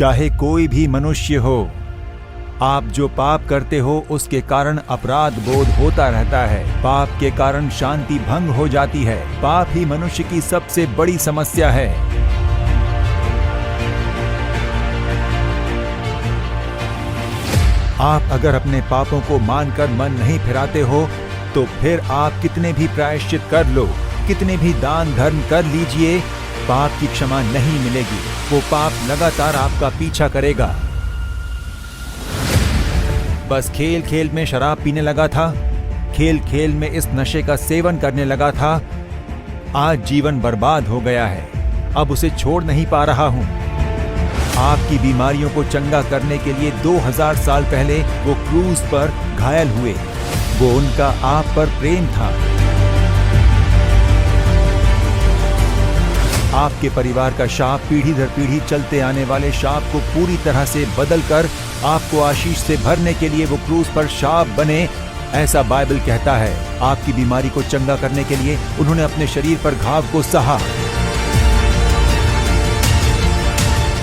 चाहे कोई भी मनुष्य हो, आप जो पाप करते हो उसके कारण अपराध बोध होता रहता है। पाप के कारण शांति भंग हो जाती है। पाप ही मनुष्य की सबसे बड़ी समस्या है। आप अगर अपने पापों को मानकर मन नहीं फिराते हो तो फिर आप कितने भी प्रायश्चित कर लो, कितने भी दान धर्म कर लीजिए, पाप की क्षमा नहीं मिलेगी। वो पाप लगातार आपका पीछा करेगा। बस खेल खेल में शराब पीने लगा था, खेल खेल में इस नशे का सेवन करने लगा था, आज जीवन बर्बाद हो गया है। अब उसे छोड़ नहीं पा रहा हूं। आपकी बीमारियों को चंगा करने के लिए 2000 साल पहले वो क्रूज पर घायल हुए। वो उनका आप पर प्रेम था। आपके परिवार का शाप, पीढ़ी दर पीढ़ी चलते आने वाले शाप को पूरी तरह से बदलकर आपको आशीष से भरने के लिए वो क्रूज पर शाप बने, ऐसा बाइबल कहता है। आपकी बीमारी को चंगा करने के लिए उन्होंने अपने शरीर पर घाव को सहा।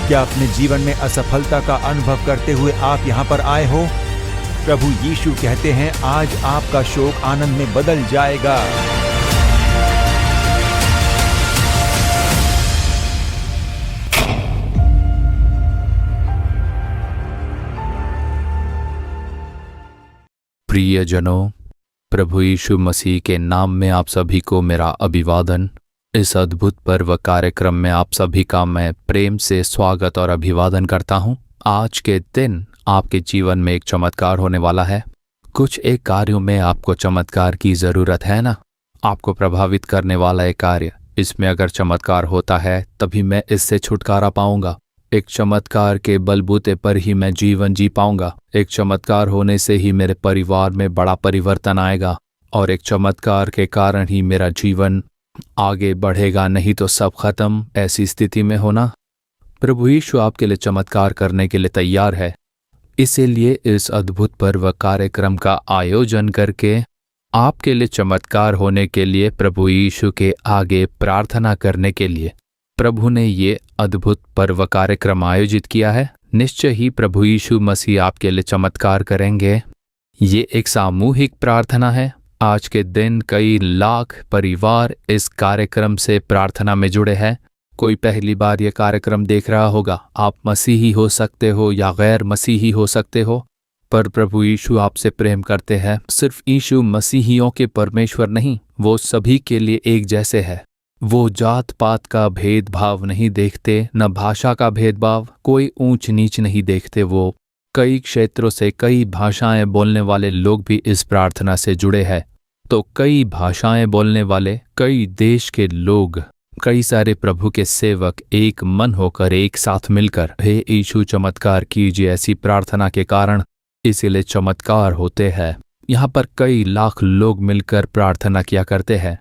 क्या अपने जीवन में असफलता का अनुभव करते हुए आप यहाँ पर आए हो? प्रभु यीशु कहते हैं, आज आपका शोक आनंद में बदल जाएगा। प्रियजनों, प्रभु यीशु मसीह के नाम में आप सभी को मेरा अभिवादन। इस अद्भुत पर्व कार्यक्रम में आप सभी का मैं प्रेम से स्वागत और अभिवादन करता हूं। आज के दिन आपके जीवन में एक चमत्कार होने वाला है। कुछ एक कार्यों में आपको चमत्कार की जरूरत है ना, आपको प्रभावित करने वाला एक कार्य। इसमें अगर चमत्कार होता है तभी मैं इससे छुटकारा पाऊंगा। एक चमत्कार के बलबूते पर ही मैं जीवन जी पाऊंगा। एक चमत्कार होने से ही मेरे परिवार में बड़ा परिवर्तन आएगा और एक चमत्कार के कारण ही मेरा जीवन आगे बढ़ेगा, नहीं तो सब खत्म। ऐसी स्थिति में होना, प्रभु यीशु आपके लिए चमत्कार करने के लिए तैयार है। इसीलिए इस अद्भुत पर्व कार्यक्रम का आयोजन करके आपके लिए चमत्कार होने के लिए प्रभु यीशु के आगे प्रार्थना करने के लिए प्रभु ने ये अद्भुत पर्व कार्यक्रम आयोजित किया है। निश्चय ही प्रभु यीशु मसीह आपके लिए चमत्कार करेंगे। ये एक सामूहिक प्रार्थना है। आज के दिन कई लाख परिवार इस कार्यक्रम से प्रार्थना में जुड़े हैं। कोई पहली बार ये कार्यक्रम देख रहा होगा। आप मसीही हो सकते हो या गैर मसीही हो सकते हो, पर प्रभु यीशु आपसे प्रेम करते हैं। सिर्फ यीशु मसीहियों के परमेश्वर नहीं, वो सभी के लिए एक जैसे है। वो जात पात का भेदभाव नहीं देखते, न भाषा का भेदभाव, कोई ऊंच नीच नहीं देखते। वो कई क्षेत्रों से कई भाषाएं बोलने वाले लोग भी इस प्रार्थना से जुड़े हैं। तो कई भाषाएं बोलने वाले, कई देश के लोग, कई सारे प्रभु के सेवक एक मन होकर एक साथ मिलकर, हे यीशु चमत्कार कीजिए, ऐसी प्रार्थना के कारण इसीलिए चमत्कार होते हैं। यहाँ पर कई लाख लोग मिलकर प्रार्थना किया करते हैं।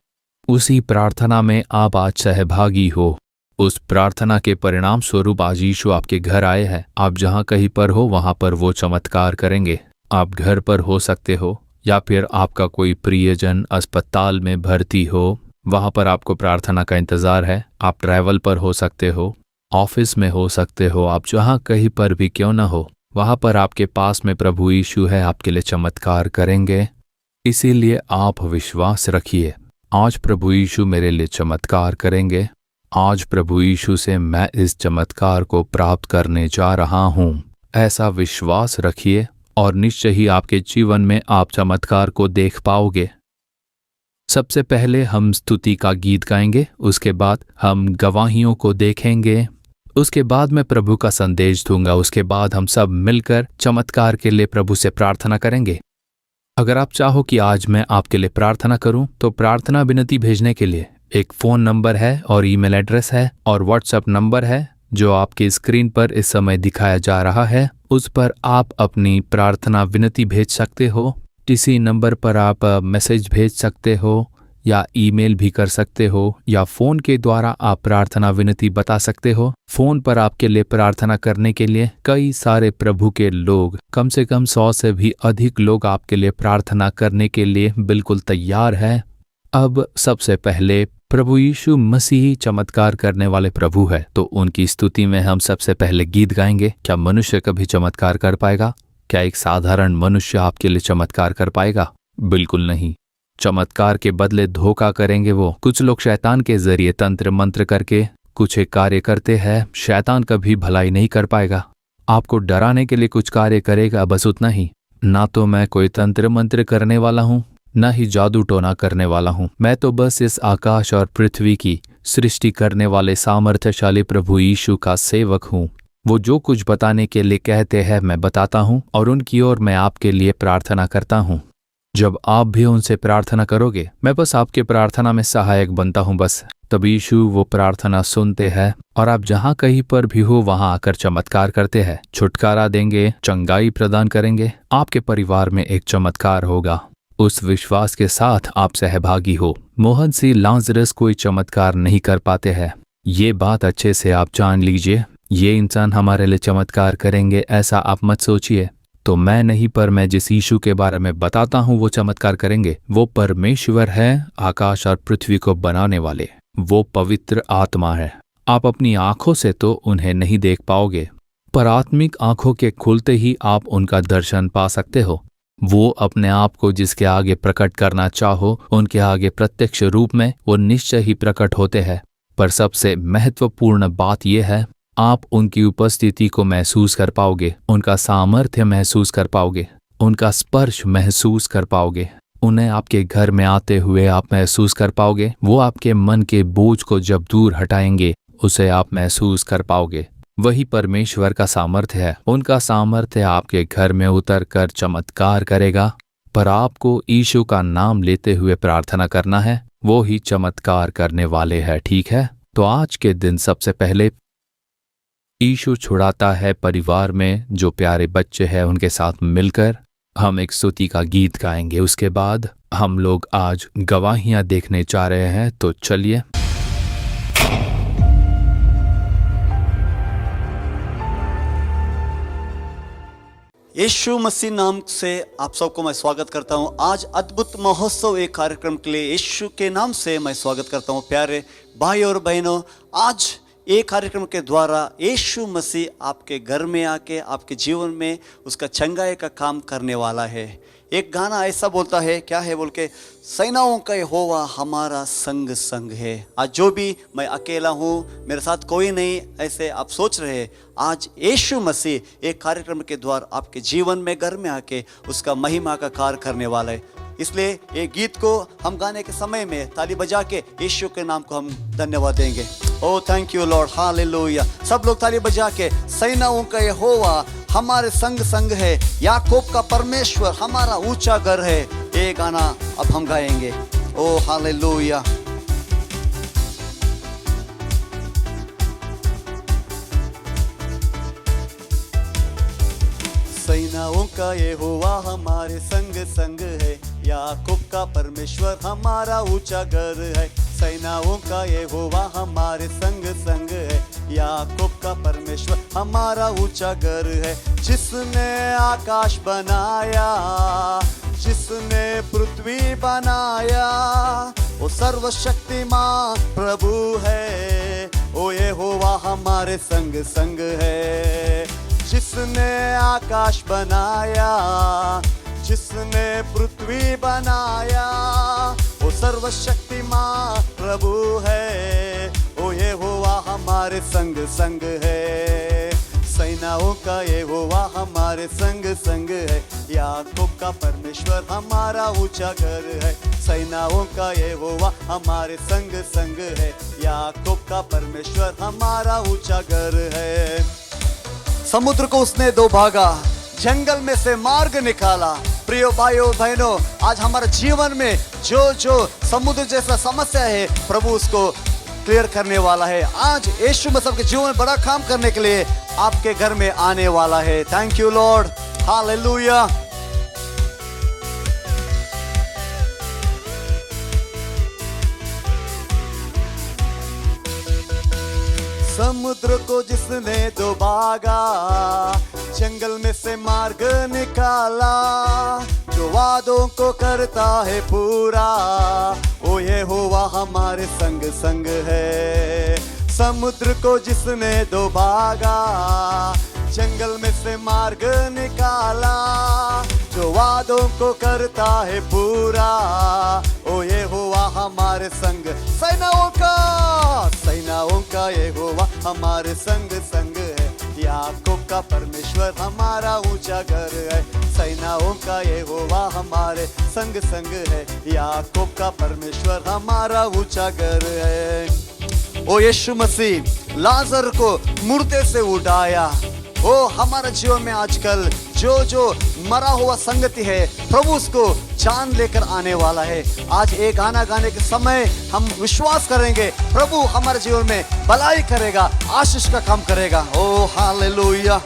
उसी प्रार्थना में आप आज सहभागी हो। उस प्रार्थना के परिणाम स्वरूप आज यीशु आपके घर आए हैं। आप जहाँ कहीं पर हो वहाँ पर वो चमत्कार करेंगे। आप घर पर हो सकते हो या फिर आपका कोई प्रियजन अस्पताल में भर्ती हो, वहाँ पर आपको प्रार्थना का इंतजार है। आप ट्रैवल पर हो सकते हो, ऑफिस में हो सकते हो, आप जहाँ कहीं पर भी क्यों न हो, वहाँ पर आपके पास में प्रभु यीशु है, आपके लिए चमत्कार करेंगे। इसीलिए आप विश्वास रखिए, आज प्रभु यीशु मेरे लिए चमत्कार करेंगे। आज प्रभु यीशु से मैं इस चमत्कार को प्राप्त करने जा रहा हूँ, ऐसा विश्वास रखिए और निश्चय ही आपके जीवन में आप चमत्कार को देख पाओगे। सबसे पहले हम स्तुति का गीत गाएंगे, उसके बाद हम गवाहियों को देखेंगे, उसके बाद मैं प्रभु का संदेश दूंगा, उसके बाद हम सब मिलकर चमत्कार के लिए प्रभु से प्रार्थना करेंगे। अगर आप चाहो कि आज मैं आपके लिए प्रार्थना करूं, तो प्रार्थना विनती भेजने के लिए एक फ़ोन नंबर है और ईमेल एड्रेस है और व्हाट्सएप नंबर है जो आपकी स्क्रीन पर इस समय दिखाया जा रहा है। उस पर आप अपनी प्रार्थना विनती भेज सकते हो। इसी नंबर पर आप मैसेज भेज सकते हो या ईमेल भी कर सकते हो या फ़ोन के द्वारा आप प्रार्थना विनती बता सकते हो। फ़ोन पर आपके लिए प्रार्थना करने के लिए कई सारे प्रभु के लोग, कम से कम 100 से भी अधिक लोग आपके लिए प्रार्थना करने के लिए बिल्कुल तैयार है। अब सबसे पहले प्रभु यीशु मसीह ही चमत्कार करने वाले प्रभु है, तो उनकी स्तुति में हम सबसे पहले गीत गाएंगे। क्या मनुष्य कभी चमत्कार कर पाएगा? क्या एक साधारण मनुष्य आपके लिए चमत्कार कर पाएगा? बिल्कुल नहीं। चमत्कार के बदले धोखा करेंगे वो। कुछ लोग शैतान के जरिए तंत्र मंत्र करके कुछ एक कार्य करते हैं। शैतान कभी भलाई नहीं कर पाएगा। आपको डराने के लिए कुछ कार्य करेगा, बस उतना ही। ना तो मैं कोई तंत्र मंत्र करने वाला हूँ, ना ही जादू टोना करने वाला हूँ। मैं तो बस इस आकाश और पृथ्वी की सृष्टि करने वाले सामर्थ्यशाली प्रभु यीशु का सेवक हूँ। वो जो कुछ बताने के लिए कहते हैं मैं बताता हूँ, और उनकी ओर मैं आपके लिए प्रार्थना करता हूँ। जब आप भी उनसे प्रार्थना करोगे, मैं बस आपके प्रार्थना में सहायक बनता हूँ बस। तब यीशु वो प्रार्थना सुनते हैं और आप जहाँ कहीं पर भी हो वहाँ आकर चमत्कार करते हैं, छुटकारा देंगे, चंगाई प्रदान करेंगे। आपके परिवार में एक चमत्कार होगा। उस विश्वास के साथ आप सहभागी हो। मोहन सी लाजरस कोई चमत्कार नहीं कर पाते हैं, ये बात अच्छे से आप जान लीजिए। ये इंसान हमारे लिए चमत्कार करेंगे ऐसा आप मत सोचिए। तो मैं नहीं, पर मैं जिस यीशु के बारे में बताता हूँ वो चमत्कार करेंगे। वो परमेश्वर है, आकाश और पृथ्वी को बनाने वाले। वो पवित्र आत्मा है। आप अपनी आंखों से तो उन्हें नहीं देख पाओगे, पर आत्मिक आंखों के खुलते ही आप उनका दर्शन पा सकते हो। वो अपने आप को जिसके आगे प्रकट करना चाहो, उनके आगे प्रत्यक्ष रूप में वो निश्चय ही प्रकट होते हैं। पर सबसे महत्वपूर्ण बात यह है, आप उनकी उपस्थिति को महसूस कर पाओगे, उनका सामर्थ्य महसूस कर पाओगे, उनका स्पर्श महसूस कर पाओगे। उन्हें आपके घर में आते हुए आप महसूस कर पाओगे। वो आपके मन के बोझ को जब दूर हटाएंगे, उसे आप महसूस कर पाओगे। वही परमेश्वर का सामर्थ्य है। उनका सामर्थ्य आपके घर में उतर कर चमत्कार करेगा। पर आपको यीशु का नाम लेते हुए प्रार्थना करना है, वो ही चमत्कार करने वाले हैं, ठीक है? तो आज के दिन सबसे पहले यीशु छुड़ाता है परिवार में जो प्यारे बच्चे हैं उनके साथ मिलकर हम एक स्तुति का गीत गाएंगे। उसके बाद हम लोग आज गवाहियां देखने जा रहे हैं। तो चलिए। यीशु मसीह नाम से आप सबको मैं स्वागत करता हूं। आज अद्भुत महोत्सव एक कार्यक्रम के लिए यीशु के नाम से मैं स्वागत करता हूं। प्यारे भाई और बहनों, आज एक कार्यक्रम के द्वारा यीशु मसीह आपके घर में आके आपके जीवन में उसका चंगाई का काम करने वाला है। एक गाना ऐसा बोलता है, क्या है बोल के, सेनाओं का यहोवा हमारा संग संग है। आज जो भी मैं अकेला हूँ, मेरे साथ कोई नहीं, ऐसे आप सोच रहे हैं, आज यीशु मसीह एक कार्यक्रम के द्वारा आपके जीवन में घर में आके उसका महिमा का कार्य करने वाला है। इसलिए ये गीत को हम गाने के समय में ताली बजा के यीशु के नाम को हम धन्यवाद देंगे। ओ थैंक यू लॉर्ड, हालेलुया। सब लोग ताली बजा के, सेनाओं का यहोवा हमारे संग संग है, याकूब का परमेश्वर हमारा ऊंचा घर है। ये गाना अब हम गाएंगे। ओ हालेलुया। सेनाओं का यहोवा हमारे संग संग है, याकूब का परमेश्वर हमारा ऊंचा घर है। सेनाओं का यहोवा हमारे संग संग है, याकूब का परमेश्वर हमारा ऊंचा घर है। जिसने आकाश बनाया, जिसने पृथ्वी बनाया, वो सर्वशक्तिमान प्रभु है। ओ यहोवा हमारे संग संग है। जिसने आकाश बनाया, जिसने पृथ्वी बनाया, वो सर्वशक्तिमान प्रभु है। ओ यहोवा हमारे संग संग है। सेनाओं का यहोवा हमारे संग संग है, याकूब का परमेश्वर हमारा ऊंचा घर है। सेनाओं का यहोवा हमारे संग संग है, याकूब का परमेश्वर हमारा ऊंचा घर है। समुद्र को उसने दो भागा, जंगल में से मार्ग निकाला। प्रियो भाइयों बहनों, आज हमारे जीवन में जो समुद्र जैसा समस्या है, प्रभु उसको क्लियर करने वाला है। आज यीशु मसीह के जीवन में बड़ा काम करने के लिए आपके घर में आने वाला है। Thank you Lord, hallelujah. समुद्र को जिसने दो भागा, जंगल में से मार्ग निकाला। जो वादों वादों को करता है पूरा, ओ यहोवा हमारे संग संग है। समुद्र को जिसने डुबागा, जंगल में से मार्ग निकाला, जो वादों को करता है पूरा, ओ यहोवा हमारे संग। सेनाओं का यहोवा हमारे संग संग है। याकूब का परमेश्वर हमारा ऊंचा घर है। सेनाओं का यहोवा हमारे संग संग है। याकूब का परमेश्वर हमारा ऊंचा घर है। ओ यीशु मसीह लाजर को मुर्दे से उठाया। ओ हमारे जीवन में आजकल जो मरा हुआ संगति है, प्रभु उसको जान लेकर आने वाला है। आज एक गाना गाने के समय हम विश्वास करेंगे प्रभु हमारे जीवन में भलाई करेगा, आशीष का काम करेगा। ओ हालेलुया।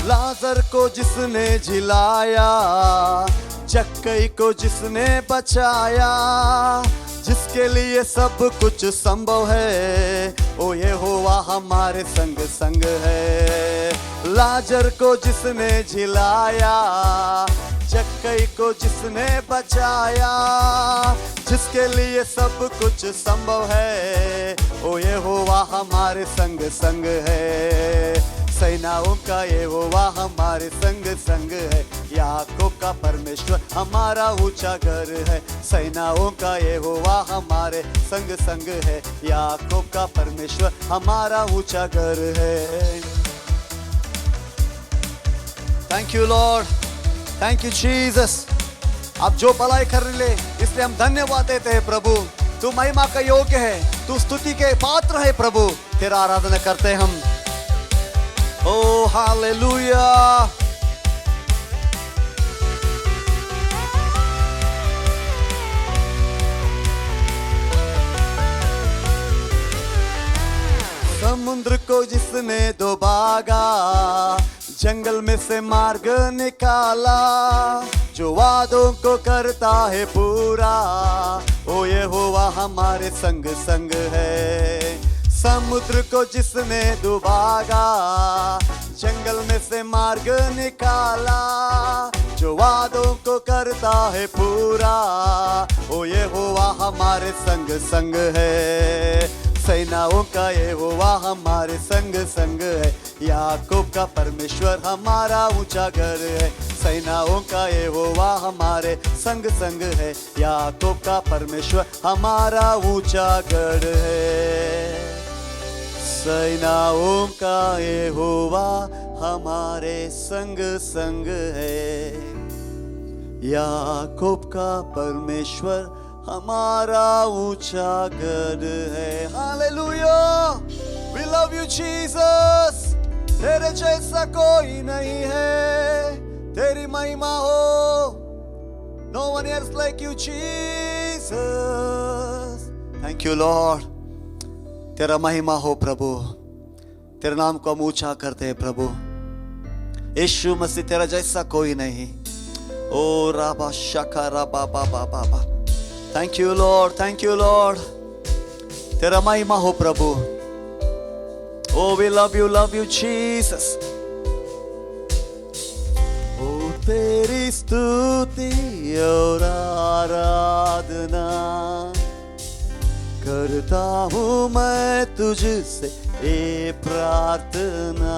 लाजर को जिसने जिलाया, जक्कई को जिसने बचाया, जिसके लिए सब कुछ संभव है, ओ यहोवा हमारे संग संग है। लाजर को जिसने जिलाया, जक्कई को जिसने बचाया, जिसके लिए सब कुछ संभव है, ओ यहोवा हमारे संग संग है। सेनाओं का यहोवा हमारे संग संग है। याकूब का परमेश्वर हमारा ऊंचा घर है। सेनाओं का यहोवा हमारे संग संग है। याकूब का परमेश्वर हमारा ऊंचा घर है। Thank you Lord, thank you Jesus. आप जो भलाई करने ले, इसलिए हम धन्यवाद देते हैं प्रभु। तू महिमा का योग्य है, तू स्तुति के पात्र है प्रभु। तेरा आराधना करते हैं हम। Oh, hallelujah. समुद्र को जिसने डुबागा, जंगल में से मार्ग निकाला, जो वादों को करता है पूरा, ओ यहोवा हमारे संग संग है। समुद्र को जिसने डुबागा, जंगल में से मार्ग निकाला, जो वादों को करता है पूरा, ओ यहोवा हमारे संग संग है। सेनाओं का यहोवा हमारे संग संग है। याकूब का परमेश्वर हमारा ऊंचा घर है। सेनाओं का यहोवा हमारे संग संग है। याकूब का परमेश्वर हमारा ऊंचा घर है। सेनाओं का यहोवा हमारे संग संग है। याकूब का परमेश्वर हमारा ऊंचा गढ़ है। Hallelujah, we love you Jesus. तेरे जैसा कोई नहीं है, तेरी महिमा हो। No one else like you Jesus. Thank you Lord. तेरा महिमा हो प्रभु, तेरे नाम को हम ऊंचा करते हैं प्रभु। यीशु मसीह तेरा जैसा कोई नहीं। ओ राबा शका राबा बाबा बाबा। Thank you Lord, thank you Lord. तेरा महिमा हो प्रभु। Oh we love you Jesus. ओ तेरी स्तुति और आराधना करता हूँ मैं तुझसे ये प्रार्थना।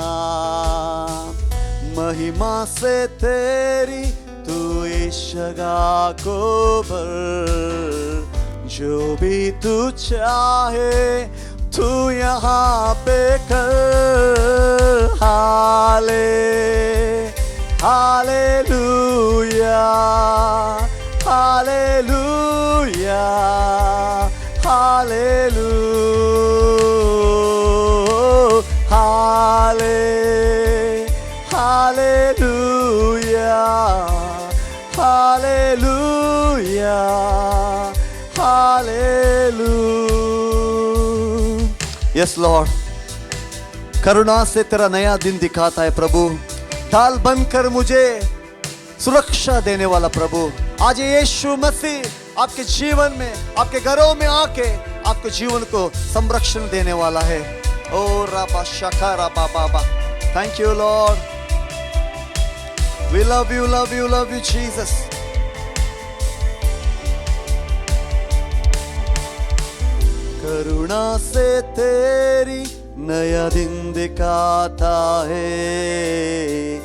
महिमा से तेरी तू इस जगह को भर। जो भी तू चाहे तू यहाँ पे कर। Hallelujah, hallelujah, hallelujah, hallelujah, hallelujah. Yes Lord, करुणा से तेरा नया दिन दिखाता है प्रभु। ढाल बनकर मुझे सुरक्षा देने वाला प्रभु, आज यीशु मसीह आपके जीवन में, आपके घरों में आके आपके जीवन को संरक्षण देने वाला है। Oh, Rabba Shakara Baba. Thank you, Lord. We love you, love you, love you, Jesus. करुणा से तेरी नया दिन दिखाता है,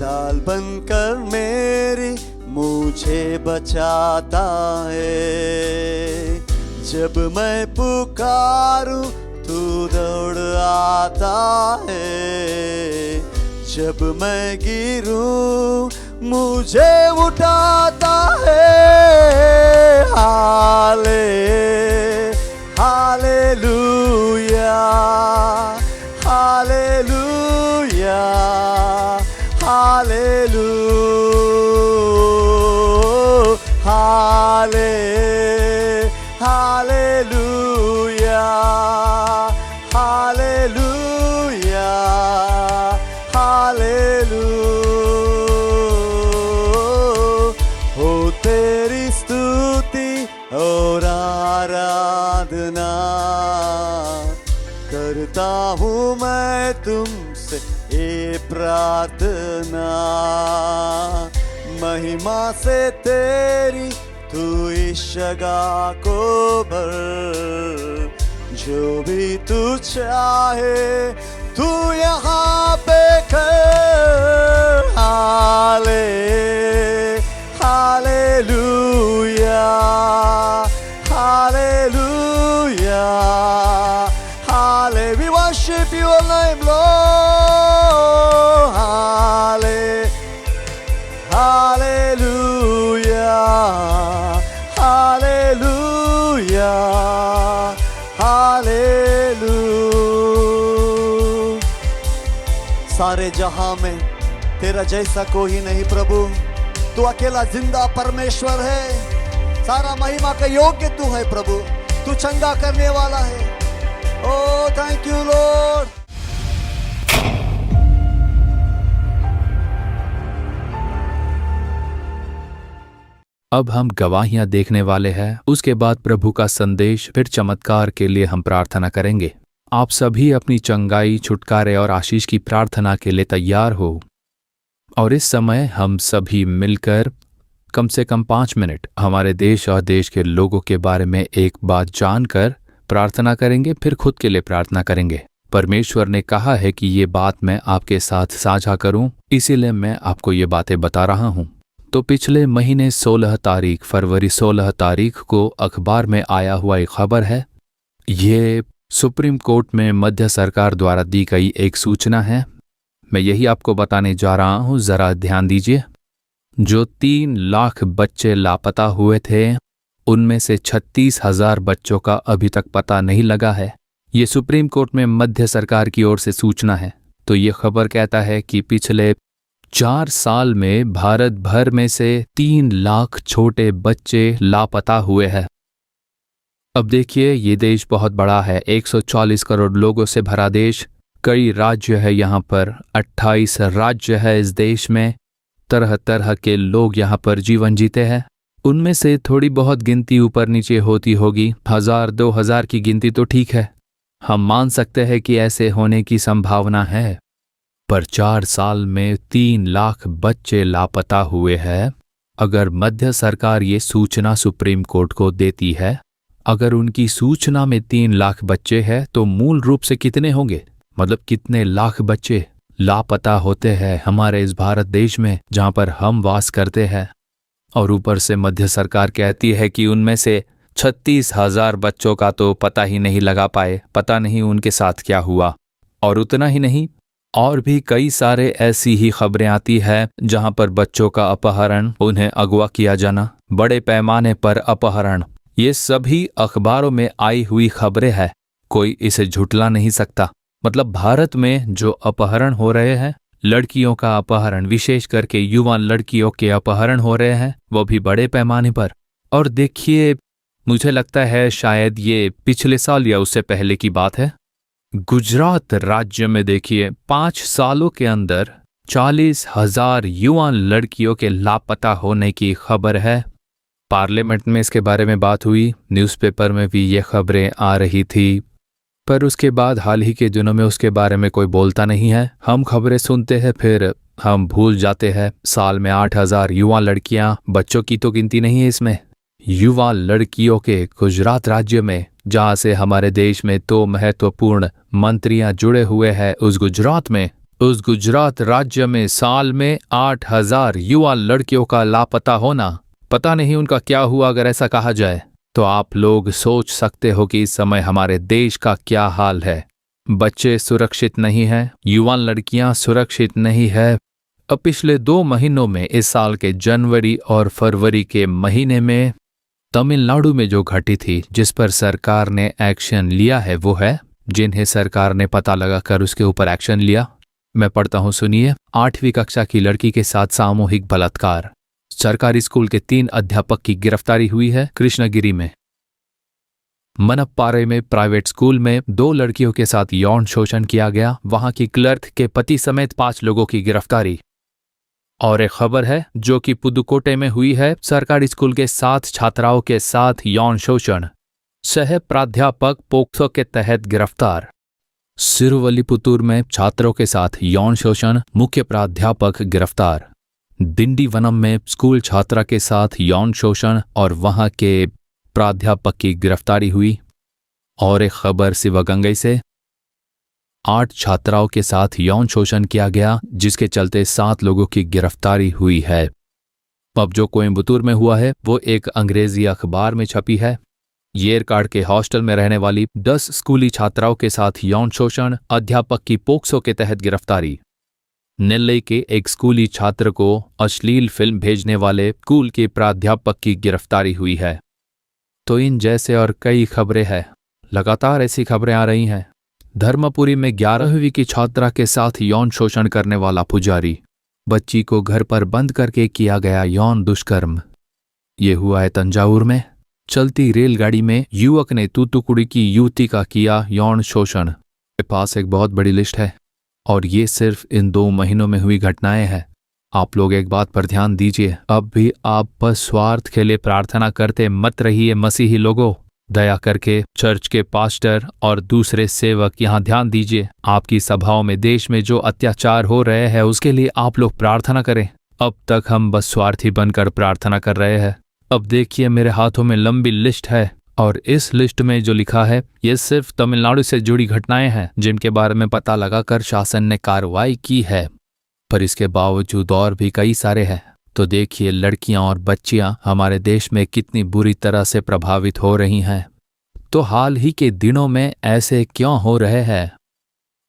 दाल बनकर मेरी मुझे बचाता है। जब मैं पुकारूं तू दौड़ आता है, जब मैं गिरूं मुझे उठाता है। Hallelujah, hallelujah, hallelujah, hallelujah, hallelujah, hallelujah. हो तेरी स्तुति और आराधना करता हूँ मैं तुमसे ये प्रार्थना। महिमा से तेरी तू इस जगह को भर, जो भी तू चाहे तू यहाँ पे कर। Hallelujah, hallelujah, we worship your name, Lord. Hallelujah, hallelujah, hallelujah. सारे जहां में तेरा जैसा कोई नहीं प्रभु, तू अकेला जिंदा परमेश्वर है। सारा महिमा का योग्य तू है प्रभु, तू चंगा करने वाला है। Oh, thank you, Lord. अब हम गवाहियां देखने वाले हैं। उसके बाद प्रभु का संदेश फिर चमत्कार के लिए हम प्रार्थना करेंगे। आप सभी अपनी चंगाई, छुटकारे और आशीष की प्रार्थना के लिए तैयार हो। और इस समय हम सभी मिलकर कम से कम 5 मिनट हमारे देश और देश के लोगों के बारे में एक बात जानकर प्रार्थना करेंगे, फिर खुद के लिए प्रार्थना करेंगे। परमेश्वर ने कहा है कि ये बात मैं आपके साथ साझा करूं, इसीलिए मैं आपको ये बातें बता रहा हूं। तो पिछले महीने 16 तारीख फरवरी 16 तारीख को अखबार में आया हुआ एक खबर है। ये सुप्रीम कोर्ट में मध्य सरकार द्वारा दी गई एक सूचना है। मैं यही आपको बताने जा रहा हूं, जरा ध्यान दीजिए। जो 3 लाख बच्चे लापता हुए थे, उनमें से 36,000 बच्चों का अभी तक पता नहीं लगा है। ये सुप्रीम कोर्ट में मध्य सरकार की ओर से सूचना है। तो ये खबर कहता है कि पिछले 4 साल में भारत भर में से 3 लाख छोटे बच्चे लापता हुए हैं। अब देखिए, ये देश बहुत बड़ा है, 140 करोड़ लोगों से भरा देश। कई राज्य है यहाँ पर, 28 राज्य है इस देश में। तरह तरह के लोग यहाँ पर जीवन जीते हैं। उनमें से थोड़ी बहुत गिनती ऊपर नीचे होती होगी, 1000-2000 की गिनती तो ठीक है, हम मान सकते हैं कि ऐसे होने की संभावना है। पर 4 साल में 3 लाख बच्चे लापता हुए हैं। अगर मध्य सरकार ये सूचना सुप्रीम कोर्ट को देती है, अगर उनकी सूचना में 3 लाख बच्चे हैं, तो मूल रूप से कितने होंगे? मतलब कितने लाख बच्चे लापता होते हैं हमारे इस भारत देश में जहां पर हम वास करते हैं। और ऊपर से मध्य सरकार कहती है कि उनमें से 36,000 बच्चों का तो पता ही नहीं लगा पाए, पता नहीं उनके साथ क्या हुआ। और उतना ही नहीं, और भी कई सारे ऐसी ही खबरें आती है जहां पर बच्चों का अपहरण, उन्हें अगवा किया जाना, बड़े पैमाने पर अपहरण, ये सभी अखबारों में आई हुई खबरें हैं। कोई इसे झुठला नहीं सकता। मतलब भारत में जो अपहरण हो रहे हैं, लड़कियों का अपहरण, विशेष करके युवा लड़कियों के अपहरण हो रहे हैं, वो भी बड़े पैमाने पर। और देखिए, मुझे लगता है शायद ये पिछले साल या उससे पहले की बात है, गुजरात राज्य में देखिए 5 सालों के अंदर 40,000 युवा लड़कियों के लापता होने की खबर है। पार्लियामेंट में इसके बारे में बात हुई, न्यूज़पेपर में भी ये खबरें आ रही थी। पर उसके बाद हाल ही के दिनों में उसके बारे में कोई बोलता नहीं है। हम खबरें सुनते हैं, फिर हम भूल जाते हैं। साल में 8,000 युवा लड़कियां, बच्चों की तो गिनती नहीं है इसमें, युवा लड़कियों के गुजरात राज्य में, जहां से हमारे देश में तो महत्वपूर्ण मंत्रियां जुड़े हुए हैं, उस गुजरात राज्य में साल में 8,000 युवा लड़कियों का लापता होना, पता नहीं उनका क्या हुआ। अगर ऐसा कहा जाए तो आप लोग सोच सकते हो कि इस समय हमारे देश का क्या हाल है। बच्चे सुरक्षित नहीं हैं, युवा लड़कियां सुरक्षित नहीं है। अब पिछले 2 महीनों में, इस साल के जनवरी और फरवरी के महीने में तमिलनाडु में जो घटी थी, जिस पर सरकार ने एक्शन लिया है, वो है जिन्हें सरकार ने पता लगाकर उसके ऊपर एक्शन लिया। मैं पढ़ता हूं, सुनिए। 8वीं कक्षा की लड़की के साथ सामूहिक बलात्कार। सरकारी स्कूल के 3 अध्यापक की गिरफ्तारी हुई है कृष्णगिरी में। मनप्पारे में प्राइवेट स्कूल में 2 लड़कियों के साथ यौन शोषण किया गया, वहां की क्लर्क के पति समेत 5 लोगों की गिरफ्तारी। और एक खबर है जो कि पुदुकोटे में हुई है, सरकारी स्कूल के 7 छात्राओं के साथ यौन शोषण, सह प्राध्यापक पोक्सो के तहत गिरफ्तार। सिरुवलीपुतूर में छात्रों के साथ यौन शोषण, मुख्य प्राध्यापक गिरफ्तार। दिंडीवनम में स्कूल छात्रा के साथ यौन शोषण और वहां के प्राध्यापक की गिरफ्तारी हुई। और एक खबर शिवगंगई से, 8 छात्राओं के साथ यौन शोषण किया गया, जिसके चलते 7 लोगों की गिरफ्तारी हुई है। अब जो कोयम्बतूर में हुआ है वो एक अंग्रेजी अखबार में छपी है। येरकाड के हॉस्टल में रहने वाली 10 स्कूली छात्राओं के साथ यौन शोषण, अध्यापक की पोक्सो के तहत गिरफ्तारी। नेल्लई के एक स्कूली छात्र को अश्लील फिल्म भेजने वाले स्कूल के प्राध्यापक की गिरफ्तारी हुई है। तो इन जैसे और कई खबरें हैं, लगातार ऐसी खबरें आ रही हैं। धर्मपुरी में 11वीं की छात्रा के साथ यौन शोषण करने वाला पुजारी, बच्ची को घर पर बंद करके किया गया यौन दुष्कर्म। ये हुआ है तंजावुर में। चलती रेलगाड़ी में युवक ने तूतुकुड़ी की युवती का किया यौन शोषण। के पास एक बहुत बड़ी लिस्ट है और ये सिर्फ इन 2 महीनों में हुई घटनाएं हैं। आप लोग एक बात पर ध्यान दीजिए, अब भी आप बस स्वार्थ के लिए प्रार्थना करते मत रहिए मसीही लोगों। दया करके चर्च के पास्टर और दूसरे सेवक यहाँ ध्यान दीजिए। आपकी सभाओं में देश में जो अत्याचार हो रहे हैं उसके लिए आप लोग प्रार्थना करें। अब तक हम बस स्वार्थी बनकर प्रार्थना कर रहे हैं। अब देखिए मेरे हाथों में लंबी लिस्ट है और इस लिस्ट में जो लिखा है ये सिर्फ तमिलनाडु से जुड़ी घटनाएं हैं जिनके बारे में पता लगाकर शासन ने कार्रवाई की है, पर इसके बावजूद और भी कई सारे हैं। तो देखिए लड़कियां और बच्चियां हमारे देश में कितनी बुरी तरह से प्रभावित हो रही हैं। तो हाल ही के दिनों में ऐसे क्यों हो रहे हैं?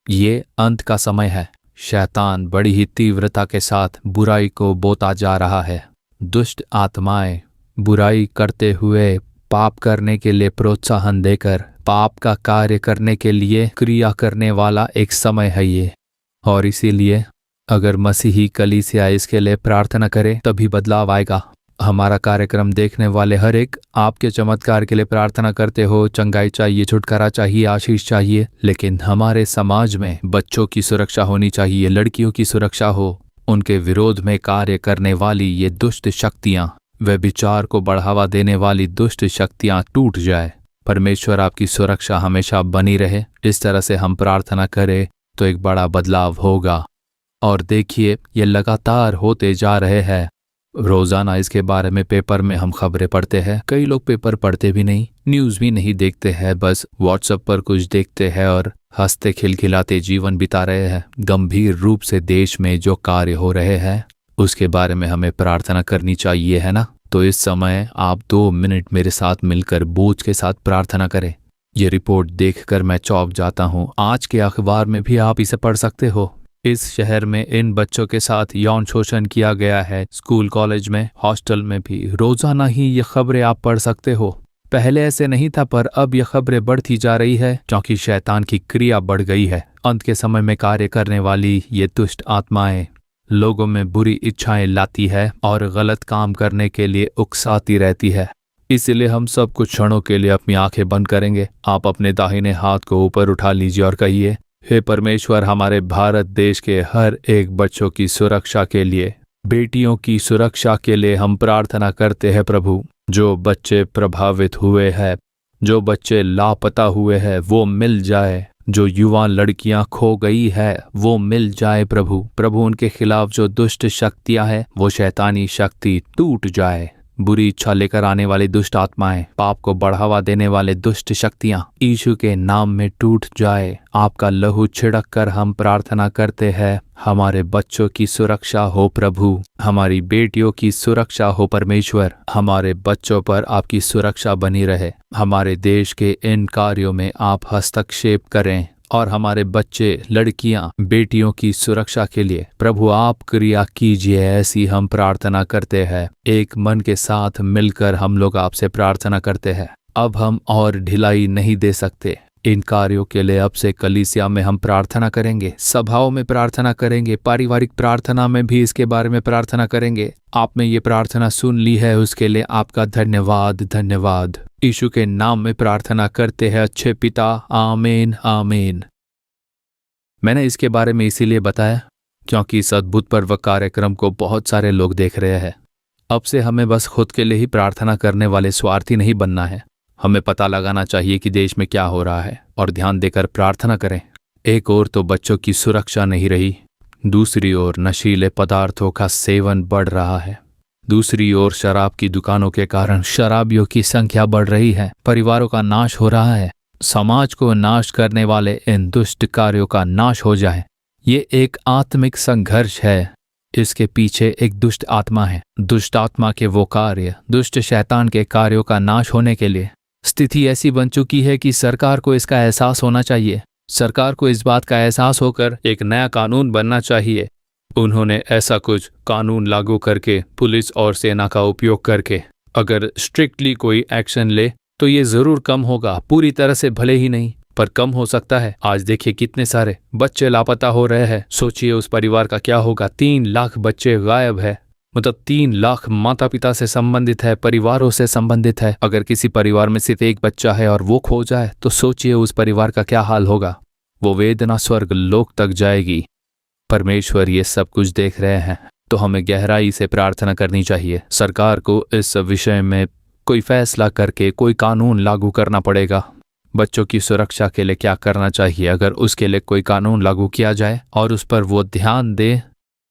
ये अंत का समय है। शैतान बड़ी ही तीव्रता के साथ बुराई को बोता जा रहा है। दुष्ट आत्माएं बुराई करते हुए पाप करने के लिए प्रोत्साहन देकर पाप का कार्य करने के लिए क्रिया करने वाला एक समय है ये। और इसीलिए अगर मसीही कलीसिया इसके लिए प्रार्थना करे तभी बदलाव आएगा। हमारा कार्यक्रम देखने वाले हर एक आपके चमत्कार के लिए प्रार्थना करते हो। चंगाई चाहिए, छुटकारा चाहिए, आशीष चाहिए, लेकिन हमारे समाज में बच्चों की सुरक्षा होनी चाहिए, लड़कियों की सुरक्षा हो। उनके विरोध में कार्य करने वाली ये दुष्ट शक्तियां, व्यभिचार को बढ़ावा देने वाली दुष्ट शक्तियां टूट जाए। परमेश्वर आपकी सुरक्षा हमेशा बनी रहे। इस तरह से हम प्रार्थना करें तो एक बड़ा बदलाव होगा। और देखिए ये लगातार होते जा रहे हैं। रोजाना इसके बारे में पेपर में हम खबरें पढ़ते हैं। कई लोग पेपर पढ़ते भी नहीं, न्यूज़ भी नहीं देखते हैं, बस व्हाट्सएप पर कुछ देखते हैं और हंसते खिलखिलाते जीवन बिता रहे हैं। गंभीर रूप से देश में जो कार्य हो रहे हैं उसके बारे में हमें प्रार्थना करनी चाहिए, है ना? तो इस समय आप 2 मिनट मेरे साथ मिलकर बोझ के साथ प्रार्थना करें। ये रिपोर्ट देखकर मैं चौंक जाता हूँ। आज के अखबार में भी आप इसे पढ़ सकते हो। इस शहर में इन बच्चों के साथ यौन शोषण किया गया है। स्कूल, कॉलेज में, हॉस्टल में भी रोजाना ही ये खबरें आप पढ़ सकते हो। पहले ऐसे नहीं था, पर अब ये खबरें बढ़ती जा रही है क्योंकि शैतान की क्रिया बढ़ गई है। अंत के समय में कार्य करने वाली ये दुष्ट आत्माएं लोगों में बुरी इच्छाएं लाती है और गलत काम करने के लिए उकसाती रहती है। इसलिए हम सब कुछ क्षणों के लिए अपनी आंखें बंद करेंगे। आप अपने दाहिने हाथ को ऊपर उठा लीजिए और कहिए, हे परमेश्वर, हमारे भारत देश के हर एक बच्चों की सुरक्षा के लिए, बेटियों की सुरक्षा के लिए हम प्रार्थना करते हैं प्रभु। जो बच्चे प्रभावित हुए हैं, जो बच्चे लापता हुए हैं वो मिल जाए, जो युवा लड़कियां खो गई है वो मिल जाए प्रभु। प्रभु उनके खिलाफ जो दुष्ट शक्तियां हैं वो शैतानी शक्ति टूट जाए। बुरी इच्छा लेकर आने वाली दुष्ट आत्माएं, पाप को बढ़ावा देने वाले दुष्ट शक्तियां यीशु के नाम में टूट जाए। आपका लहू छिड़क कर हम प्रार्थना करते हैं, हमारे बच्चों की सुरक्षा हो प्रभु, हमारी बेटियों की सुरक्षा हो परमेश्वर, हमारे बच्चों पर आपकी सुरक्षा बनी रहे। हमारे देश के इन कार्यों में आप हस्तक्षेप करें और हमारे बच्चे, लड़कियां, बेटियों की सुरक्षा के लिए प्रभु आप क्रिया कीजिए, ऐसी हम प्रार्थना करते हैं। एक मन के साथ मिलकर हम लोग आपसे प्रार्थना करते हैं। अब हम और ढिलाई नहीं दे सकते इन कार्यों के लिए। अब से कलीसिया में हम प्रार्थना करेंगे, सभाओं में प्रार्थना करेंगे, पारिवारिक प्रार्थना में भी इसके बारे में प्रार्थना करेंगे। आपने ये प्रार्थना सुन ली है, उसके लिए आपका धन्यवाद। धन्यवाद। यीशु के नाम में प्रार्थना करते हैं अच्छे पिता, आमीन आमीन। मैंने इसके बारे में इसीलिए बताया क्योंकि इस अद्भुत पर्व कार्यक्रम को बहुत सारे लोग देख रहे हैं। अब से हमें बस खुद के लिए ही प्रार्थना करने वाले स्वार्थी नहीं बनना है। हमें पता लगाना चाहिए कि देश में क्या हो रहा है और ध्यान देकर प्रार्थना करें। एक ओर तो बच्चों की सुरक्षा नहीं रही, दूसरी ओर नशीले पदार्थों का सेवन बढ़ रहा है, दूसरी ओर शराब की दुकानों के कारण शराबियों की संख्या बढ़ रही है, परिवारों का नाश हो रहा है। समाज को नाश करने वाले इन दुष्ट कार्यों का नाश हो जाए। ये एक आत्मिक संघर्ष है, इसके पीछे एक दुष्ट आत्मा है। दुष्ट आत्मा के वो कार्य, दुष्ट शैतान के कार्यों का नाश होने के लिए स्थिति ऐसी बन चुकी है कि सरकार को इसका एहसास होना चाहिए। सरकार को इस बात का एहसास होकर एक नया कानून बनना चाहिए। उन्होंने ऐसा कुछ कानून लागू करके, पुलिस और सेना का उपयोग करके अगर स्ट्रिक्टली कोई एक्शन ले तो ये जरूर कम होगा, पूरी तरह से भले ही नहीं पर कम हो सकता है। आज देखिए कितने सारे बच्चे लापता हो रहे हैं। सोचिए उस परिवार का क्या होगा। 3 लाख बच्चे गायब है, मतलब 3 लाख माता पिता से संबंधित है, परिवारों से संबंधित है। अगर किसी परिवार में सिर्फ एक बच्चा है और वो खो जाए तो सोचिए उस परिवार का क्या हाल होगा। वो वेदना स्वर्ग लोक तक जाएगी। परमेश्वर ये सब कुछ देख रहे हैं तो हमें गहराई से प्रार्थना करनी चाहिए। सरकार को इस विषय में कोई फैसला करके कोई कानून लागू करना पड़ेगा। बच्चों की सुरक्षा के लिए क्या करना चाहिए, अगर उसके लिए कोई कानून लागू किया जाए और उस पर वो ध्यान दे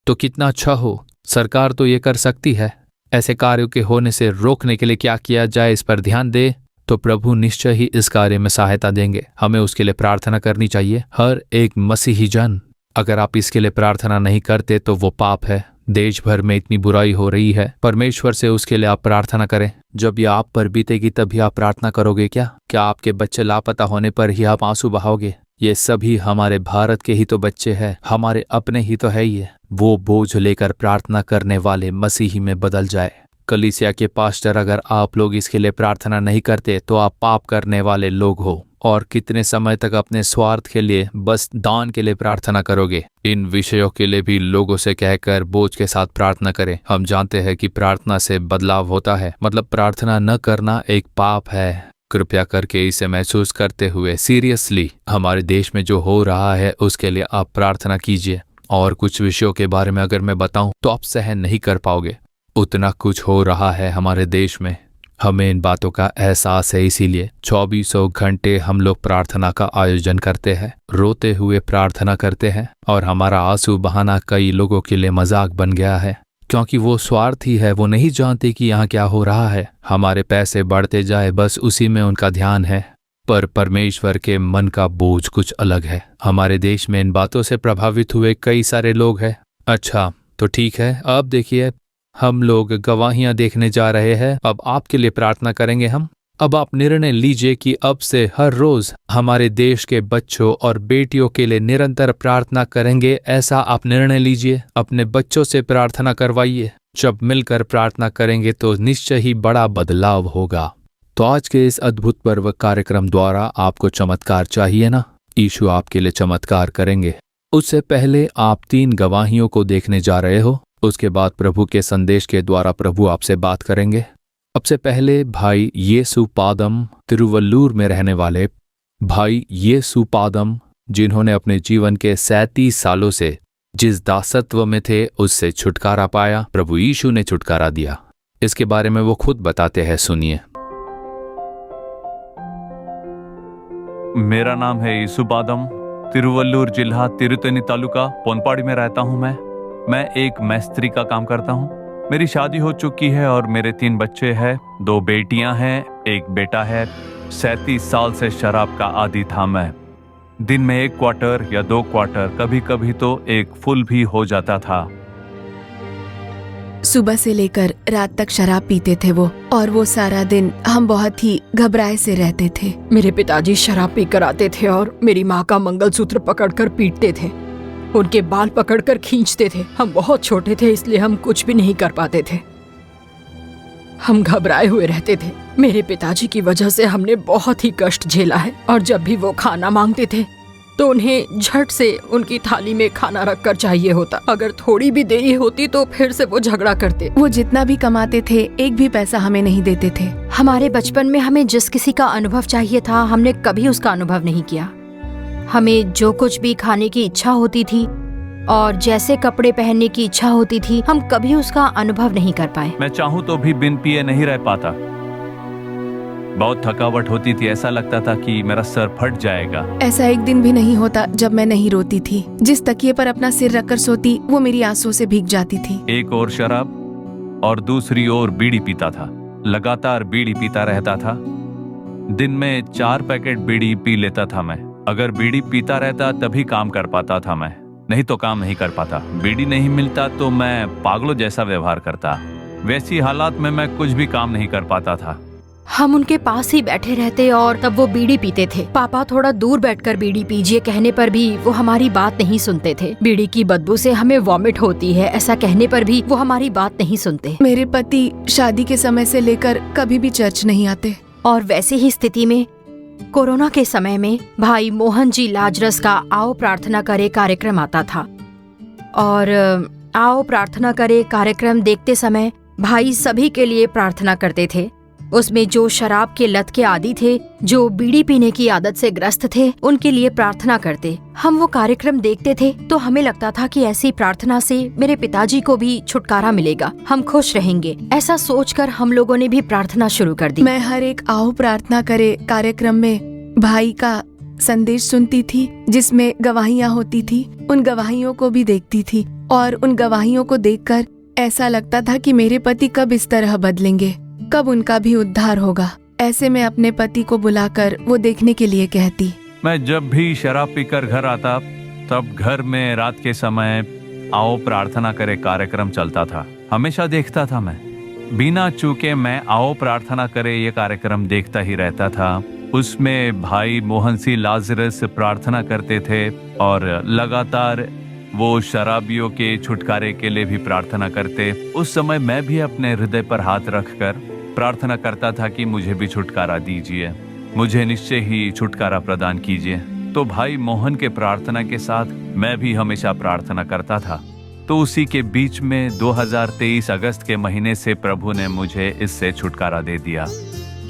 तो कितना अच्छा हो। सरकार तो ये कर सकती है। ऐसे कार्यों के होने से रोकने के लिए क्या किया जाए, इस पर ध्यान दे तो प्रभु निश्चय ही इस कार्य में सहायता देंगे। हमें उसके लिए प्रार्थना करनी चाहिए। हर एक मसीही जन, अगर आप इसके लिए प्रार्थना नहीं करते तो वो पाप है। देश भर में इतनी बुराई हो रही है, परमेश्वर से उसके लिए आप प्रार्थना करें। जब ये आप पर बीतेगी तभी आप प्रार्थना करोगे क्या आपके बच्चे लापता होने पर ही आप आंसू बहाओगे? ये सभी हमारे भारत के ही तो बच्चे हैं, हमारे अपने ही तो है ये। वो बोझ लेकर प्रार्थना करने वाले मसीही में बदल जाए। कलीसिया के पास्टर, अगर आप लोग इसके लिए प्रार्थना नहीं करते तो आप पाप करने वाले लोग हो। और कितने समय तक अपने स्वार्थ के लिए, बस दान के लिए प्रार्थना करोगे? इन विषयों के लिए भी लोगों से कहकर बोझ के साथ प्रार्थना करें। हम जानते हैं कि प्रार्थना से बदलाव होता है, मतलब प्रार्थना न करना एक पाप है। कृपया करके इसे महसूस करते हुए सीरियसली हमारे देश में जो हो रहा है उसके लिए आप प्रार्थना कीजिए। और कुछ विषयों के बारे में अगर मैं बताऊं तो आप सहन नहीं कर पाओगे, उतना कुछ हो रहा है हमारे देश में। हमें इन बातों का एहसास है, इसीलिए 24 घंटे हम लोग प्रार्थना का आयोजन करते हैं, रोते हुए प्रार्थना करते हैं। और हमारा आंसू बहाना कई लोगों के लिए मजाक बन गया है, क्योंकि वो स्वार्थी है। वो नहीं जानते कि यहाँ क्या हो रहा है। हमारे पैसे बढ़ते जाए बस उसी में उनका ध्यान है। पर परमेश्वर के मन का बोझ कुछ अलग है। हमारे देश में इन बातों से प्रभावित हुए कई सारे लोग हैं। अच्छा तो ठीक है, अब देखिए हम लोग गवाहियां देखने जा रहे हैं। अब आपके लिए प्रार्थना करेंगे हम। अब आप निर्णय लीजिए कि अब से हर रोज हमारे देश के बच्चों और बेटियों के लिए निरंतर प्रार्थना करेंगे। ऐसा आप निर्णय लीजिए, अपने बच्चों से प्रार्थना करवाइए। जब मिलकर प्रार्थना करेंगे तो निश्चय ही बड़ा बदलाव होगा। तो आज के इस अद्भुत पर्व कार्यक्रम द्वारा आपको चमत्कार चाहिए ना? यीशु आपके लिए चमत्कार करेंगे। उससे पहले आप 3 गवाहियों को देखने जा रहे हो। उसके बाद प्रभु के संदेश के द्वारा प्रभु आपसे बात करेंगे। अब से पहले भाई येसु पादम, तिरुवल्लूर में रहने वाले भाई येसु पादम, जिन्होंने अपने जीवन के 37 सालों से जिस दासत्व में थे उससे छुटकारा पाया, प्रभु यीशु ने छुटकारा दिया। इसके बारे में वो खुद बताते हैं, सुनिए। मेरा नाम है ईसुपादम। तिरुवल्लूर जिला तिरुतनी तालुका पोनपाड़ी में रहता हूँ। मैं एक मैस्त्री का काम करता हूँ। मेरी शादी हो चुकी है और मेरे 3 बच्चे हैं। 2 बेटियां हैं, 1 बेटा है। 37 साल से शराब का आदी था मैं। दिन में 1 क्वार्टर या 2 क्वार्टर, कभी कभी तो 1 फुल भी हो जाता था। सुबह से लेकर रात तक शराब पीते थे वो, और वो सारा दिन हम बहुत ही घबराए से रहते थे। मेरे पिताजी शराब पीकर आते थे और मेरी माँ का मंगलसूत्र पकड़कर पीटते थे, उनके बाल पकड़कर खींचते थे। हम बहुत छोटे थे, इसलिए हम कुछ भी नहीं कर पाते थे। हम घबराए हुए रहते थे। मेरे पिताजी की वजह से हमने बहुत ही कष्ट झेला है, और जब भी वो खाना मांगते थे तो उन्हें झट से उनकी थाली में खाना रखकर चाहिए होता। अगर थोड़ी भी देरी होती तो फिर से वो झगड़ा करते। वो जितना भी कमाते थे, एक भी पैसा हमें नहीं देते थे। हमारे बचपन में हमें जिस किसी का अनुभव चाहिए था, हमने कभी उसका अनुभव नहीं किया। हमें जो कुछ भी खाने की इच्छा होती थी और जैसे कपड़े पहनने की इच्छा होती थी, हम कभी उसका अनुभव नहीं कर पाए। मैं चाहूँ तो भी बिन पिए नहीं रह पाता। बहुत थकावट होती थी, ऐसा लगता था कि मेरा सर फट जाएगा। ऐसा एक दिन भी नहीं होता जब मैं नहीं रोती थी। जिस तकिए पर अपना सिर रखकर सोती, वो मेरी आंसुओं से भीग जाती थी। एक ओर शराब और दूसरी ओर बीड़ी पीता था। लगातार बीड़ी पीता रहता था। दिन में 4 पैकेट बीड़ी पी लेता था मैं। अगर बीड़ी पीता रहता तभी काम कर पाता था मैं, नहीं तो काम नहीं कर पाता। बीड़ी नहीं मिलता तो मैं पागलों जैसा व्यवहार करता। वैसी हालात में मैं कुछ भी काम नहीं कर पाता था। हम उनके पास ही बैठे रहते और तब वो बीड़ी पीते थे। पापा थोड़ा दूर बैठकर बीड़ी पीजिए कहने पर भी वो हमारी बात नहीं सुनते थे। बीड़ी की बदबू से हमें वॉमिट होती है ऐसा कहने पर भी वो हमारी बात नहीं सुनते। मेरे पति शादी के समय से लेकर कभी भी चर्च नहीं आते। और वैसी ही स्थिति में कोरोना के समय में भाई मोहन जी लाजरस का आओ प्रार्थना करे कार्यक्रम आता था। और आओ प्रार्थना करे कार्यक्रम देखते समय भाई सभी के लिए प्रार्थना करते थे। उसमें जो शराब के लत के आदी थे, जो बीड़ी पीने की आदत से ग्रस्त थे, उनके लिए प्रार्थना करते। हम वो कार्यक्रम देखते थे तो हमें लगता था कि ऐसी प्रार्थना से मेरे पिताजी को भी छुटकारा मिलेगा, हम खुश रहेंगे। ऐसा सोचकर हम लोगों ने भी प्रार्थना शुरू कर दी। मैं हर एक आओ प्रार्थना करे कार्यक्रम में भाई का संदेश सुनती थी, जिसमें गवाहियाँ होती थी। उन गवाहियों को भी देखती थी और उन गवाहियों को देखकर ऐसा लगता था कि मेरे पति कब इस तरह बदलेंगे, कब उनका भी उद्धार होगा। ऐसे में अपने पति को बुलाकर वो देखने के लिए कहती। मैं जब भी शराब पीकर घर आता तब घर में रात के समय आओ प्रार्थना करे कार्यक्रम चलता था। हमेशा देखता था मैं, बिना चूके मैं आओ प्रार्थना करे ये कार्यक्रम देखता ही रहता था। उसमें भाई मोहन सी लाजरस प्रार्थना करते थे और लगातार वो शराबियों के छुटकारे के लिए भी प्रार्थना करते। उस समय मैं भी अपने हृदय पर हाथ रखकर प्रार्थना करता था कि मुझे भी छुटकारा दीजिए, मुझे निश्चय ही छुटकारा प्रदान कीजिए। तो भाई मोहन के प्रार्थना के साथ मैं भी हमेशा प्रार्थना करता था। तो उसी के बीच में 2023 अगस्त के महीने से प्रभु ने मुझे इससे छुटकारा दे दिया।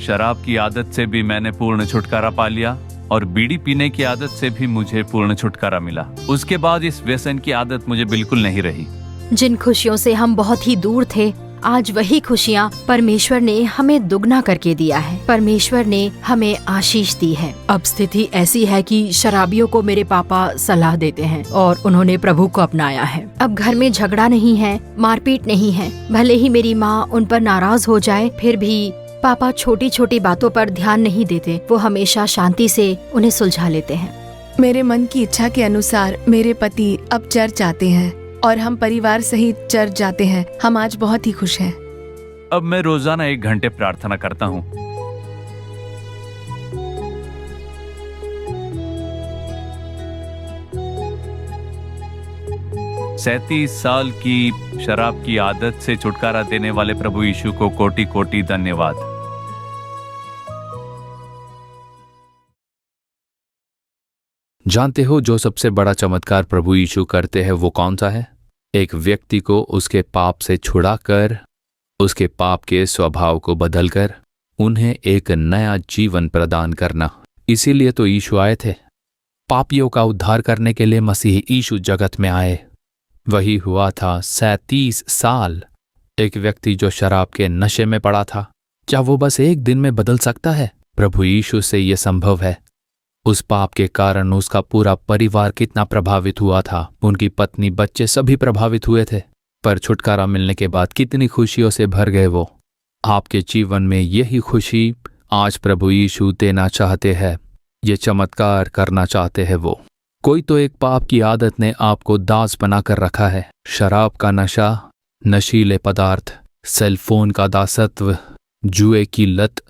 शराब की आदत से भी मैंने पूर्ण छुटकारा पा लिया और बीड़ी पीने की आदत से भी मुझे पूर्ण छुटकारा मिला। उसके बाद इस व्यसन की आदत मुझे बिल्कुल नहीं रही। जिन खुशियों से हम बहुत ही दूर थे, आज वही खुशियाँ परमेश्वर ने हमें दुगना करके दिया है। परमेश्वर ने हमें आशीष दी है। अब स्थिति ऐसी है कि शराबियों को मेरे पापा सलाह देते हैं और उन्होंने प्रभु को अपनाया है। अब घर में झगड़ा नहीं है, मारपीट नहीं है। भले ही मेरी माँ उन पर नाराज हो जाए, फिर भी पापा छोटी छोटी बातों पर ध्यान नहीं देते। वो हमेशा शांति से उन्हें सुलझा लेते हैं। मेरे मन की इच्छा के अनुसार मेरे पति अब चर्च आते हैं और हम परिवार सहित चर्च जाते हैं। हम आज बहुत ही खुश हैं। अब मैं रोजाना 1 घंटे प्रार्थना करता हूँ। सैंतीस साल की शराब की आदत से छुटकारा देने वाले प्रभु यीशु को कोटि कोटि धन्यवाद। जानते हो जो सबसे बड़ा चमत्कार प्रभु यीशु करते हैं वो कौन सा है? एक व्यक्ति को उसके पाप से छुड़ाकर, उसके पाप के स्वभाव को बदलकर उन्हें एक नया जीवन प्रदान करना। इसीलिए तो यीशु आए थे। पापियों का उद्धार करने के लिए मसीह यीशु जगत में आए। वही हुआ था 37 साल। एक व्यक्ति जो शराब के नशे में पड़ा था, क्या वो बस एक दिन में बदल सकता है? प्रभु यीशु से यह संभव है। उस पाप के कारण उसका पूरा परिवार कितना प्रभावित हुआ था। उनकी पत्नी, बच्चे सभी प्रभावित हुए थे। पर छुटकारा मिलने के बाद कितनी खुशियों से भर गए वो। आपके जीवन में यही खुशी आज प्रभु यीशु देना चाहते हैं। ये चमत्कार करना चाहते हैं वो। कोई तो एक पाप की आदत ने आपको दास बनाकर रखा है। शराब का नशा, नशीले पदार्थ, सेलफोन का दासत्व, जुए की लत।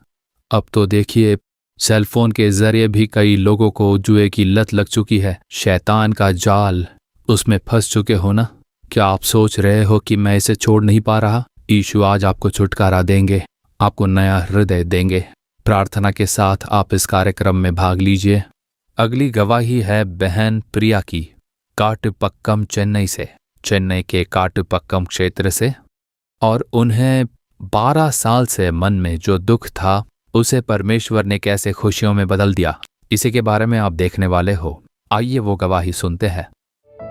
अब तो देखिए, सेलफोन के जरिए भी कई लोगों को जुए की लत लग चुकी है। शैतान का जाल, उसमें फंस चुके हो ना। क्या आप सोच रहे हो कि मैं इसे छोड़ नहीं पा रहा? यीशु आज आपको छुटकारा देंगे, आपको नया हृदय देंगे। प्रार्थना के साथ आप इस कार्यक्रम में भाग लीजिए। अगली गवाही है बहन प्रिया की, काटुपक्कम, चेन्नई से, चेन्नई के काटुपक्कम क्षेत्र से। और उन्हें 12 साल से मन में जो दुख था उसे परमेश्वर ने कैसे खुशियों में बदल दिया, इसी के बारे में आप देखने वाले हो। आइए वो गवाही सुनते हैं।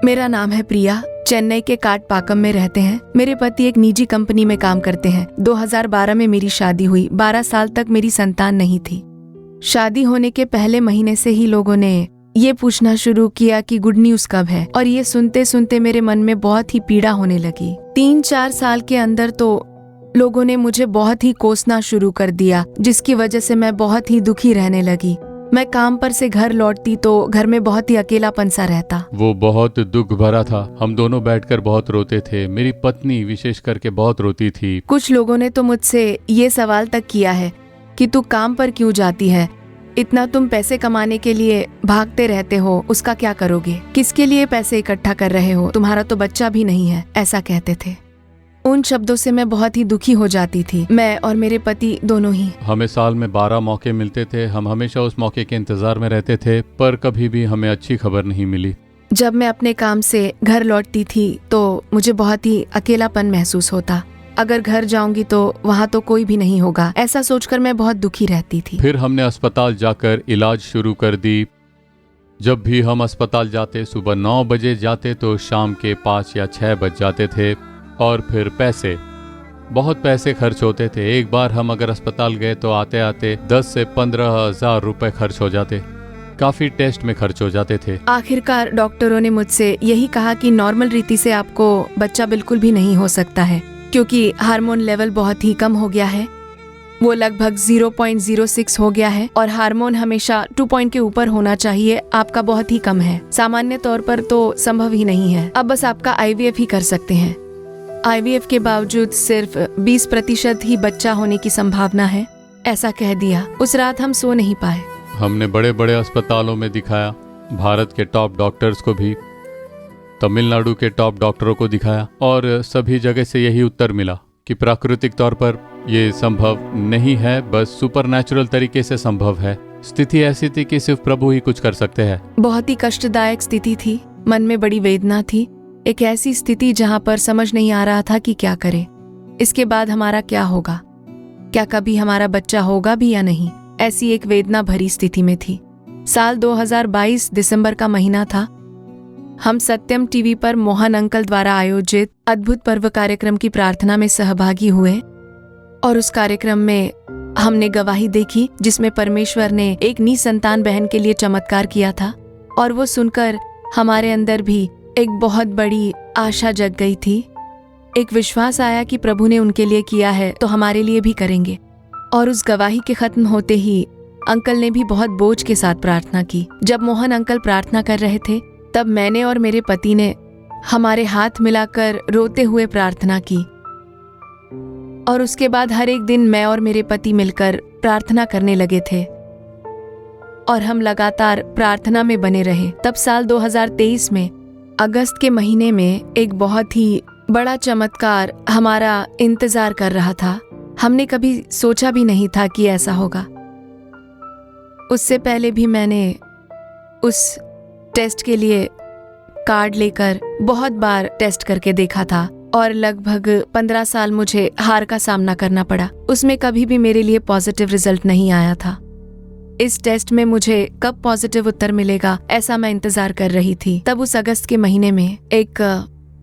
मेरा नाम है प्रिया, चेन्नई के काटपाकम में रहते हैं। मेरे पति एक निजी कंपनी में काम करते हैं। 2012 में मेरी शादी हुई। 12 साल तक मेरी संतान नहीं थी। शादी होने के पहले महीने से ही लोगों ने ये पूछना शुरू किया कि गुड न्यूज कब है, और ये सुनते सुनते मेरे मन में बहुत ही पीड़ा होने लगी। 3-4 साल के अंदर तो लोगों ने मुझे बहुत ही कोसना शुरू कर दिया, जिसकी वजह से मैं बहुत ही दुखी रहने लगी। मैं काम पर से घर लौटती तो घर में बहुत ही अकेलापन सा रहता। वो बहुत दुख भरा था। हम दोनों बैठकर बहुत रोते थे। मेरी पत्नी विशेष करके बहुत रोती थी। कुछ लोगों ने तो मुझसे ये सवाल तक किया है कि तू काम पर क्यों जाती है? इतना तुम पैसे कमाने के लिए भागते रहते हो, उसका क्या करोगे? किसके लिए पैसे इकट्ठा कर रहे हो? तुम्हारा तो बच्चा भी नहीं है, ऐसा कहते थे। उन शब्दों से मैं बहुत ही दुखी हो जाती थी, मैं और मेरे पति दोनों ही। हमें साल में 12 मौके मिलते थे। हम हमेशा उस मौके के इंतजार में रहते थे, पर कभी भी हमें अच्छी खबर नहीं मिली। जब मैं अपने काम से घर लौटती थी तो मुझे बहुत ही अकेलापन महसूस होता। अगर घर जाऊंगी तो वहाँ तो कोई भी नहीं होगा, ऐसा सोचकर मैं बहुत दुखी रहती थी। फिर हमने अस्पताल जाकर इलाज शुरू कर दी। जब भी हम अस्पताल जाते, सुबह 9 बजे जाते तो शाम के 5 या 6 बज जाते थे। और फिर बहुत पैसे खर्च होते थे। एक बार हम अगर अस्पताल गए तो आते आते 10 से 15 हजार रुपए खर्च हो जाते। काफी टेस्ट में खर्च हो जाते थे। आखिरकार डॉक्टरों ने मुझसे यही कहा कि नॉर्मल रीति से आपको बच्चा बिल्कुल भी नहीं हो सकता है, क्योंकि हार्मोन लेवल बहुत ही कम हो गया है। वो लगभग 0.06 हो गया है और हार्मोन हमेशा 2 पॉइंट के ऊपर होना चाहिए। आपका बहुत ही कम है, सामान्य तौर पर तो संभव ही नहीं है। अब बस आपका IVF ही कर सकते हैं। IVF के बावजूद सिर्फ 20% ही बच्चा होने की संभावना है, ऐसा कह दिया। उस रात हम सो नहीं पाए। हमने बड़े बड़े अस्पतालों में दिखाया, भारत के टॉप डॉक्टर्स को भी, तमिलनाडु के टॉप डॉक्टरों को दिखाया, और सभी जगह से यही उत्तर मिला कि प्राकृतिक तौर पर ये संभव नहीं है, बस सुपरनैचुरल तरीके से संभव है। स्थिति ऐसी थी कि सिर्फ प्रभु ही कुछ कर सकते हैं। बहुत ही कष्टदायक स्थिति थी, मन में बड़ी वेदना थी। एक ऐसी स्थिति जहाँ पर समझ नहीं आ रहा था कि क्या करें, इसके बाद हमारा क्या होगा, क्या कभी हमारा बच्चा होगा भी या नहीं। ऐसी एक वेदना भरी स्थिति में थी। साल 2022 दिसंबर का महीना था। हम सत्यम टीवी पर मोहन अंकल द्वारा आयोजित अद्भुत पर्व कार्यक्रम की प्रार्थना में सहभागी हुए, और उस कार्यक्रम में हमने गवाही देखी जिसमें परमेश्वर ने एक निसंतान बहन के लिए चमत्कार किया था, और वो सुनकर हमारे अंदर भी एक बहुत बड़ी आशा जग गई थी। एक विश्वास आया कि प्रभु ने उनके लिए किया है तो हमारे लिए भी करेंगे। और उस गवाही के खत्म होते ही अंकल ने भी बहुत बोझ के साथ प्रार्थना की। जब मोहन अंकल प्रार्थना कर रहे थे तब मैंने और मेरे पति ने हमारे हाथ मिलाकर रोते हुए प्रार्थना की, और उसके बाद हर एक दिन मैं और मेरे पति मिलकर प्रार्थना करने लगे थे, और हम लगातार प्रार्थना में बने रहे। तब साल 2023 में अगस्त के महीने में एक बहुत ही बड़ा चमत्कार हमारा इंतजार कर रहा था। हमने कभी सोचा भी नहीं था कि ऐसा होगा। उससे पहले भी मैंने उस टेस्ट के लिए कार्ड लेकर बहुत बार टेस्ट करके देखा था, और लगभग 15 साल मुझे हार का सामना करना पड़ा। उसमें कभी भी मेरे लिए पॉजिटिव रिजल्ट नहीं आया था। इस टेस्ट में मुझे कब पॉजिटिव उत्तर मिलेगा, ऐसा मैं इंतजार कर रही थी। तब उस अगस्त के महीने में एक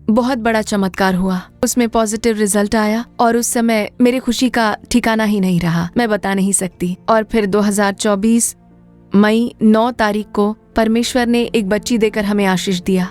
बहुत बड़ा चमत्कार हुआ। उसमें पॉजिटिव रिजल्ट आया, और उस समय मेरी खुशी का ठिकाना ही नहीं रहा, मैं बता नहीं सकती। और फिर 2024 मई 9 तारीख को परमेश्वर ने एक बच्ची देकर हमें आशीष दिया।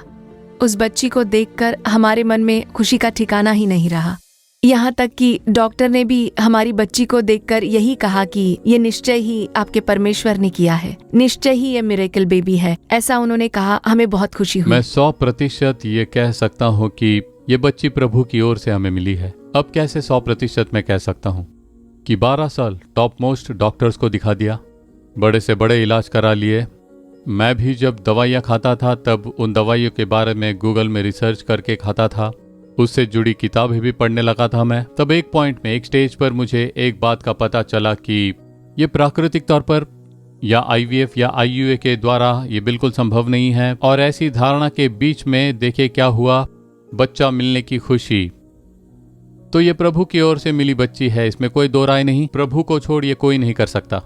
उस बच्ची को देखकर हमारे मन में खुशी का ठिकाना ही नहीं रहा। यहाँ तक कि डॉक्टर ने भी हमारी बच्ची को देखकर यही कहा कि ये निश्चय ही आपके परमेश्वर ने किया है, निश्चय ही ये मिरेकल बेबी है, ऐसा उन्होंने कहा। हमें बहुत खुशी हुई। मैं 100% ये कह सकता हूँ कि ये बच्ची प्रभु की ओर से हमें मिली है। अब कैसे 100% मैं कह सकता हूँ कि 12 साल टॉप मोस्ट डॉक्टर्स को दिखा दिया, बड़े से बड़े इलाज करा लिए। मैं भी जब दवाइयाँ खाता था तब उन दवाइयों के बारे में गूगल में रिसर्च करके खाता था, उससे जुड़ी किताबें भी पढ़ने लगा था मैं। तब एक पॉइंट में, एक स्टेज पर मुझे एक बात का पता चला कि ये प्राकृतिक तौर पर या IVF या IUA के द्वारा ये बिल्कुल संभव नहीं है। और ऐसी धारणा के बीच में देखिए क्या हुआ, बच्चा मिलने की खुशी। तो ये प्रभु की ओर से मिली बच्ची है, इसमें कोई दो राय नहीं। प्रभु को छोड़ ये कोई नहीं कर सकता।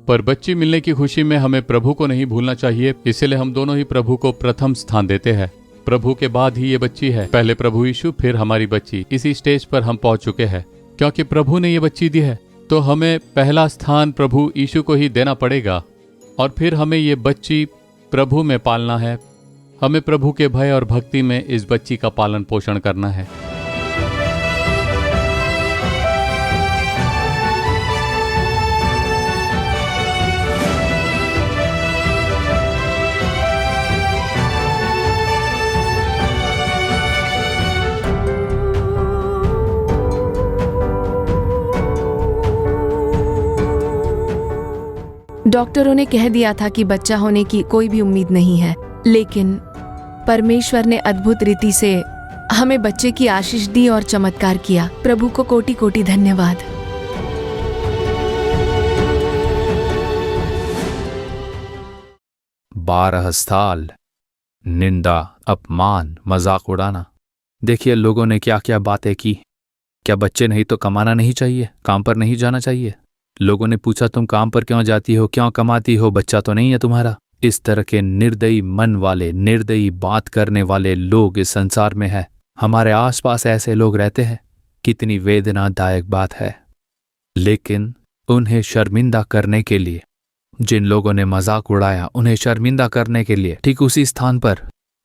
पर बच्ची मिलने की खुशी में हमें प्रभु को नहीं भूलना चाहिए, इसलिए हम दोनों ही प्रभु को प्रथम स्थान देते हैं। प्रभु के बाद ही ये बच्ची है, पहले प्रभु यीशु फिर हमारी बच्ची। इसी स्टेज पर हम पहुंच चुके हैं क्योंकि प्रभु ने ये बच्ची दी है, तो हमें पहला स्थान प्रभु यीशु को ही देना पड़ेगा। और फिर हमें ये बच्ची प्रभु में पालना है। हमें प्रभु के भय और भक्ति में इस बच्ची का पालन पोषण करना है। डॉक्टरों ने कह दिया था कि बच्चा होने की कोई भी उम्मीद नहीं है, लेकिन परमेश्वर ने अद्भुत रीति से हमें बच्चे की आशीष दी और चमत्कार किया। प्रभु को कोटि कोटि धन्यवाद। बारह साल निंदा, अपमान, मजाक उड़ाना। देखिए लोगों ने क्या क्या बातें की। क्या बच्चे नहीं तो कमाना नहीं चाहिए, काम पर नहीं जाना चाहिए? लोगों ने पूछा तुम काम पर क्यों जाती हो, क्यों कमाती हो, बच्चा तो नहीं है तुम्हारा? इस तरह के निर्दयी मन वाले, निर्दयी बात करने वाले लोग इस संसार में हैं। हमारे आसपास ऐसे लोग रहते हैं। कितनी वेदनादायक बात है। लेकिन उन्हें शर्मिंदा करने के लिए, जिन लोगों ने मजाक उड़ाया, उन्हें शर्मिंदा करने के लिए ठीक उसी स्थान पर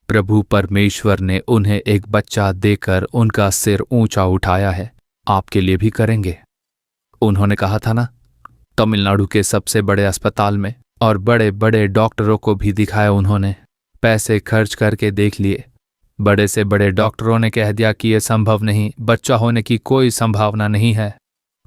प्रभु परमेश्वर ने उन्हें एक बच्चा देकर उनका सिर ऊंचा उठाया है। आपके लिए भी करेंगे। उन्होंने कहा था ना, तमिलनाडु के सबसे बड़े अस्पताल में, और बड़े बड़े डॉक्टरों को भी दिखाया उन्होंने, पैसे खर्च करके देख लिए। बड़े से बड़े डॉक्टरों ने कह दिया कि यह संभव नहीं, बच्चा होने की कोई संभावना नहीं है।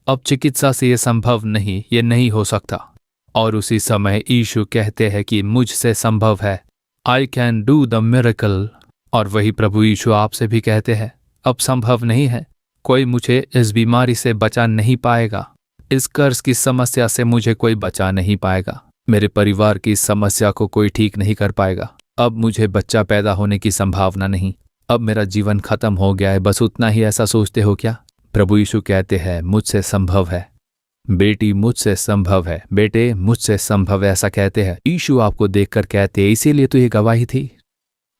अब चिकित्सा से यह संभव नहीं, ये नहीं हो सकता। और उसी समय यीशु कहते हैं कि मुझसे संभव है, I can do the miracle. और वही प्रभु यीशु आपसे भी कहते हैं, अब संभव नहीं है, कोई मुझे इस बीमारी से बचा नहीं पाएगा, इस कर्ज की समस्या से मुझे कोई बचा नहीं पाएगा, मेरे परिवार की समस्या को कोई ठीक नहीं कर पाएगा। अब मुझे बच्चा पैदा होने की संभावना नहीं, अब मेरा जीवन खत्म हो गया है, बस उतना ही। ऐसा सोचते हो क्या? प्रभु यीशु कहते हैं मुझसे संभव है, बेटी मुझसे संभव है, बेटे मुझसे संभव है, ऐसा कहते हैं। यीशु आपको देखकर कहते हैं, इसीलिए तो ये गवाही थी।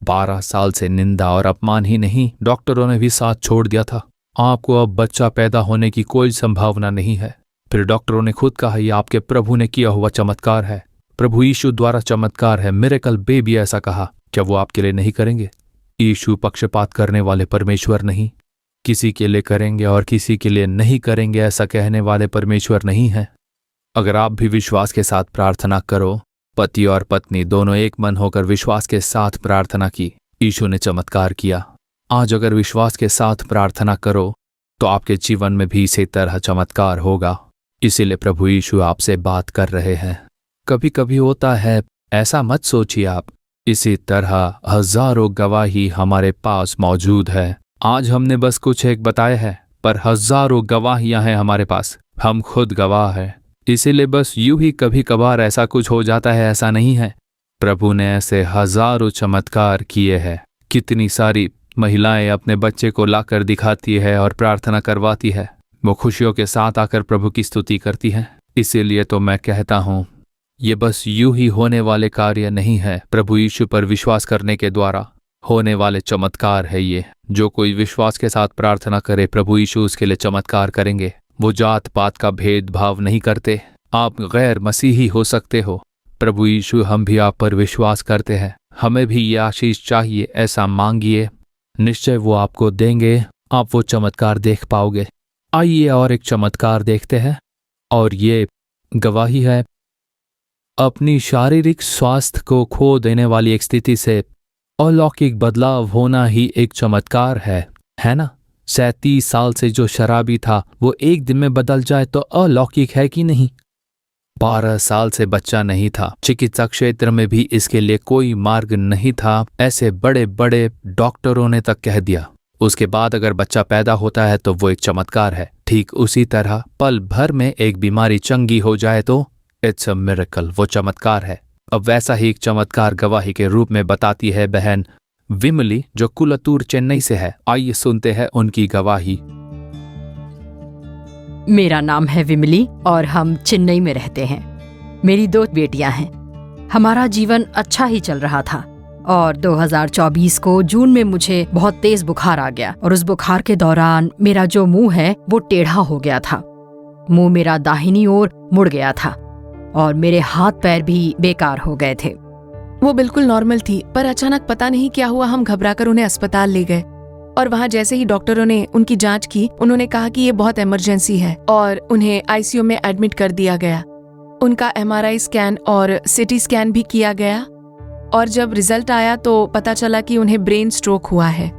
12 साल से निंदा और अपमान ही नहीं, डॉक्टरों ने भी साथ छोड़ दिया था। आपको अब बच्चा पैदा होने की कोई संभावना नहीं है। फिर डॉक्टरों ने खुद कहा, यह आपके प्रभु ने किया हुआ चमत्कार है, प्रभु यीशु द्वारा चमत्कार है, मिरेकल बेबी ऐसा कहा। क्या वो आपके लिए नहीं करेंगे? यीशु पक्षपात करने वाले परमेश्वर नहीं, किसी के लिए करेंगे और किसी के लिए नहीं करेंगे ऐसा कहने वाले परमेश्वर नहीं है। अगर आप भी विश्वास के साथ प्रार्थना करो, पति और पत्नी दोनों एक मन होकर विश्वास के साथ प्रार्थना की, यीशु ने चमत्कार किया। आज अगर विश्वास के साथ प्रार्थना करो तो आपके जीवन में भी इसी तरह चमत्कार होगा। इसीलिए प्रभु यीशु आपसे बात कर रहे हैं। कभी कभी होता है, ऐसा मत सोचिए आप। इसी तरह हजारों गवाही हमारे पास मौजूद है। आज हमने बस कुछ एक बताए हैं, पर हजारों गवाहियां हैं हमारे पास। हम खुद गवाह हैं। इसीलिए बस यूं ही कभी कभार ऐसा कुछ हो जाता है, ऐसा नहीं है। प्रभु ने ऐसे हजारों चमत्कार किए हैं। कितनी सारी महिलाएं अपने बच्चे को लाकर दिखाती है और प्रार्थना करवाती है। वो खुशियों के साथ आकर प्रभु की स्तुति करती हैं। इसीलिए तो मैं कहता हूँ, ये बस यूं ही होने वाले कार्य नहीं है। प्रभु यीशु पर विश्वास करने के द्वारा होने वाले चमत्कार है ये। जो कोई विश्वास के साथ प्रार्थना करे, प्रभु यीशु उसके लिए चमत्कार करेंगे। वो जात पात का भेदभाव नहीं करते। आप गैर मसीही हो सकते हो। प्रभु यीशु, हम भी आप पर विश्वास करते हैं, हमें भी ये आशीष चाहिए, ऐसा मांगिए, निश्चय वो आपको देंगे, आप वो चमत्कार देख पाओगे। आइए और एक चमत्कार देखते हैं, और ये गवाही है अपनी शारीरिक स्वास्थ्य को खो देने वाली एक स्थिति से अलौकिक बदलाव होना ही एक चमत्कार है ना? 37 साल से जो शराबी था वो एक दिन में बदल जाए तो अलौकिक है कि नहीं? 12 साल से बच्चा नहीं था, चिकित्सा क्षेत्र में भी इसके लिए कोई मार्ग नहीं था, ऐसे बड़े बड़े डॉक्टरों ने तक कह दिया। उसके बाद अगर बच्चा पैदा होता है तो वो एक चमत्कार है। ठीक उसी तरह पल भर में एक बीमारी चंगी हो जाए तो इट्स अ मिरेकल, वो चमत्कार है। अब वैसा ही एक चमत्कार गवाही के रूप में बताती है बहन विमली, जो कुलतूर चेन्नई से है। आइए सुनते हैं उनकी गवाही। मेरा नाम है विमली और हम चेन्नई में रहते हैं। मेरी 2 बेटियां हैं। हमारा जीवन अच्छा ही चल रहा था और 2024 को जून में मुझे बहुत तेज बुखार आ गया और उस बुखार के दौरान मेरा जो मुंह है वो टेढ़ा हो गया था। मुंह मेरा दाहिनी ओर मुड़ गया था और मेरे हाथ पैर भी बेकार हो गए थे। वो बिल्कुल नॉर्मल थी, पर अचानक पता नहीं क्या हुआ, हम घबराकर उन्हें अस्पताल ले गए और वहाँ जैसे ही डॉक्टरों ने उनकी जांच की, उन्होंने कहा कि ये बहुत इमरजेंसी है और उन्हें आईसीयू में एडमिट कर दिया गया। उनका MRI स्कैन और CT स्कैन भी किया गया और जब रिजल्ट आया तो पता चला कि उन्हें ब्रेन स्ट्रोक हुआ है,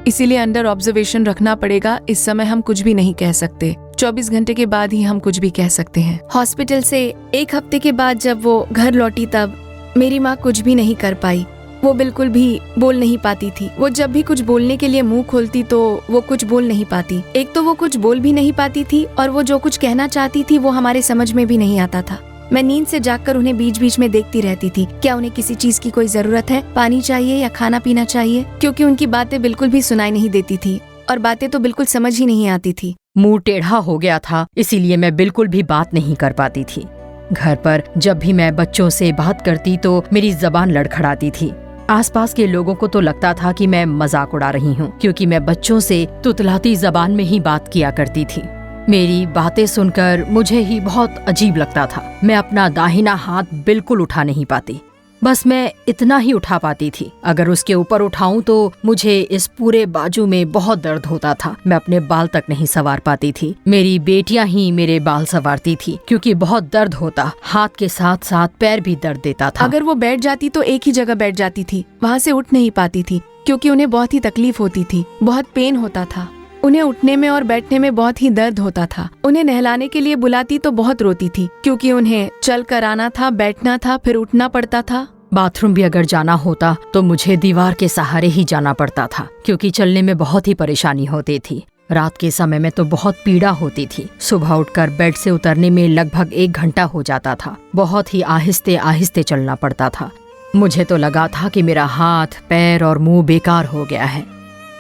इसीलिए अंडर ऑब्जर्वेशन रखना पड़ेगा। इस समय हम कुछ भी नहीं कह सकते, 24 घंटे के बाद ही हम कुछ भी कह सकते हैं। हॉस्पिटल से 1 हफ्ते के बाद जब वो घर लौटी तब मेरी माँ कुछ भी नहीं कर पाई। वो बिल्कुल भी बोल नहीं पाती थी। वो जब भी कुछ बोलने के लिए मुंह खोलती तो वो कुछ बोल नहीं पाती। एक तो वो कुछ बोल भी नहीं पाती थी और वो जो कुछ कहना चाहती थी वो हमारे समझ में भी नहीं आता था। मैं नींद से जागकर उन्हें बीच बीच में देखती रहती थी, क्या उन्हें किसी चीज की कोई जरूरत है, पानी चाहिए या खाना पीना चाहिए, क्योंकि उनकी बातें बिल्कुल भी सुनाई नहीं देती थी और बातें तो बिल्कुल समझ ही नहीं आती थी। मुंह टेढ़ा हो गया था, इसीलिए मैं बिल्कुल भी बात नहीं कर पाती थी। घर पर जब भी मैं बच्चों से बात करती तो मेरी जबान लड़खड़ाती थी। आसपास के लोगों को तो लगता था कि मैं मजाक उड़ा रही हूँ, क्योंकि मैं बच्चों से तुतलाती जबान में ही बात किया करती थी। मेरी बातें सुनकर मुझे ही बहुत अजीब लगता था। मैं अपना दाहिना हाथ बिल्कुल उठा नहीं पाती, बस मैं इतना ही उठा पाती थी। अगर उसके ऊपर उठाऊं तो मुझे इस पूरे बाजू में बहुत दर्द होता था। मैं अपने बाल तक नहीं संवार पाती थी। मेरी बेटियां ही मेरे बाल संवारती थी, क्योंकि बहुत दर्द होता। हाथ के साथ साथ पैर भी दर्द देता था। अगर वो बैठ जाती तो एक ही जगह बैठ जाती थी, वहाँ से उठ नहीं पाती थी, क्योंकि उन्हें बहुत ही तकलीफ होती थी, बहुत पेन होता था। उन्हें उठने में और बैठने में बहुत ही दर्द होता था। उन्हें नहलाने के लिए बुलाती तो बहुत रोती थी, क्योंकि उन्हें चल कर आना था, बैठना था, फिर उठना पड़ता था। बाथरूम भी अगर जाना होता तो मुझे दीवार के सहारे ही जाना पड़ता था, क्योंकि चलने में बहुत ही परेशानी होती थी। रात के समय में तो बहुत पीड़ा होती थी। सुबह उठकर बेड से उतरने में लगभग 1 घंटा हो जाता था। बहुत ही आहिस्ते आहिस्ते चलना पड़ता था। मुझे तो लगा था कि मेरा हाथ, पैर और मुंह बेकार हो गया है।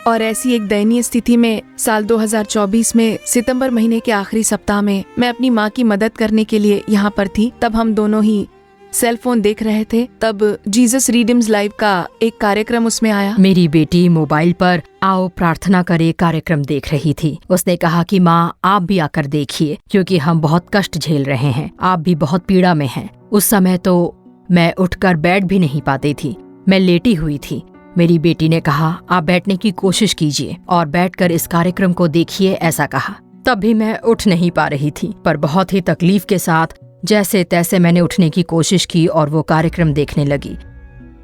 और ऐसी एक दयनीय स्थिति में साल 2024 में सितंबर महीने के आखिरी सप्ताह में मैं अपनी माँ की मदद करने के लिए यहाँ पर थी। तब हम दोनों ही सेल फोन देख रहे थे। तब जीसस रिडीम्स लाइव का एक कार्यक्रम उसमें आया। मेरी बेटी मोबाइल पर आओ प्रार्थना करे कार्यक्रम देख रही थी। उसने कहा कि माँ, आप भी आकर देखिए, क्योंकि हम बहुत कष्ट झेल रहे हैं, आप भी बहुत पीड़ा में हैं। उस समय तो मैं उठकर बैठ भी नहीं पाती थी, मैं लेटी हुई थी। मेरी बेटी ने कहा, आप बैठने की कोशिश कीजिए और बैठकर इस कार्यक्रम को देखिए, ऐसा कहा। तब भी मैं उठ नहीं पा रही थी, पर बहुत ही तकलीफ के साथ जैसे तैसे मैंने उठने की कोशिश की और वो कार्यक्रम देखने लगी।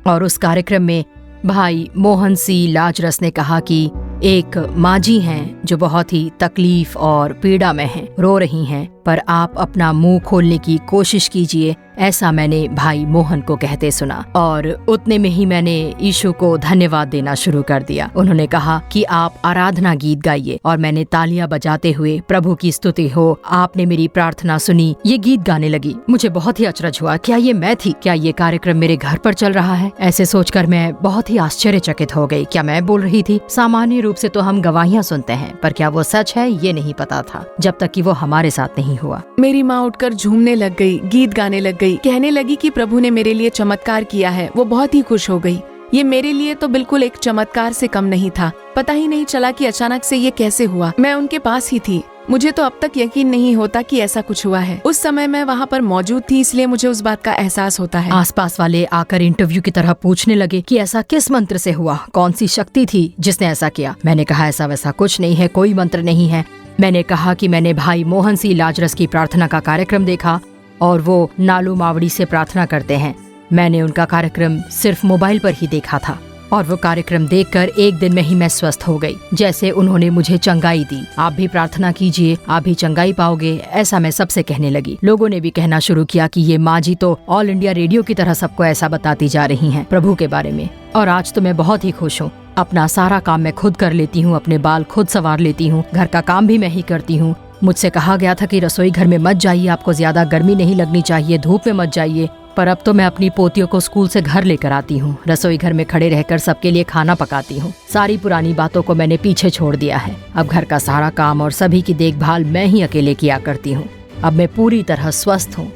और उस कार्यक्रम में भाई मोहन सी लाजरस ने कहा कि एक माँ जी हैं जो बहुत ही तकलीफ और पीड़ा में हैं, रो रही हैं, पर आप अपना मुंह खोलने की कोशिश कीजिए, ऐसा मैंने भाई मोहन को कहते सुना। और उतने में ही मैंने यीशु को धन्यवाद देना शुरू कर दिया। उन्होंने कहा कि आप आराधना गीत गाइए और मैंने तालियां बजाते हुए प्रभु की स्तुति हो, आपने मेरी प्रार्थना सुनी, ये गीत गाने लगी। मुझे बहुत ही अचरज हुआ, क्या ये मैं थी? क्या ये कार्यक्रम मेरे घर पर चल रहा है? ऐसे सोचकर मैं बहुत ही आश्चर्यचकित हो गई। क्या मैं बोल रही थी? सामान्य रूप से तो हम गवाहियां सुनते हैं, पर क्या वो सच है ये नहीं पता था जब तक कि वो हमारे साथ नहीं हुआ। मेरी माँ उठकर झूमने लग गई, गीत गाने लग गई, कहने लगी कि प्रभु ने मेरे लिए चमत्कार किया है। वो बहुत ही खुश हो गई। ये मेरे लिए तो बिल्कुल एक चमत्कार से कम नहीं था। पता ही नहीं चला कि अचानक से ये कैसे हुआ। मैं उनके पास ही थी मुझे तो अब तक यकीन नहीं होता कि ऐसा कुछ हुआ है। उस समय मैं वहाँ पर मौजूद थी, इसलिए मुझे उस बात का एहसास होता है। आसपास वाले आकर इंटरव्यू की तरह पूछने लगे कि ऐसा किस मंत्र से हुआ, कौन सी शक्ति थी जिसने ऐसा किया। मैंने कहा ऐसा वैसा कुछ नहीं है, कोई मंत्र नहीं है। मैंने कहा कि मैंने भाई मोहन सी लाजरस की प्रार्थना का कार्यक्रम देखा और वो नालू मावड़ी से प्रार्थना करते हैं। मैंने उनका कार्यक्रम सिर्फ मोबाइल पर ही देखा था और वो कार्यक्रम देखकर एक दिन में ही मैं स्वस्थ हो गई, जैसे उन्होंने मुझे चंगाई दी। आप भी प्रार्थना कीजिए, आप भी चंगाई पाओगे, ऐसा मैं सबसे कहने लगी। लोगों ने भी कहना शुरू किया कि ये माँ जी तो ऑल इंडिया रेडियो की तरह सबको ऐसा बताती जा रही हैं प्रभु के बारे में। और आज तो मैं बहुत ही खुश हूँ। अपना सारा काम मैं खुद कर लेती हूँ, अपने बाल खुद संवार लेती हूँ, घर का काम भी मैं ही करती हूँ। मुझसे कहा गया था कि रसोई घर में मत जाइए, आपको ज्यादा गर्मी नहीं लगनी चाहिए, धूप में मत जाइए, पर अब तो मैं अपनी पोतियों को स्कूल से घर लेकर आती हूँ, रसोई घर में खड़े रहकर सबके लिए खाना पकाती हूँ। सारी पुरानी बातों को मैंने पीछे छोड़ दिया है। अब घर का सारा काम और सभी की देखभाल मैं ही अकेले किया करती हूँ। अब मैं पूरी तरह स्वस्थ हूँ।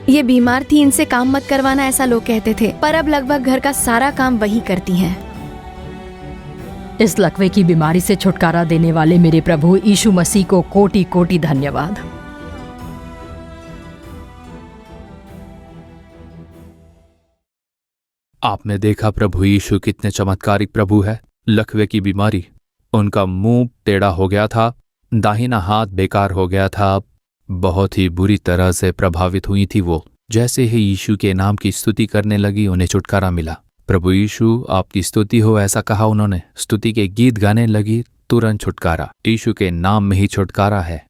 ये बीमार थी, इनसे काम मत करवाना, ऐसा लोग कहते थे, पर अब लगभग घर का सारा काम वही करती हैं। इस लकवे की बीमारी से छुटकारा देने वाले मेरे प्रभु यीशु मसीह को कोटि कोटि धन्यवाद। आपने देखा प्रभु यीशु कितने चमत्कारिक प्रभु है। लकवे की बीमारी, उनका मुंह टेढ़ा हो गया था, दाहिना हाथ बेकार हो गया था, बहुत ही बुरी तरह से प्रभावित हुई थी वो। जैसे ही यीशु के नाम की स्तुति करने लगी, उन्हें छुटकारा मिला। प्रभु यीशु आपकी स्तुति हो, ऐसा कहा उन्होंने। स्तुति के गीत गाने लगी, तुरंत छुटकारा। यीशु के नाम में ही छुटकारा है।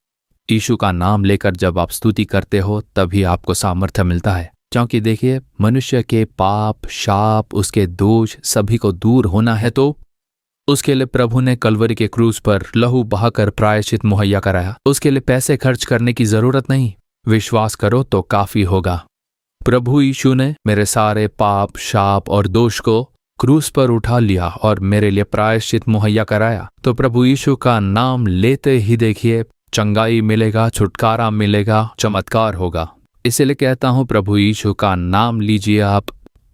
यीशु का नाम लेकर जब आप स्तुति करते हो तभी आपको सामर्थ्य मिलता है। क्योंकि देखिए, मनुष्य के पाप, शाप, उसके दोष सभी को दूर होना है तो उसके लिए प्रभु ने कलवरी के क्रूज पर लहू बहाकर प्रायश्चित मुहैया कराया। उसके लिए पैसे खर्च करने की जरूरत नहीं, विश्वास करो तो काफी होगा। प्रभु यीशु ने मेरे सारे पाप, शाप और दोष को क्रूज पर उठा लिया और मेरे लिए प्रायश्चित मुहैया कराया। तो प्रभु यीशु का नाम लेते ही देखिए, चंगाई मिलेगा, छुटकारा मिलेगा, चमत्कार होगा। इसलिए कहता हूं, प्रभु यीशु का नाम लीजिए आप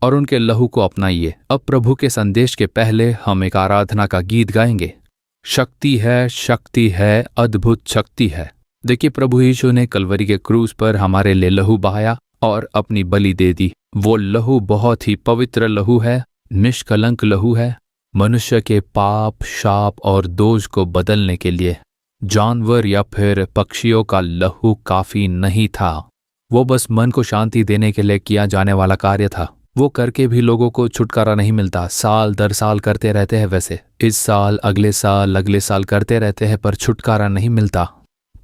और उनके लहू को अपनाइए। अब प्रभु के संदेश के पहले हम एक आराधना का गीत गाएंगे। शक्ति है, शक्ति है, अद्भुत शक्ति है। देखिए, प्रभु यीशु ने कलवरी के क्रूज पर हमारे लिए लहू बहाया और अपनी बलि दे दी। वो लहू बहुत ही पवित्र लहू है, निष्कलंक लहू है। मनुष्य के पाप, शाप और दोष को बदलने के लिए जानवर या फिर पक्षियों का लहू काफी नहीं था। वो बस मन को शांति देने के लिए किया जाने वाला कार्य था। वो करके भी लोगों को छुटकारा नहीं मिलता। साल दर साल करते रहते हैं, वैसे इस साल, अगले साल करते रहते हैं, पर छुटकारा नहीं मिलता।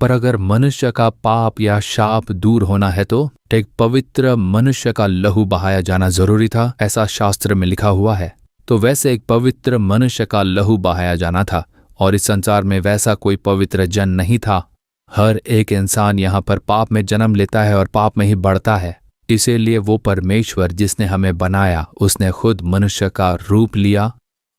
पर अगर मनुष्य का पाप या शाप दूर होना है तो एक पवित्र मनुष्य का लहू बहाया जाना जरूरी था, ऐसा शास्त्र में लिखा हुआ है। तो वैसे एक पवित्र मनुष्य का लहू बहाया जाना था और इस संसार में वैसा कोई पवित्र जन नहीं था। हर एक इंसान यहाँ पर पाप में जन्म लेता है और पाप में ही बढ़ता है। इसीलिए वो परमेश्वर जिसने हमें बनाया, उसने खुद मनुष्य का रूप लिया,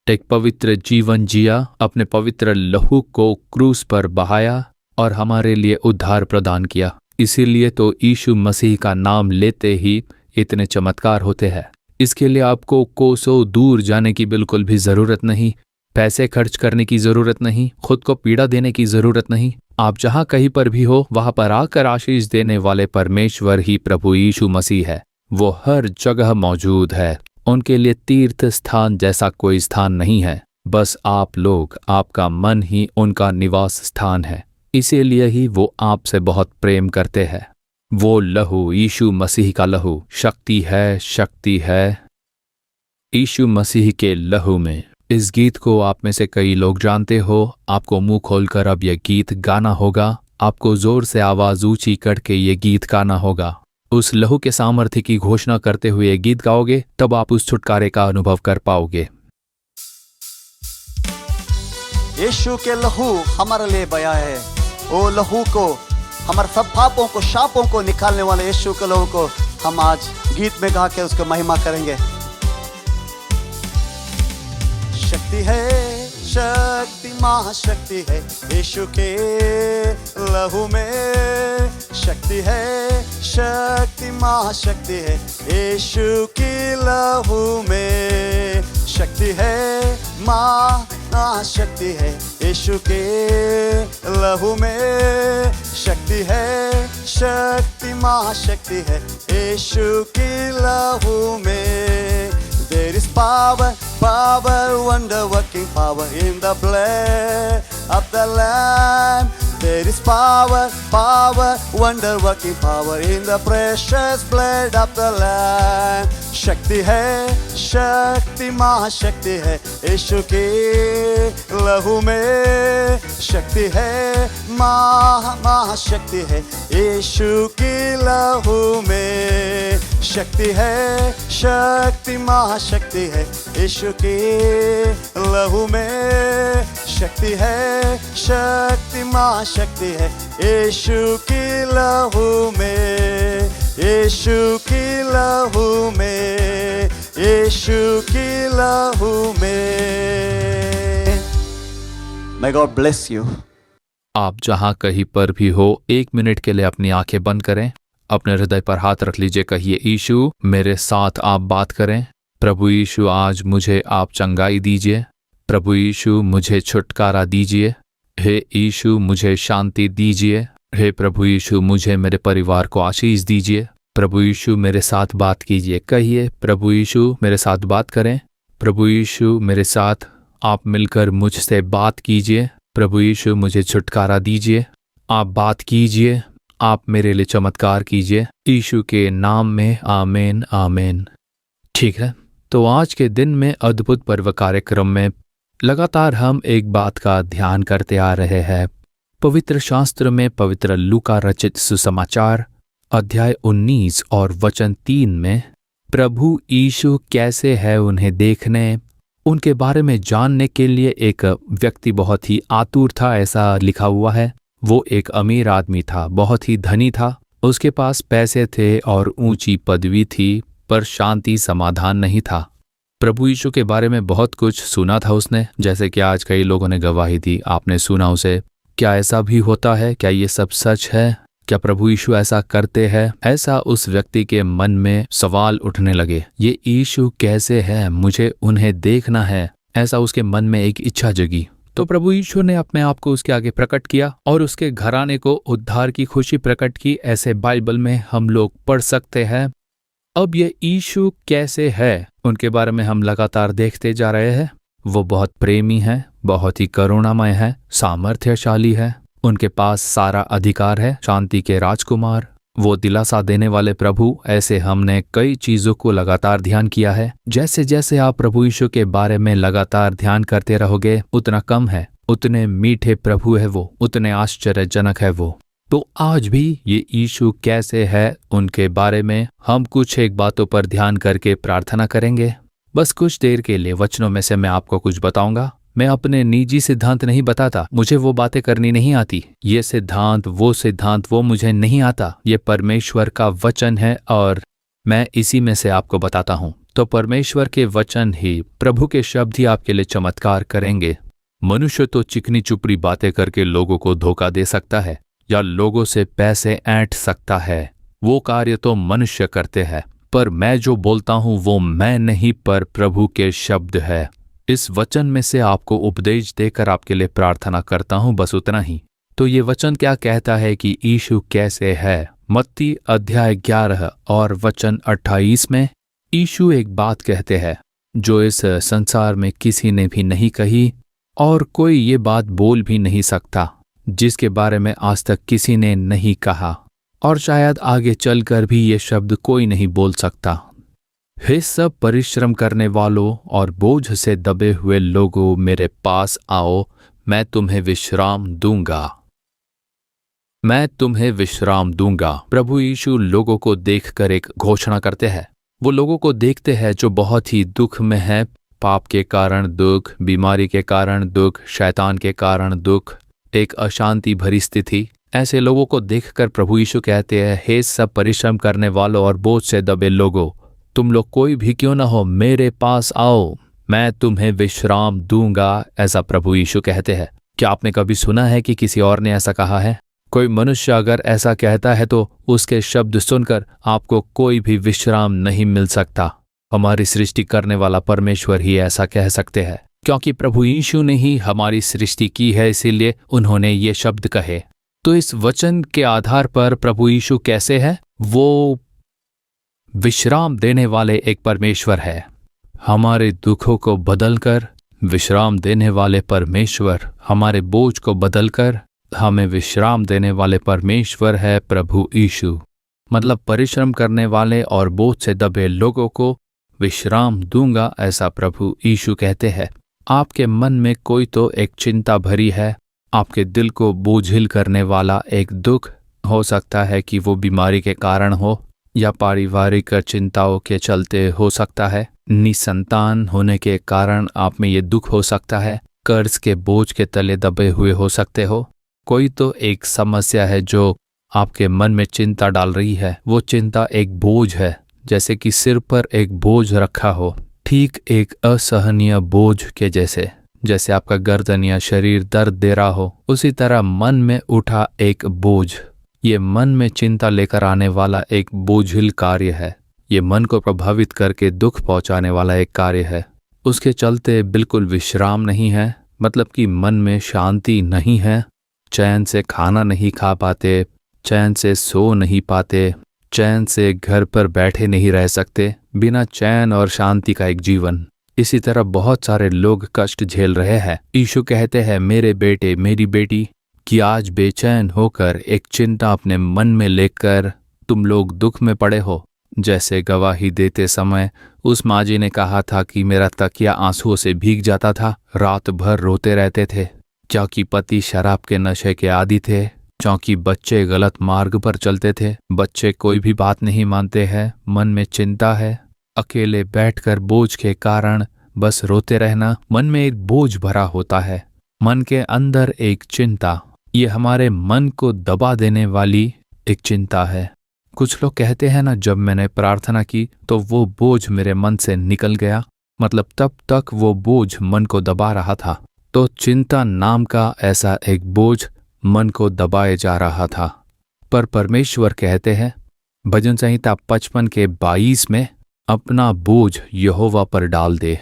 एक पवित्र जीवन जिया, अपने पवित्र लहू को क्रूस पर बहाया और हमारे लिए उद्धार प्रदान किया। इसीलिए तो यीशु मसीह का नाम लेते ही इतने चमत्कार होते हैं। इसके लिए आपको कोसों दूर जाने की बिल्कुल भी जरूरत नहीं, पैसे खर्च करने की जरूरत नहीं, खुद को पीड़ा देने की जरूरत नहीं। आप जहां कहीं पर भी हो, वहां पर आकर आशीष देने वाले परमेश्वर ही प्रभु यीशु मसीह है। वो हर जगह मौजूद है। उनके लिए तीर्थ स्थान जैसा कोई स्थान नहीं है। बस आप लोग, आपका मन ही उनका निवास स्थान है। इसीलिए ही वो आपसे बहुत प्रेम करते हैं। वो लहू, यीशु मसीह का लहू, शक्ति है, शक्ति है यीशु मसीह के लहू में। इस गीत को आप में से कई लोग जानते हो। आपको मुंह खोलकर अब यह गीत गाना होगा। आपको जोर से आवाज ऊंची करके ये गीत गाना होगा। उस लहू के सामर्थ्य की घोषणा करते हुए ये गीत गाओगे, तब आप उस छुटकारे का अनुभव कर पाओगे। यीशु के लहू हमारे लिए बया है। ओ लहू को, हमारे सब पापों को, शापों को निकालने वाले यीशु के लहू को हम आज गीत में गा के उसको महिमा करेंगे। शक्ति है, शक्ति महाशक्ति है यीशु के लहू में। शक्ति है, शक्ति महाशक्ति है यीशु के लहू में। शक्ति है, महाशक्ति है यीशु के लहू में शक्ति है, शक्ति महाशक्ति है यीशु की लहू में। There is power, power, wonder working power in the blood of the Lamb. There is power, power, wonder working power in the precious blood of the Lamb. शक्ति है, शक्ति महाशक्ति है यीशु के लहू में शक्ति है, महाशक्ति है यीशु की लहू में शक्ति है, शक्ति महाशक्ति है यीशु के लहू में शक्ति है, शक्ति महाशक्ति है यीशु की लहू में, यीशु की लहू में, यीशु की लहू में। May God bless you. आप जहां कहीं पर भी हो 1 मिनट के लिए अपनी आंखें बंद करें, अपने हृदय पर हाथ रख लीजिए, कहिए यीशु मेरे साथ आप बात करें। प्रभु यीशु आज मुझे आप चंगाई दीजिए। प्रभु यीशु मुझे छुटकारा दीजिए। हे यीशु मुझे शांति दीजिए। हे प्रभु यीशु मुझे मेरे परिवार को आशीष दीजिए। प्रभु यीशु मेरे साथ बात कीजिए, कहिए प्रभु यीशु मेरे साथ बात करें। प्रभु यीशु मेरे साथ आप मिलकर मुझसे बात कीजिए। प्रभु यीशु मुझे छुटकारा दीजिए। आप बात कीजिए, आप मेरे लिए चमत्कार कीजिए, यीशु के नाम में आमीन आमीन। ठीक है, तो आज के दिन में अद्भुत पर्व कार्यक्रम में लगातार हम एक बात का ध्यान करते आ रहे हैं। पवित्र शास्त्र में पवित्र लूका रचित सुसमाचार अध्याय 19 और वचन 3 में प्रभु यीशु कैसे है उन्हें देखने, उनके बारे में जानने के लिए एक व्यक्ति बहुत ही आतुर था, ऐसा लिखा हुआ है। वो एक अमीर आदमी था, बहुत ही धनी था, उसके पास पैसे थे और ऊंची पदवी थी, पर शांति समाधान नहीं था। प्रभु यीशु के बारे में बहुत कुछ सुना था उसने, जैसे कि आज कई लोगों ने गवाही दी, आपने सुना उसे। क्या ऐसा भी होता है? क्या ये सब सच है? क्या प्रभु यीशु ऐसा करते हैं? ऐसा उस व्यक्ति के मन में सवाल उठने लगे। ये यीशु कैसे है? मुझे उन्हें देखना है। ऐसा उसके मन में एक इच्छा जगी। तो प्रभु यीशु ने अपने आप को उसके आगे प्रकट किया और उसके घराने को उद्धार की खुशी प्रकट की। ऐसे बाइबल में हम लोग पढ़ सकते हैं। अब ये यीशु कैसे है, उनके बारे में हम लगातार देखते जा रहे हैं। वो बहुत प्रेमी है, बहुत ही करुणामय है, सामर्थ्यशाली है, उनके पास सारा अधिकार है, शांति के राजकुमार, वो दिलासा देने वाले प्रभु। ऐसे हमने कई चीजों को लगातार ध्यान किया है। जैसे जैसे आप प्रभु यीशु के बारे में लगातार ध्यान करते रहोगे उतना कम है। उतने मीठे प्रभु है वो, उतने आश्चर्यजनक है वो। तो आज भी ये यीशु कैसे है उनके बारे में हम कुछ एक बातों पर ध्यान करके प्रार्थना करेंगे। बस कुछ देर के लिए वचनों में से मैं आपको कुछ बताऊंगा। मैं अपने निजी सिद्धांत नहीं बताता, मुझे वो बातें करनी नहीं आती। ये सिद्धांत वो मुझे नहीं आता। ये परमेश्वर का वचन है और मैं इसी में से आपको बताता हूँ। तो परमेश्वर के वचन ही, प्रभु के शब्द ही आपके लिए चमत्कार करेंगे। मनुष्य तो चिकनी चुपड़ी बातें करके लोगों को धोखा दे सकता है या लोगों से पैसे ऐंठ सकता है, वो कार्य तो मनुष्य करते हैं। पर मैं जो बोलता हूँ वो मैं नहीं, पर प्रभु के शब्द है। इस वचन में से आपको उपदेश देकर आपके लिए प्रार्थना करता हूं, बस उतना ही। तो ये वचन क्या कहता है कि यीशु कैसे है? मत्ती अध्याय 11 और वचन 28 में यीशु एक बात कहते हैं जो इस संसार में किसी ने भी नहीं कही और कोई ये बात बोल भी नहीं सकता, जिसके बारे में आज तक किसी ने नहीं कहा और शायद आगे चलकर भी ये शब्द कोई नहीं बोल सकता। हे सब परिश्रम करने वालों और बोझ से दबे हुए लोगों, मेरे पास आओ, मैं तुम्हें विश्राम दूंगा। मैं तुम्हें विश्राम दूंगा। प्रभु यीशु लोगों को देखकर एक घोषणा करते हैं। वो लोगों को देखते हैं जो बहुत ही दुख में है, पाप के कारण दुख, बीमारी के कारण दुख, शैतान के कारण दुख, एक अशांति भरी स्थिति। ऐसे लोगों को देखकर प्रभु यीशु कहते हैं, हे सब परिश्रम करने वालों और बोझ से दबे लोगों, तुम लोग कोई भी क्यों ना हो, मेरे पास आओ, मैं तुम्हें विश्राम दूंगा। ऐसा प्रभु यीशु कहते हैं। क्या आपने कभी सुना है कि किसी और ने ऐसा कहा है? कोई मनुष्य अगर ऐसा कहता है तो उसके शब्द सुनकर आपको कोई भी विश्राम नहीं मिल सकता। हमारी सृष्टि करने वाला परमेश्वर ही ऐसा कह सकते हैं। क्योंकि प्रभु यीशु ने ही हमारी सृष्टि की है, इसीलिए उन्होंने ये शब्द कहे। तो इस वचन के आधार पर प्रभु यीशु कैसे है? वो विश्राम देने वाले एक परमेश्वर है। हमारे दुखों को बदलकर विश्राम देने वाले परमेश्वर, हमारे बोझ को बदलकर हमें विश्राम देने वाले परमेश्वर है प्रभु यीशु। मतलब परिश्रम करने वाले और बोझ से दबे लोगों को विश्राम दूंगा, ऐसा प्रभु यीशु कहते हैं। आपके मन में कोई तो एक चिंता भरी है, आपके दिल को बोझिल करने वाला एक दुख हो सकता है कि वो बीमारी के कारण हो या पारिवारिक चिंताओं के चलते हो सकता है, निसंतान होने के कारण आप में ये दुख हो सकता है, कर्ज के बोझ के तले दबे हुए हो सकते हो। कोई तो एक समस्या है जो आपके मन में चिंता डाल रही है। वो चिंता एक बोझ है, जैसे कि सिर पर एक बोझ रखा हो, ठीक एक असहनीय बोझ के जैसे आपका गर्दन या शरीर दर्द दे रहा हो, उसी तरह मन में उठा एक बोझ। ये मन में चिंता लेकर आने वाला एक बोझिल कार्य है। ये मन को प्रभावित करके दुख पहुंचाने वाला एक कार्य है। उसके चलते बिल्कुल विश्राम नहीं है, मतलब कि मन में शांति नहीं है, चैन से खाना नहीं खा पाते, चैन से सो नहीं पाते, चैन से घर पर बैठे नहीं रह सकते, बिना चैन और शांति का एक जीवन। इसी तरह बहुत सारे लोग कष्ट झेल रहे हैं। यीशु कहते हैं, मेरे बेटे मेरी बेटी, कि आज बेचैन होकर एक चिंता अपने मन में लेकर तुम लोग दुख में पड़े हो। जैसे गवाही देते समय उस माँ जी ने कहा था कि मेरा तकिया आंसुओं से भीग जाता था, रात भर रोते रहते थे, क्योंकि पति शराब के नशे के आदी थे, क्योंकि बच्चे गलत मार्ग पर चलते थे, बच्चे कोई भी बात नहीं मानते हैं, मन में चिंता है, अकेले बैठकर बोझ के कारण बस रोते रहना, मन में एक बोझ भरा होता है, मन के अंदर एक चिंता। ये हमारे मन को दबा देने वाली एक चिंता है। कुछ लोग कहते हैं ना, जब मैंने प्रार्थना की तो वो बोझ मेरे मन से निकल गया, मतलब तब तक वो बोझ मन को दबा रहा था। तो चिंता नाम का ऐसा एक बोझ मन को दबाए जा रहा था। पर परमेश्वर कहते हैं भजन संहिता 55 के 22 में, अपना बोझ यहोवा पर डाल दे।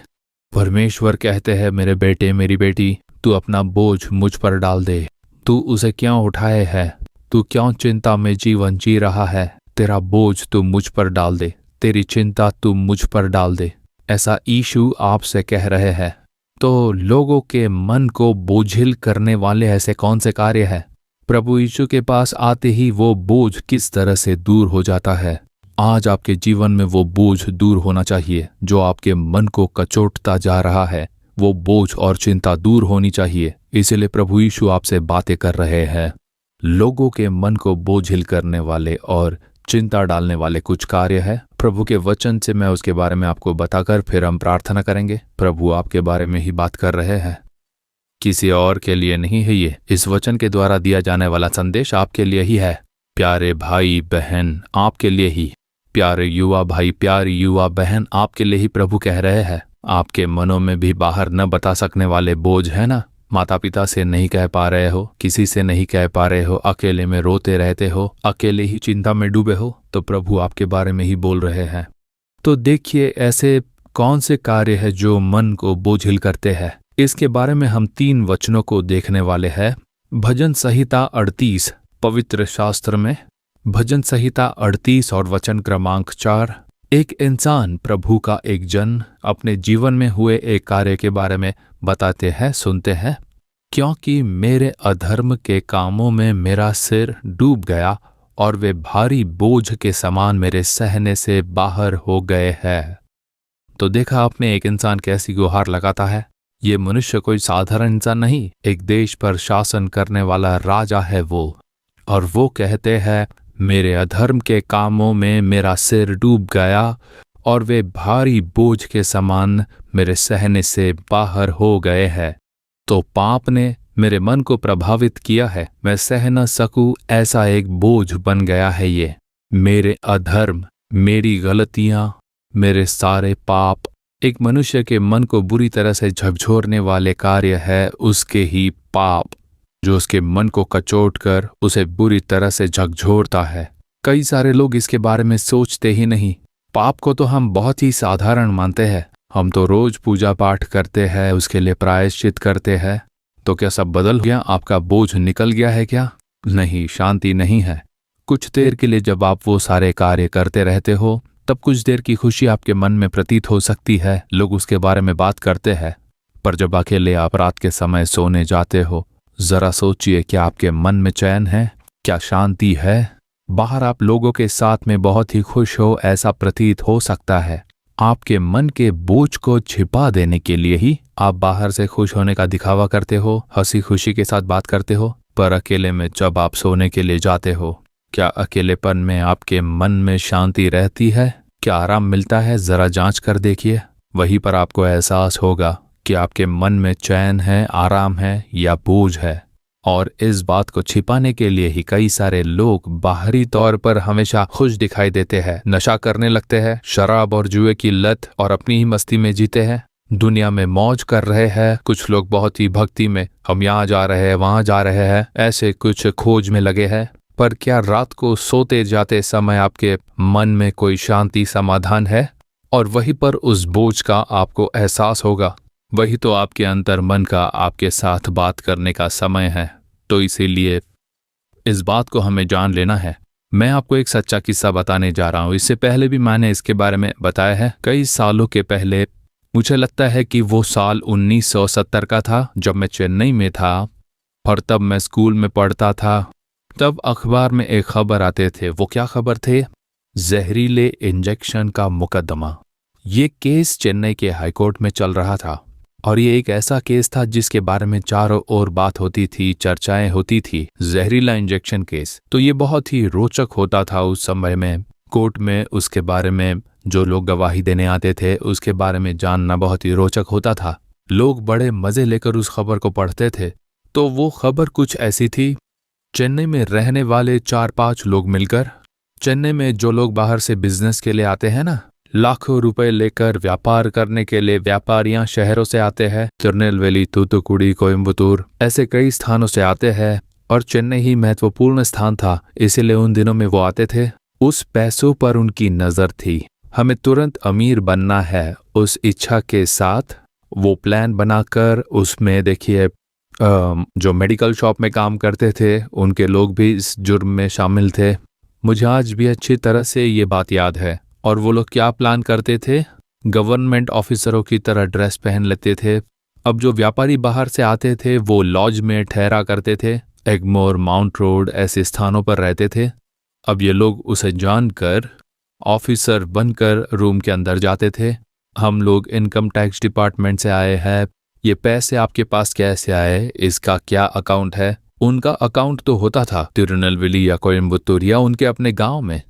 परमेश्वर कहते हैं, मेरे बेटे मेरी बेटी, तू अपना बोझ मुझ पर डाल दे। तू उसे क्यों उठाए है? तू क्यों चिंता में जीवन जी रहा है? तेरा बोझ तू मुझ पर डाल दे, तेरी चिंता तू मुझ पर डाल दे, ऐसा यीशु आपसे कह रहे हैं। तो लोगों के मन को बोझिल करने वाले ऐसे कौन से कार्य हैं? प्रभु यीशु के पास आते ही वो बोझ किस तरह से दूर हो जाता है। आज आपके जीवन में वो बोझ दूर होना चाहिए जो आपके मन को कचोटता जा रहा है। वो बोझ और चिंता दूर होनी चाहिए। इसलिए प्रभु यीशु आपसे बातें कर रहे हैं। लोगों के मन को बोझिल करने वाले और चिंता डालने वाले कुछ कार्य है। प्रभु के वचन से मैं उसके बारे में आपको बताकर फिर हम प्रार्थना करेंगे। प्रभु आपके बारे में ही बात कर रहे हैं, किसी और के लिए नहीं है। ये इस वचन के द्वारा दिया जाने वाला संदेश आपके लिए ही है। प्यारे भाई बहन, आपके लिए ही। प्यारे युवा भाई, प्यारी युवा बहन, आपके लिए ही प्रभु कह रहे हैं। आपके मनों में भी बाहर न बता सकने वाले बोझ है ना, माता पिता से नहीं कह पा रहे हो, किसी से नहीं कह पा रहे हो, अकेले में रोते रहते हो, अकेले ही चिंता में डूबे हो, तो प्रभु आपके बारे में ही बोल रहे हैं। तो देखिए ऐसे कौन से कार्य है जो मन को बोझिल करते हैं। इसके बारे में हम 3 वचनों को देखने वाले हैं। भजन संहिता 38 पवित्र शास्त्र में, भजन संहिता 38 और वचन क्रमांक 4। एक इंसान प्रभु का एक जन अपने जीवन में हुए एक कार्य के बारे में बताते हैं, सुनते हैं। क्योंकि मेरे अधर्म के कामों में मेरा सिर डूब गया और वे भारी बोझ के समान मेरे सहने से बाहर हो गए हैं। तो देखा आपने एक इंसान कैसी गुहार लगाता है। ये मनुष्य कोई साधारण इंसान नहीं, एक देश पर शासन करने वाला राजा है वो। और वो कहते हैं, मेरे अधर्म के कामों में मेरा सिर डूब गया और वे भारी बोझ के समान मेरे सहने से बाहर हो गए हैं। तो पाप ने मेरे मन को प्रभावित किया है, मैं सह न सकूं ऐसा एक बोझ बन गया है ये। मेरे अधर्म, मेरी गलतियां, मेरे सारे पाप। एक मनुष्य के मन को बुरी तरह से झकझोरने वाले कार्य है उसके ही पाप, जो उसके मन को कचोट कर उसे बुरी तरह से झकझोरता है। कई सारे लोग इसके बारे में सोचते ही नहीं। पाप को तो हम बहुत ही साधारण मानते हैं। हम तो रोज पूजा पाठ करते हैं, उसके लिए प्रायश्चित करते हैं। तो क्या सब बदल गया? आपका बोझ निकल गया है क्या? नहीं, शांति नहीं है। कुछ देर के लिए जब आप वो सारे कार्य करते रहते हो, तब कुछ देर की खुशी आपके मन में प्रतीत हो सकती है, लोग उसके बारे में बात करते हैं। पर जब अकेले आप रात के समय सोने जाते हो, जरा सोचिए, क्या आपके मन में चैन है? क्या शांति है? बाहर आप लोगों के साथ में बहुत ही खुश हो, ऐसा प्रतीत हो सकता है। आपके मन के बोझ को छिपा देने के लिए ही आप बाहर से खुश होने का दिखावा करते हो, हंसी खुशी के साथ बात करते हो। पर अकेले में जब आप सोने के लिए जाते हो, क्या अकेलेपन में आपके मन में शांति रहती है? क्या आराम मिलता है? जरा जांच कर देखिए। वहीं पर आपको एहसास होगा कि आपके मन में चैन है, आराम है या बोझ है। और इस बात को छिपाने के लिए ही कई सारे लोग बाहरी तौर पर हमेशा खुश दिखाई देते हैं, नशा करने लगते हैं, शराब और जुए की लत और अपनी ही मस्ती में जीते हैं, दुनिया में मौज कर रहे हैं। कुछ लोग बहुत ही भक्ति में, हम यहाँ जा रहे हैं, वहाँ जा रहे हैं, ऐसे कुछ खोज में लगे हैं। पर क्या रात को सोते जाते समय आपके मन में कोई शांति, समाधान है? और वहीं पर उस बोझ का आपको एहसास होगा। वही तो आपके अंतर मन का आपके साथ बात करने का समय है। तो इसीलिए इस बात को हमें जान लेना है। मैं आपको एक सच्चा किस्सा बताने जा रहा हूँ। इससे पहले भी मैंने इसके बारे में बताया है, कई सालों के पहले। मुझे लगता है कि वो साल 1970 का था, जब मैं चेन्नई में था और तब मैं स्कूल में पढ़ता था। तब अखबार में एक खबर आते थे। वो क्या खबर थे? जहरीले इंजेक्शन का मुकदमा। ये केस चेन्नई के हाईकोर्ट में चल रहा था और ये एक ऐसा केस था जिसके बारे में चारों ओर बात होती थी, चर्चाएं होती थी। जहरीला इंजेक्शन केस। तो ये बहुत ही रोचक होता था उस समय में कोर्ट में। उसके बारे में जो लोग गवाही देने आते थे, उसके बारे में जानना बहुत ही रोचक होता था। लोग बड़े मजे लेकर उस खबर को पढ़ते थे। तो वो खबर कुछ ऐसी थी, चेन्नई में रहने वाले 4-5 लोग मिलकर, चेन्नई में जो लोग बाहर से बिजनेस के लिए आते हैं ना, लाखों रुपए लेकर व्यापार करने के लिए व्यापारियां शहरों से आते हैं। तिरुनेलवेली, तूतुकुड़ी, कोयम्बतूर, ऐसे कई स्थानों से आते हैं और चेन्नई ही महत्वपूर्ण स्थान था, इसीलिए उन दिनों में वो आते थे। उस पैसों पर उनकी नजर थी। हमें तुरंत अमीर बनना है। उस इच्छा के साथ वो प्लान बनाकर, उसमें देखिए जो मेडिकल शॉप में काम करते थे, उनके लोग भी इस जुर्म में शामिल थे। मुझे आज भी अच्छी तरह से ये बात याद है। और वो लोग क्या प्लान करते थे? गवर्नमेंट ऑफिसरों की तरह ड्रेस पहन लेते थे। अब जो व्यापारी बाहर से आते थे, वो लॉज में ठहरा करते थे। एगमोर, माउंट रोड, ऐसे स्थानों पर रहते थे। अब ये लोग उसे जानकर ऑफिसर बनकर रूम के अंदर जाते थे। हम लोग इनकम टैक्स डिपार्टमेंट से आए हैं, ये पैसे आपके पास कैसे आए, इसका क्या अकाउंट है? उनका अकाउंट तो होता था तिरुनेलवेली या कोयम्बतूर या उनके अपने गांव में,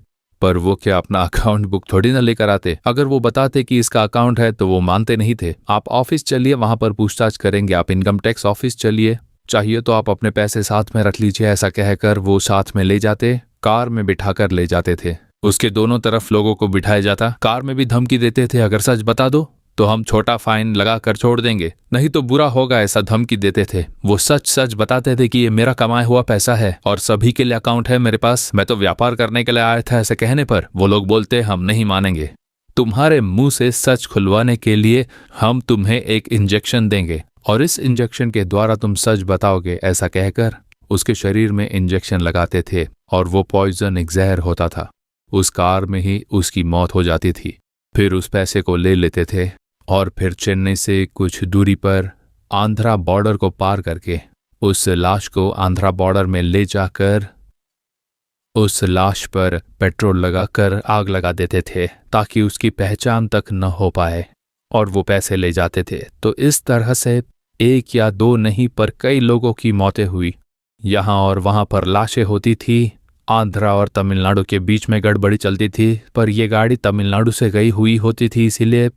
पर वो क्या अपना अकाउंट बुक थोड़ी ना लेकर आते। अगर वो बताते कि इसका अकाउंट है तो वो मानते नहीं थे। आप ऑफिस चलिए, वहां पर पूछताछ करेंगे। आप इनकम टैक्स ऑफिस चलिए, चाहिए तो आप अपने पैसे साथ में रख लीजिए, ऐसा कहकर वो साथ में ले जाते, कार में बिठाकर ले जाते थे। उसके दोनों तरफ लोगों को बिठाया जाता। कार में भी धमकी देते थे, अगर सच बता दो तो हम छोटा फाइन लगा कर छोड़ देंगे, नहीं तो बुरा होगा, ऐसा धमकी देते थे। वो सच सच बताते थे कि ये मेरा कमाया हुआ पैसा है और सभी के लिए अकाउंट है मेरे पास, मैं तो व्यापार करने के लिए आया था। ऐसे कहने पर वो लोग बोलते, हम नहीं मानेंगे, तुम्हारे मुंह से सच खुलवाने के लिए हम तुम्हें एक इंजेक्शन देंगे और इस इंजेक्शन के द्वारा तुम सच बताओगे, ऐसा कहकर उसके शरीर में इंजेक्शन लगाते थे और वो पॉइजन, एक जहर होता था। उस कार में ही उसकी मौत हो जाती थी। फिर उस पैसे को ले लेते थे और फिर चेन्नई से कुछ दूरी पर आंध्रा बॉर्डर को पार करके उस लाश को आंध्रा बॉर्डर में ले जाकर उस लाश पर पेट्रोल लगाकर आग लगा देते थे ताकि उसकी पहचान तक न हो पाए और वो पैसे ले जाते थे। तो इस तरह से 1 या 2 नहीं पर कई लोगों की मौतें हुई। यहाँ और वहाँ पर लाशें होती थी। आंध्रा और तमिलनाडु के बीच में गड़बड़ी चलती थी, पर यह गाड़ी तमिलनाडु से गई हुई होती थी, इसीलिए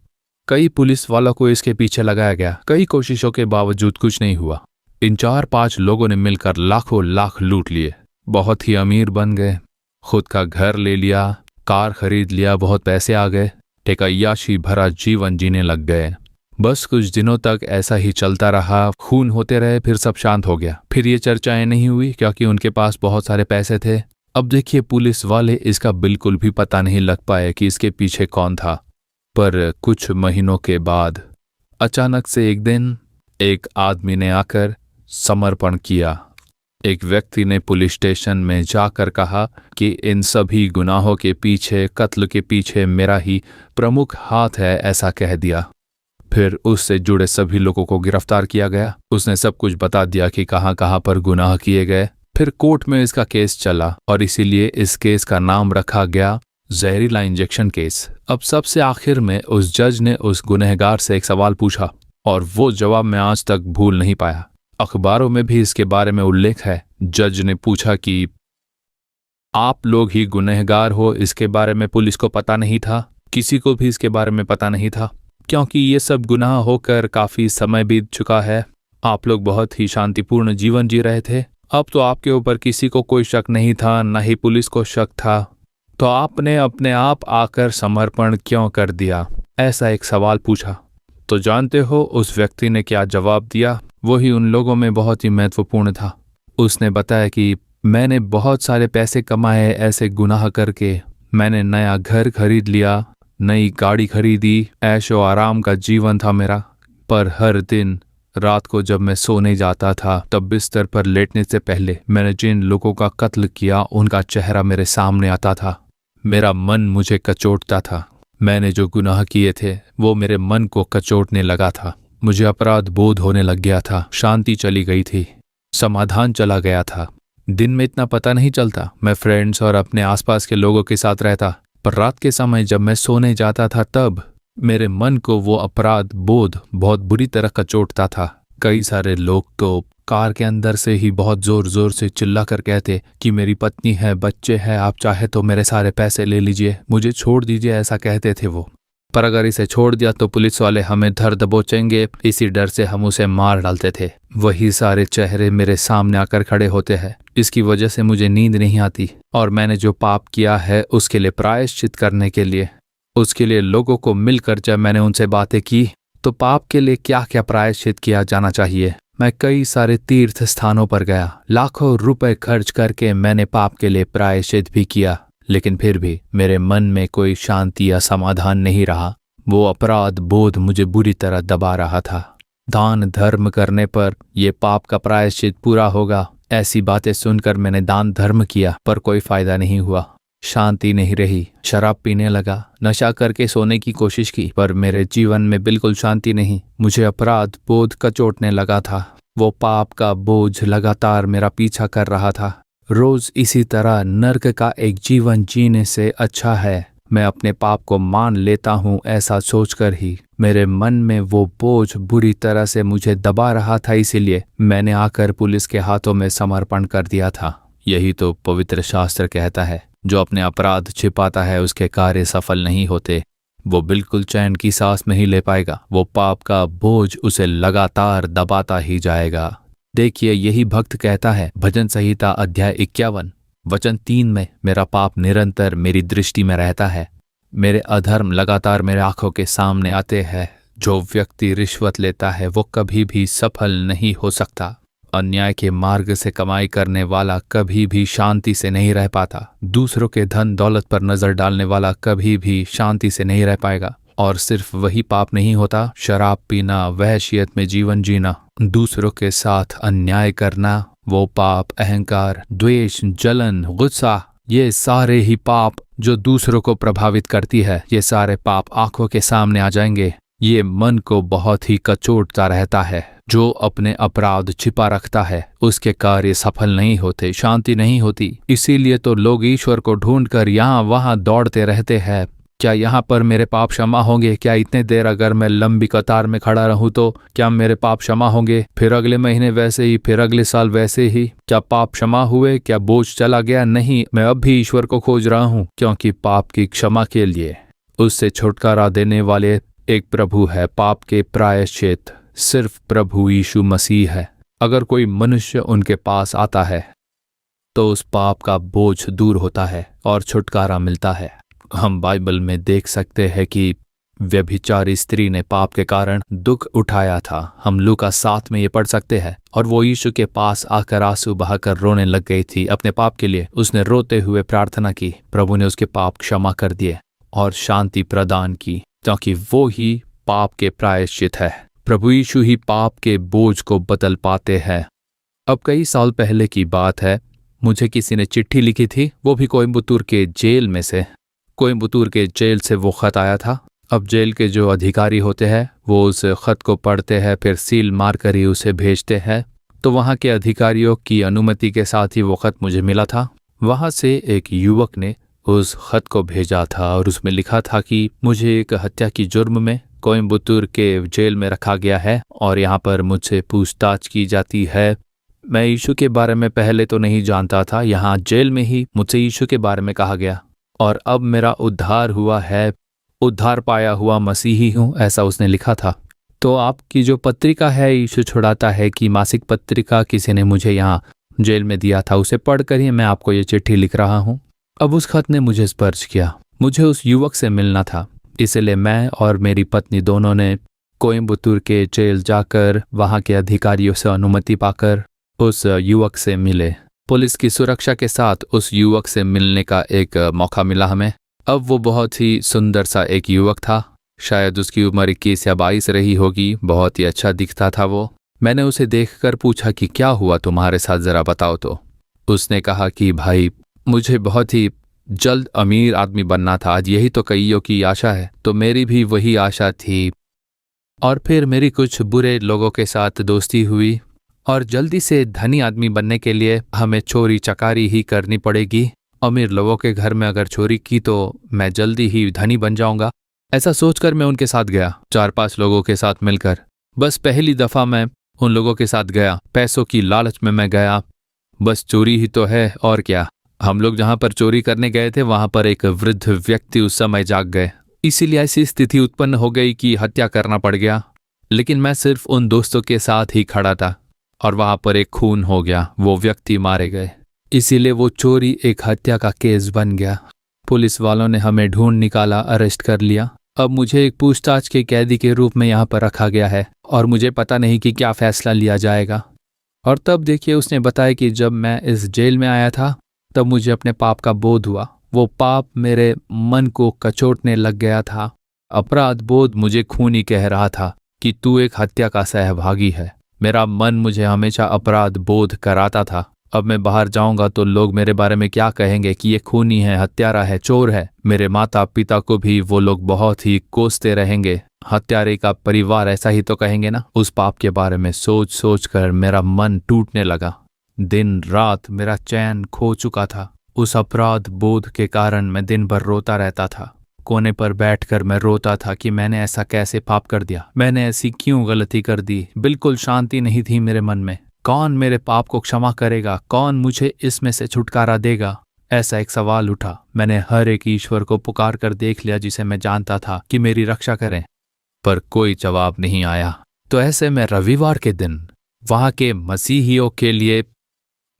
कई पुलिस वालों को इसके पीछे लगाया गया। कई कोशिशों के बावजूद कुछ नहीं हुआ। इन 4-5 लोगों ने मिलकर लाखों लाख लूट लिए, बहुत ही अमीर बन गए, खुद का घर ले लिया, कार खरीद लिया, बहुत पैसे आ गए, एक अय्याशी भरा जीवन जीने लग गए। बस कुछ दिनों तक ऐसा ही चलता रहा, खून होते रहे, फिर सब शांत हो गया। फिर ये चर्चाएं नहीं हुई क्योंकि उनके पास बहुत सारे पैसे थे। अब देखिए, पुलिस वाले इसका बिल्कुल भी पता नहीं लग पाए कि इसके पीछे कौन था, पर कुछ महीनों के बाद अचानक से एक दिन एक आदमी ने आकर समर्पण किया। एक व्यक्ति ने पुलिस स्टेशन में जाकर कहा कि इन सभी गुनाहों के पीछे, कत्ल के पीछे मेरा ही प्रमुख हाथ है, ऐसा कह दिया। फिर उससे जुड़े सभी लोगों को गिरफ्तार किया गया। उसने सब कुछ बता दिया कि कहाँ कहाँ पर गुनाह किए गए। फिर कोर्ट में इसका केस चला और इसीलिए इस केस का नाम रखा गया जहरीला इंजेक्शन केस। अब सबसे आखिर में उस जज ने उस गुनहगार से एक सवाल पूछा और वो जवाब मैं आज तक भूल नहीं पाया। अखबारों में भी इसके बारे में उल्लेख है। जज ने पूछा कि आप लोग ही गुनहगार हो, इसके बारे में पुलिस को पता नहीं था, किसी को भी इसके बारे में पता नहीं था, क्योंकि ये सब गुनाह होकर काफी समय बीत चुका है। आप लोग बहुत ही शांतिपूर्ण जीवन जी रहे थे। अब तो आपके ऊपर किसी को कोई शक नहीं था, न ही पुलिस को शक था, तो आपने अपने आप आकर समर्पण क्यों कर दिया? ऐसा एक सवाल पूछा। तो जानते हो उस व्यक्ति ने क्या जवाब दिया? वही उन लोगों में बहुत ही महत्वपूर्ण था। उसने बताया कि मैंने बहुत सारे पैसे कमाए ऐसे गुनाह करके। मैंने नया घर खरीद लिया, नई गाड़ी खरीदी, ऐशो आराम का जीवन था मेरा। पर हर दिन रात को जब मैं सोने जाता था तब बिस्तर पर लेटने से पहले मैंने जिन लोगों का कत्ल किया उनका चेहरा मेरे सामने आता था। मेरा मन मुझे कचोटता था। मैंने जो गुनाह किए थे वो मेरे मन को कचोटने लगा था। मुझे अपराध बोध होने लग गया था। शांति चली गई थी, समाधान चला गया था। दिन में इतना पता नहीं चलता, मैं फ्रेंड्स और अपने आसपास के लोगों के साथ रहता, पर रात के समय जब मैं सोने जाता था तब मेरे मन को वो अपराध बोध बहुत बुरी तरह कचोटता था। कई सारे लोग तो कार के अंदर से ही बहुत जोर जोर से चिल्ला कर कहते कि मेरी पत्नी है, बच्चे हैं, आप चाहे तो मेरे सारे पैसे ले लीजिए, मुझे छोड़ दीजिए, ऐसा कहते थे वो। पर अगर इसे छोड़ दिया तो पुलिस वाले हमें धर दबोचेंगे, इसी डर से हम उसे मार डालते थे। वही सारे चेहरे मेरे सामने आकर खड़े होते हैं। इसकी वजह से मुझे नींद नहीं आती और मैंने जो पाप किया है उसके लिए प्रायश्चित करने के लिए, उसके लिए लोगों को मिलकर जब मैंने उनसे बातें की तो पाप के लिए क्या क्या प्रायश्चित किया जाना चाहिए, मैं कई सारे तीर्थ स्थानों पर गया, लाखों रुपए खर्च करके मैंने पाप के लिए प्रायश्चित भी किया, लेकिन फिर भी मेरे मन में कोई शांति या समाधान नहीं रहा। वो अपराध बोध मुझे बुरी तरह दबा रहा था। दान धर्म करने पर यह पाप का प्रायश्चित पूरा होगा, ऐसी बातें सुनकर मैंने दान धर्म किया पर कोई फायदा नहीं हुआ। शांति नहीं रही। शराब पीने लगा, नशा करके सोने की कोशिश की, पर मेरे जीवन में बिल्कुल शांति नहीं। मुझे अपराध बोध कचोटने लगा था। वो पाप का बोझ लगातार मेरा पीछा कर रहा था। रोज इसी तरह नर्क का एक जीवन जीने से अच्छा है मैं अपने पाप को मान लेता हूँ, ऐसा सोचकर ही मेरे मन में वो बोझ बुरी तरह से मुझे दबा रहा था। इसीलिए मैंने आकर पुलिस के हाथों में समर्पण कर दिया था। यही तो पवित्र शास्त्र कहता है, जो अपने अपराध छिपाता है उसके कार्य सफल नहीं होते। वो बिल्कुल चैन की सांस नहीं ले पाएगा। वो पाप का बोझ उसे लगातार दबाता ही जाएगा। देखिए, यही भक्त कहता है, भजन संहिता अध्याय 51 वचन 3 में, मेरा पाप निरंतर मेरी दृष्टि में रहता है, मेरे अधर्म लगातार मेरे आंखों के सामने आते हैं। जो व्यक्ति रिश्वत लेता है वो कभी भी सफल नहीं हो सकता। अन्याय के मार्ग से कमाई करने वाला कभी भी शांति से नहीं रह पाता। दूसरों के धन दौलत पर नजर डालने वाला कभी भी शांति से नहीं रह पाएगा। और सिर्फ वही पाप नहीं होता, शराब पीना, वहशियत में जीवन जीना, दूसरों के साथ अन्याय करना, वो पाप, अहंकार, द्वेष, जलन, गुस्सा, ये सारे ही पाप जो दूसरों को प्रभावित करती है, ये सारे पाप आंखों के सामने आ जाएंगे। ये मन को बहुत ही कचोटता रहता है। जो अपने अपराध छिपा रखता है उसके कार्य सफल नहीं होते, शांति नहीं होती। इसीलिए तो लोग ईश्वर को ढूंढकर यहाँ वहाँ दौड़ते रहते हैं। क्या यहाँ पर मेरे पाप क्षमा होंगे? क्या इतने देर अगर मैं लंबी कतार में खड़ा रहूं तो क्या मेरे पाप क्षमा होंगे? फिर अगले महीने वैसे ही, फिर अगले साल वैसे ही। क्या पाप क्षमा हुए? क्या बोझ चला गया? नहीं, मैं अब भी ईश्वर को खोज रहा हूँ, क्योंकि पाप की क्षमा के लिए उससे छुटकारा देने वाले एक प्रभु है। पाप के प्रायश्चित सिर्फ प्रभु यीशु मसीह है। अगर कोई मनुष्य उनके पास आता है तो उस पाप का बोझ दूर होता है और छुटकारा मिलता है। हम बाइबल में देख सकते हैं कि व्यभिचारी स्त्री ने पाप के कारण दुख उठाया था। हम लूका 7 में ये पढ़ सकते हैं। और वो यीशु के पास आकर आंसू बहाकर रोने लग गई थी अपने पाप के लिए। उसने रोते हुए प्रार्थना की, प्रभु ने उसके पाप क्षमा कर दिए और शांति प्रदान की। क्योंकि वो ही पाप के प्रायश्चित है। प्रभु यीशु ही पाप के बोझ को बदल पाते हैं। अब कई साल पहले की बात है, मुझे किसी ने चिट्ठी लिखी थी, वो भी कोयम्बतूर के जेल में से। कोयम्बतूर के जेल से वो खत आया था। अब जेल के जो अधिकारी होते हैं वो उस खत को पढ़ते हैं, फिर सील मार कर ही उसे भेजते हैं। तो वहाँ के अधिकारियों की अनुमति के साथ ही वो खत मुझे मिला था। वहाँ से एक युवक ने उस खत को भेजा था और उसमें लिखा था कि मुझे एक हत्या की जुर्म में कोयम्बतूर के जेल में रखा गया है और यहाँ पर मुझसे पूछताछ की जाती है। मैं यीशु के बारे में पहले तो नहीं जानता था, यहाँ जेल में ही मुझसे यीशु के बारे में कहा गया और अब मेरा उद्धार हुआ है, उद्धार पाया हुआ मसीही हूँ, ऐसा उसने लिखा था। तो आपकी जो पत्रिका है यीशु छुड़ाता है कि मासिक पत्रिका किसी ने मुझे यहाँ जेल में दिया था, उसे पढ़कर ही मैं आपको ये चिट्ठी लिख रहा हूँ। अब उस खत ने मुझे स्पर्श किया। मुझे उस युवक से मिलना था, इसलिए मैं और मेरी पत्नी दोनों ने कोयम्बतूर के जेल जाकर वहाँ के अधिकारियों से अनुमति पाकर उस युवक से मिले। पुलिस की सुरक्षा के साथ उस युवक से मिलने का एक मौका मिला हमें। अब वो बहुत ही सुंदर सा एक युवक था, शायद उसकी उम्र 21 या 22 रही होगी, बहुत ही अच्छा दिखता था वो। मैंने उसे देखकर पूछा कि क्या हुआ तुम्हारे साथ, ज़रा बताओ। तो उसने कहा कि भाई मुझे बहुत ही जल्द अमीर आदमी बनना था, आज यही तो कईयों की आशा है, तो मेरी भी वही आशा थी। और फिर मेरी कुछ बुरे लोगों के साथ दोस्ती हुई और जल्दी से धनी आदमी बनने के लिए हमें चोरी चकारी ही करनी पड़ेगी। अमीर लोगों के घर में अगर चोरी की तो मैं जल्दी ही धनी बन जाऊंगा, ऐसा सोचकर मैं उनके साथ गया, 4-5 लोगों के साथ मिलकर। बस पहली दफ़ा मैं उन लोगों के साथ गया, पैसों की लालच में मैं गया, बस चोरी ही तो है और क्या। हम लोग जहाँ पर चोरी करने गए थे वहाँ पर एक वृद्ध व्यक्ति उस समय जाग गए, इसीलिए ऐसी स्थिति उत्पन्न हो गई कि हत्या करना पड़ गया। लेकिन मैं सिर्फ उन दोस्तों के साथ ही खड़ा था और वहाँ पर एक खून हो गया, वो व्यक्ति मारे गए, इसीलिए वो चोरी एक हत्या का केस बन गया। पुलिस वालों ने हमें ढूंढ निकाला, अरेस्ट कर लिया। अब मुझे एक पूछताछ के कैदी के रूप में यहाँ पर रखा गया है और मुझे पता नहीं कि क्या फैसला लिया जाएगा। और तब देखिए उसने बताया कि जब मैं इस जेल में आया था तब मुझे अपने पाप का बोध हुआ। वो पाप मेरे मन को कचोटने लग गया था। अपराध बोध मुझे खूनी कह रहा था कि तू एक हत्या का सहभागी है। मेरा मन मुझे हमेशा अपराध बोध कराता था। अब मैं बाहर जाऊंगा तो लोग मेरे बारे में क्या कहेंगे कि ये खूनी है, हत्यारा है, चोर है। मेरे माता पिता को भी वो लोग बहुत ही कोसते रहेंगे, हत्यारे का परिवार, ऐसा ही तो कहेंगे ना। उस पाप के बारे में सोच सोच कर मेरा मन टूटने लगा। दिन रात मेरा चैन खो चुका था। उस अपराध बोध के कारण मैं दिन भर रोता रहता था। कोने पर बैठकर मैं रोता था कि मैंने ऐसा कैसे पाप कर दिया, मैंने ऐसी क्यों गलती कर दी। बिल्कुल शांति नहीं थी मेरे मन में। कौन मेरे पाप को क्षमा करेगा, कौन मुझे इसमें से छुटकारा देगा, ऐसा एक सवाल उठा। मैंने हर एक ईश्वर को पुकार कर देख लिया जिसे मैं जानता था कि मेरी रक्षा करें, पर कोई जवाब नहीं आया। तो ऐसे में रविवार के दिन वहां के मसीहियों के लिए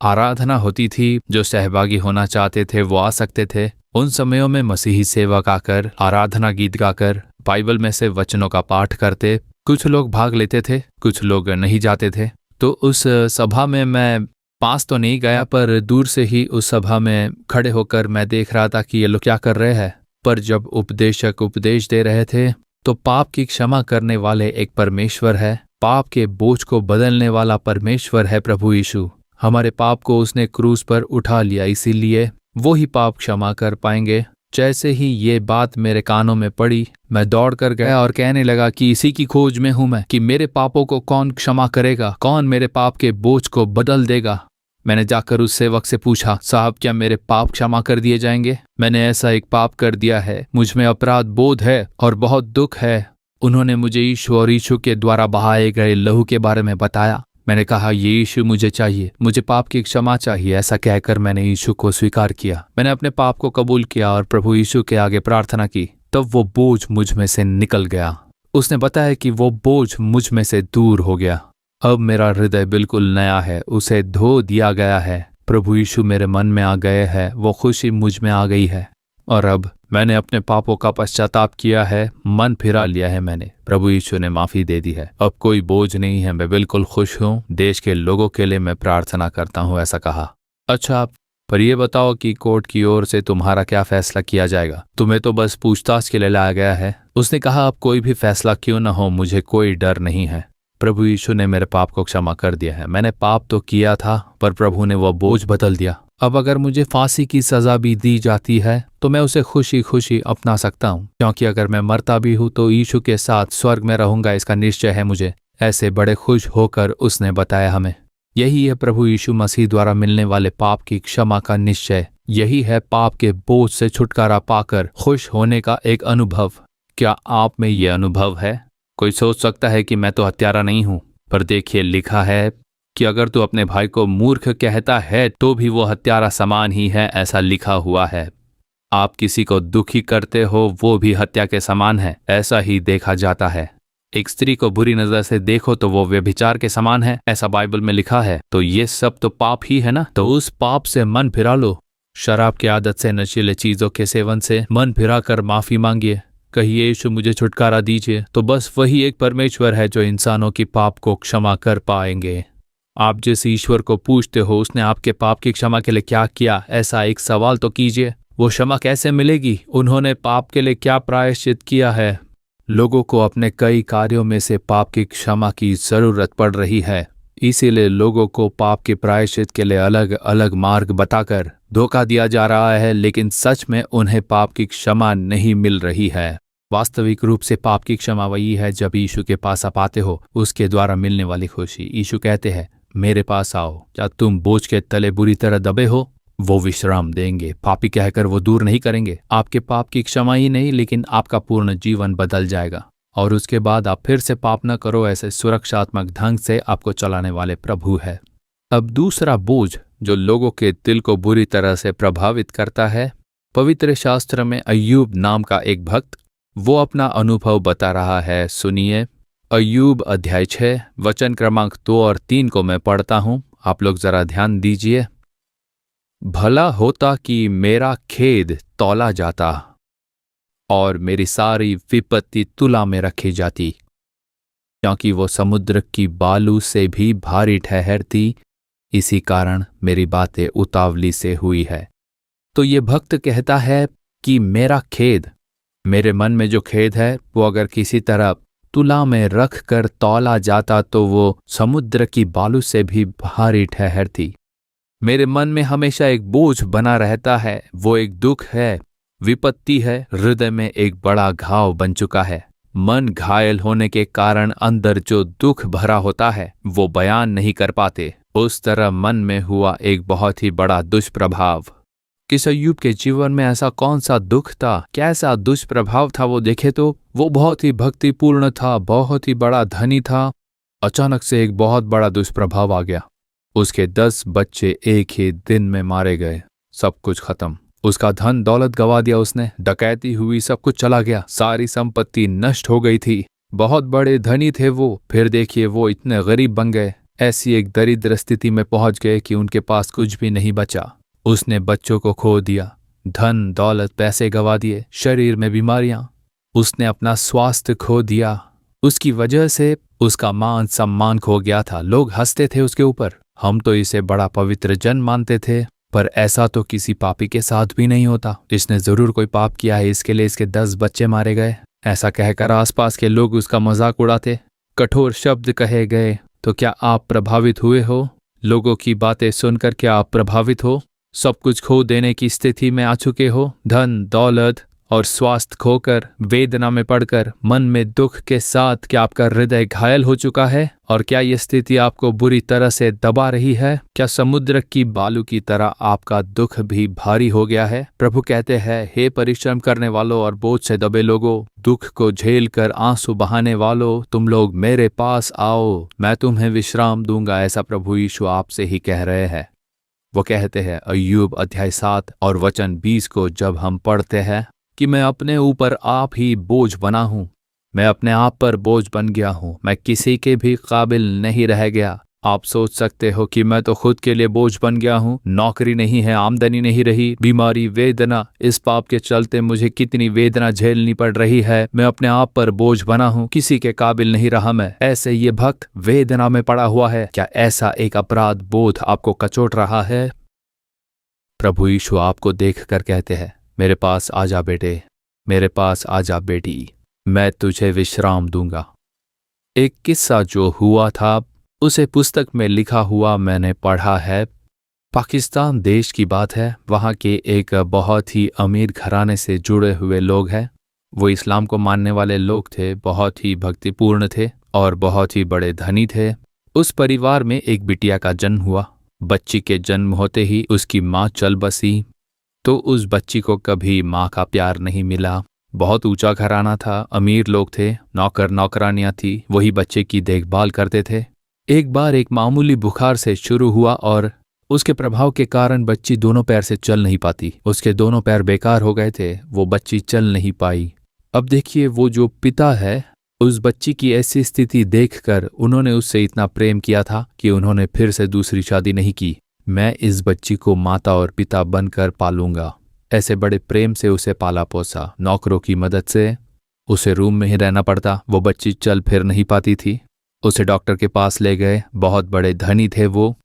आराधना होती थी। जो सहभागी होना चाहते थे वो आ सकते थे। उन समयों में मसीही सेवक आकर आराधना गीत गाकर बाइबल में से वचनों का पाठ करते। कुछ लोग भाग लेते थे, कुछ लोग नहीं जाते थे। तो उस सभा में मैं पास तो नहीं गया, पर दूर से ही उस सभा में खड़े होकर मैं देख रहा था कि ये लोग क्या कर रहे हैं। पर जब उपदेशक उपदेश दे रहे थे तो पाप की क्षमा करने वाले एक परमेश्वर है, पाप के बोझ को बदलने वाला परमेश्वर है प्रभु यीशु। हमारे पाप को उसने क्रूस पर उठा लिया, इसीलिए वो ही पाप क्षमा कर पाएंगे। जैसे ही ये बात मेरे कानों में पड़ी, मैं दौड़ कर गया और कहने लगा कि इसी की खोज में हूं मैं, कि मेरे पापों को कौन क्षमा करेगा, कौन मेरे पाप के बोझ को बदल देगा। मैंने जाकर उस सेवक से पूछा, साहब क्या मेरे पाप क्षमा कर दिए जाएंगे? मैंने ऐसा एक पाप कर दिया है, मुझ में अपराध बोध है और बहुत दुख है। उन्होंने मुझे यीशु और यीशु के द्वारा बहाए गए लहू के बारे में बताया। मैंने कहा ये यीशु मुझे चाहिए, मुझे पाप की क्षमा चाहिए। ऐसा कहकर मैंने यीशु को स्वीकार किया। मैंने अपने पाप को कबूल किया और प्रभु यीशु के आगे प्रार्थना की। तब वो बोझ मुझ में से निकल गया। उसने बताया कि वो बोझ मुझ में से दूर हो गया। अब मेरा हृदय बिल्कुल नया है, उसे धो दिया गया है। प्रभु यीशु मेरे मन में आ गए हैं, वो खुशी मुझ में आ गई है। और अब मैंने अपने पापों का पश्चाताप किया है, मन फिरा लिया है मैंने। प्रभु यीशु ने माफ़ी दे दी है। अब कोई बोझ नहीं है, मैं बिल्कुल खुश हूँ। देश के लोगों के लिए मैं प्रार्थना करता हूँ, ऐसा कहा। अच्छा, पर यह बताओ कि कोर्ट की ओर से तुम्हारा क्या फैसला किया जाएगा? तुम्हें तो बस पूछताछ के लिए लाया गया है। उसने कहा, अब कोई भी फैसला क्यों न हो, मुझे कोई डर नहीं है। प्रभु यीशु ने मेरे पाप को क्षमा कर दिया है। मैंने पाप तो किया था, पर प्रभु ने वह बोझ बदल दिया। अब अगर मुझे फांसी की सजा भी दी जाती है तो मैं उसे खुशी खुशी अपना सकता हूँ, क्योंकि अगर मैं मरता भी हूँ तो यीशु के साथ स्वर्ग में रहूंगा, इसका निश्चय है मुझे। ऐसे बड़े खुश होकर उसने बताया हमें। यही है प्रभु यीशु मसीह द्वारा मिलने वाले पाप की क्षमा का निश्चय। यही है पाप के बोझ से छुटकारा पाकर खुश होने का एक अनुभव। क्या आप में यह अनुभव है? कोई सोच सकता है कि मैं तो हत्यारा नहीं हूं, पर देखिए लिखा है कि अगर तू अपने भाई को मूर्ख कहता है तो भी वो हत्यारा समान ही है, ऐसा लिखा हुआ है। आप किसी को दुखी करते हो वो भी हत्या के समान है, ऐसा ही देखा जाता है। एक स्त्री को बुरी नजर से देखो तो वो व्यभिचार के समान है, ऐसा बाइबल में लिखा है। तो ये सब तो पाप ही है ना। तो उस पाप से मन फिरा लो। शराब की आदत से, नशीले चीजों के सेवन से मन फिरा कर माफी मांगिए। कहिए, यीशु मुझे छुटकारा दीजिए। तो बस वही एक परमेश्वर है जो इंसानों की पाप को क्षमा कर पाएंगे। आप जिस ईश्वर को पूछते हो उसने आपके पाप की क्षमा के लिए क्या किया, ऐसा एक सवाल तो कीजिए। वो क्षमा कैसे मिलेगी? उन्होंने पाप के लिए क्या प्रायश्चित किया है? लोगों को अपने कई कार्यों में से पाप की क्षमा की जरूरत पड़ रही है, इसीलिए लोगों को पाप के प्रायश्चित के लिए अलग अलग मार्ग बताकर धोखा दिया जा रहा है, लेकिन सच में उन्हें पाप की क्षमा नहीं मिल रही है। वास्तविक रूप से पाप की क्षमा वही है जब यीशु के पास आप आते हो, उसके द्वारा मिलने वाली खुशी। यीशु कहते हैं, मेरे पास आओ, क्या तुम बोझ के तले बुरी तरह दबे हो, वो विश्राम देंगे। पापी कहकर वो दूर नहीं करेंगे। आपके पाप की क्षमा ही नहीं, लेकिन आपका पूर्ण जीवन बदल जाएगा और उसके बाद आप फिर से पाप न करो, ऐसे सुरक्षात्मक ढंग से आपको चलाने वाले प्रभु है। अब दूसरा बोझ जो लोगों के दिल को बुरी तरह से प्रभावित करता है। पवित्र शास्त्र में अय्यूब नाम का एक भक्त, वो अपना अनुभव बता रहा है। सुनिए, अय्यूब अध्याय 6 वचन क्रमांक 2 और 3 को मैं पढ़ता हूं, आप लोग जरा ध्यान दीजिए। भला होता कि मेरा खेद तौला जाता और मेरी सारी विपत्ति तुला में रखी जाती, क्योंकि वो समुद्र की बालू से भी भारी ठहरती, इसी कारण मेरी बातें उतावली से हुई है। तो ये भक्त कहता है कि मेरा खेद, मेरे मन में जो खेद है वो अगर किसी तरह तुला में रख कर तौला जाता तो वो समुद्र की बालू से भी भारी ठहरती। मेरे मन में हमेशा एक बोझ बना रहता है, वो एक दुख है, विपत्ति है, हृदय में एक बड़ा घाव बन चुका है। मन घायल होने के कारण अंदर जो दुख भरा होता है वो बयान नहीं कर पाते। उस तरह मन में हुआ एक बहुत ही बड़ा दुष्प्रभाव। किस अय्यूब के जीवन में ऐसा कौन सा दुख था, कैसा दुष्प्रभाव था वो देखे तो वो बहुत ही भक्तिपूर्ण था, बहुत ही बड़ा धनी था। अचानक से एक बहुत बड़ा दुष्प्रभाव आ गया। उसके 10 बच्चे एक ही दिन में मारे गए, सब कुछ खत्म। उसका धन दौलत गवा दिया उसने, डकैती हुई, सब कुछ चला गया, सारी संपत्ति नष्ट हो गई थी। बहुत बड़े धनी थे वो, फिर देखिए वो इतने गरीब बन गए, ऐसी एक दरिद्र स्थिति में पहुंच गए कि उनके पास कुछ भी नहीं बचा। उसने बच्चों को खो दिया, धन दौलत पैसे गवा दिए, शरीर में बीमारियां, उसने अपना स्वास्थ्य खो दिया। उसकी वजह से उसका मान सम्मान खो गया था। लोग हंसते थे उसके ऊपर, हम तो इसे बड़ा पवित्र जन मानते थे, पर ऐसा तो किसी पापी के साथ भी नहीं होता। इसने जरूर कोई पाप किया है, इसके लिए इसके 10 बच्चे मारे गए, ऐसा कहकर आसपास के लोग उसका मजाक उड़ाते, कठोर शब्द कहे गए। तो क्या आप प्रभावित हुए हो? लोगों की बातें सुनकर क्या आप प्रभावित हो? सब कुछ खो देने की स्थिति में आ चुके हो, धन दौलत और स्वास्थ्य खोकर, वेदना में पड़कर, मन में दुख के साथ क्या आपका हृदय घायल हो चुका है? और क्या ये स्थिति आपको बुरी तरह से दबा रही है? क्या समुद्र की बालू की तरह आपका दुख भी भारी हो गया है? प्रभु कहते हैं, हे परिश्रम करने वालों और बोझ से दबे लोगों, दुख को झेल कर आंसू बहाने वालों, तुम लोग मेरे पास आओ, मैं तुम्हें विश्राम दूंगा। ऐसा प्रभु यीशु आपसे ही कह रहे हैं। वो कहते हैं अय्यूब अध्याय 7 और वचन 20 को जब हम पढ़ते हैं कि मैं अपने ऊपर आप ही बोझ बना हूं, मैं अपने आप पर बोझ बन गया हूं, मैं किसी के भी काबिल नहीं रह गया। आप सोच सकते हो कि मैं तो खुद के लिए बोझ बन गया हूं, नौकरी नहीं है, आमदनी नहीं रही, बीमारी, वेदना, इस पाप के चलते मुझे कितनी वेदना झेलनी पड़ रही है, मैं अपने आप पर बोझ बना हूं, किसी के काबिल नहीं रहा मैं। ऐसे ये भक्त वेदना में पड़ा हुआ है। क्या ऐसा एक अपराध बोध आपको कचोट रहा है? प्रभु यीशु आपको देख कर कहते हैं, मेरे पास आजा बेटे, मेरे पास आजा बेटी, मैं तुझे विश्राम दूंगा। एक किस्सा जो हुआ था उसे पुस्तक में लिखा हुआ मैंने पढ़ा है। पाकिस्तान देश की बात है। वहाँ के एक बहुत ही अमीर घराने से जुड़े हुए लोग हैं। वो इस्लाम को मानने वाले लोग थे, बहुत ही भक्तिपूर्ण थे और बहुत ही बड़े धनी थे। उस परिवार में एक बिटिया का जन्म हुआ। बच्ची के जन्म होते ही उसकी माँ चल बसी, तो उस बच्ची को कभी माँ का प्यार नहीं मिला। बहुत ऊंचा घराना था, अमीर लोग थे, नौकर नौकरानियां थी, वही बच्चे की देखभाल करते थे। एक बार एक मामूली बुखार से शुरू हुआ और उसके प्रभाव के कारण बच्ची दोनों पैर से चल नहीं पाती। उसके दोनों पैर बेकार हो गए थे, वो बच्ची चल नहीं पाई। अब देखिए, वो जो पिता है, उस बच्ची की ऐसी स्थिति देखकर उन्होंने उससे इतना प्रेम किया था कि उन्होंने फिर से दूसरी शादी नहीं की। मैं इस बच्ची को माता और पिता बनकर पालूंगा। ऐसे बड़े प्रेम से उसे पाला पोसा। नौकरों की मदद से उसे रूम में ही रहना पड़ता। वो बच्ची चल फिर नहीं पाती थी। उसे डॉक्टर के पास ले गए। बहुत बड़े धनी थे वो।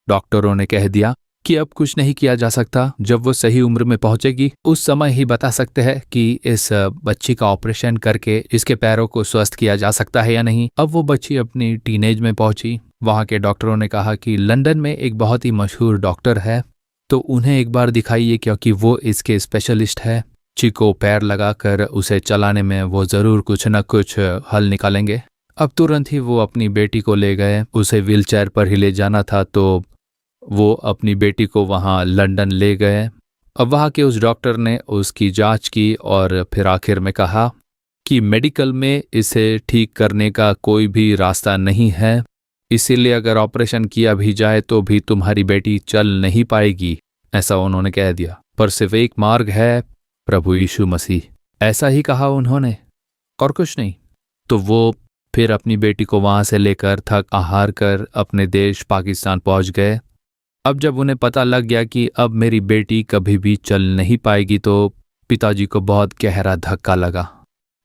डॉक्टरों ने कह दिया कि अब कुछ नहीं किया जा सकता। जब वो सही उम्र में पहुंचेगी उस समय ही बता सकते हैं कि इस बच्ची का ऑपरेशन करके इसके पैरों को स्वस्थ किया जा सकता है या नहीं। अब वो बच्ची अपनी टीनेज में पहुंची। वहां के डॉक्टरों ने कहा कि लंदन में एक बहुत ही मशहूर डॉक्टर है, तो उन्हें एक बार दिखाइए, क्योंकि वो इसके स्पेशलिस्ट है। बच्ची को पैर लगाकर उसे चलाने में वो जरूर कुछ न कुछ हल निकालेंगे। अब तुरंत ही वो अपनी बेटी को ले गए। उसे व्हीलचेयर पर ही ले जाना था, तो वो अपनी बेटी को वहाँ लंदन ले गए। अब वहाँ के उस डॉक्टर ने उसकी जांच की और फिर आखिर में कहा कि मेडिकल में इसे ठीक करने का कोई भी रास्ता नहीं है, इसीलिए अगर ऑपरेशन किया भी जाए तो भी तुम्हारी बेटी चल नहीं पाएगी, ऐसा उन्होंने कह दिया। पर सिर्फ एक मार्ग है, प्रभु यीशु मसीह। ऐसा ही कहा उन्होंने और कुछ नहीं। तो वो फिर अपनी बेटी को वहाँ से लेकर थक हार कर अपने देश पाकिस्तान पहुँच गए। अब जब उन्हें पता लग गया कि अब मेरी बेटी कभी भी चल नहीं पाएगी, तो पिताजी को बहुत गहरा धक्का लगा।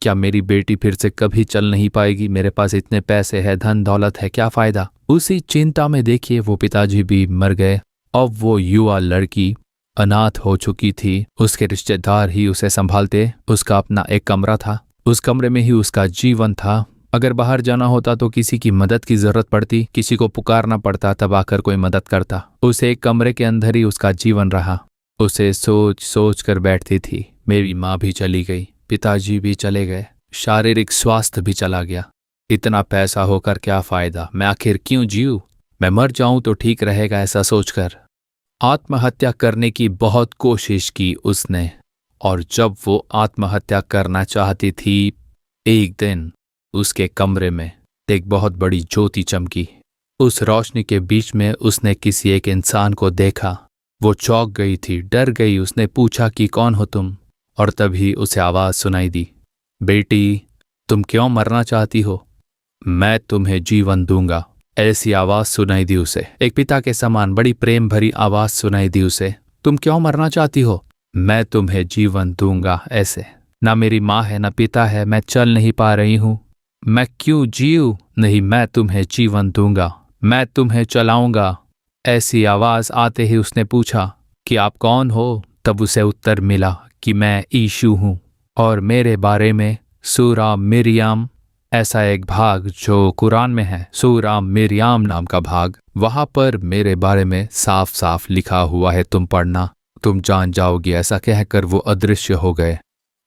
क्या मेरी बेटी फिर से कभी चल नहीं पाएगी? मेरे पास इतने पैसे हैं, धन दौलत है, क्या फायदा? उसी चिंता में देखिए वो पिताजी भी मर गए। अब वो युवा लड़की अनाथ हो चुकी थी। उसके रिश्तेदार ही उसे संभालते। उसका अपना एक कमरा था, उस कमरे में ही उसका जीवन था। अगर बाहर जाना होता तो किसी की मदद की जरूरत पड़ती, किसी को पुकारना पड़ता, तब आकर कोई मदद करता। उसे एक कमरे के अंदर ही उसका जीवन रहा। उसे सोच सोच कर बैठती थी, मेरी माँ भी चली गई, पिताजी भी चले गए, शारीरिक स्वास्थ्य भी चला गया। इतना पैसा होकर क्या फायदा? मैं आखिर क्यों जीऊं? मैं मर जाऊं तो ठीक रहेगा, ऐसा सोचकर आत्महत्या करने की बहुत कोशिश की उसने। और जब वो आत्महत्या करना चाहती थी, एक दिन उसके कमरे में एक बहुत बड़ी ज्योति चमकी। उस रोशनी के बीच में उसने किसी एक इंसान को देखा। वो चौंक गई थी, डर गई। उसने पूछा कि कौन हो तुम? और तभी उसे आवाज सुनाई दी, बेटी तुम क्यों मरना चाहती हो? मैं तुम्हें जीवन दूंगा। ऐसी आवाज सुनाई दी उसे, एक पिता के समान बड़ी प्रेम भरी आवाज सुनाई दी उसे। तुम क्यों मरना चाहती हो? मैं तुम्हें जीवन दूंगा। ऐसे ना मेरी माँ है ना पिता है, मैं चल नहीं पा रही हूं, मैं क्यों जीऊं? नहीं, मैं तुम्हें जीवन दूंगा, मैं तुम्हें चलाऊंगा। ऐसी आवाज आते ही उसने पूछा कि आप कौन हो? तब उसे उत्तर मिला कि मैं यीशु हूं। और मेरे बारे में सूरा मिरियाम, ऐसा एक भाग जो कुरान में है, सूरा मिरियाम नाम का भाग, वहां पर मेरे बारे में साफ साफ लिखा हुआ है, तुम पढ़ना, तुम जान जाओगी। ऐसा कहकर वो अदृश्य हो गए।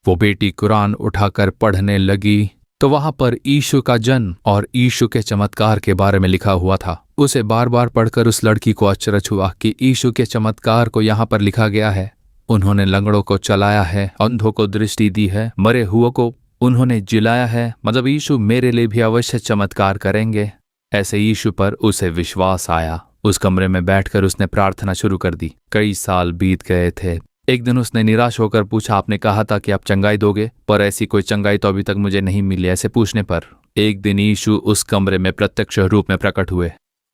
वो बेटी कुरान उठाकर पढ़ने लगी तो वहां पर यीशु का जन्म और यीशु के चमत्कार के बारे में लिखा हुआ था। उसे बार बार पढ़कर उस लड़की को आश्चर्य हुआ कि यीशु के चमत्कार को यहाँ पर लिखा गया है। उन्होंने लंगड़ों को चलाया है, अंधों को दृष्टि दी है, मरे हुओं को उन्होंने जिलाया है। मतलब यीशु मेरे लिए भी अवश्य चमत्कार करेंगे। ऐसे यीशु पर उसे विश्वास आया। उस कमरे में बैठकर उसने प्रार्थना शुरू कर दी। कई साल बीत गए थे। एक दिन उसने निराश होकर पूछा, आपने कहा था कि आप चंगाई दोगे, पर ऐसी कोई चंगाई तो अभी तक मुझे नहीं मिली। ऐसे पूछने पर एक दिन यीशु उस कमरे में प्रत्यक्ष रूप में प्रकट हुए।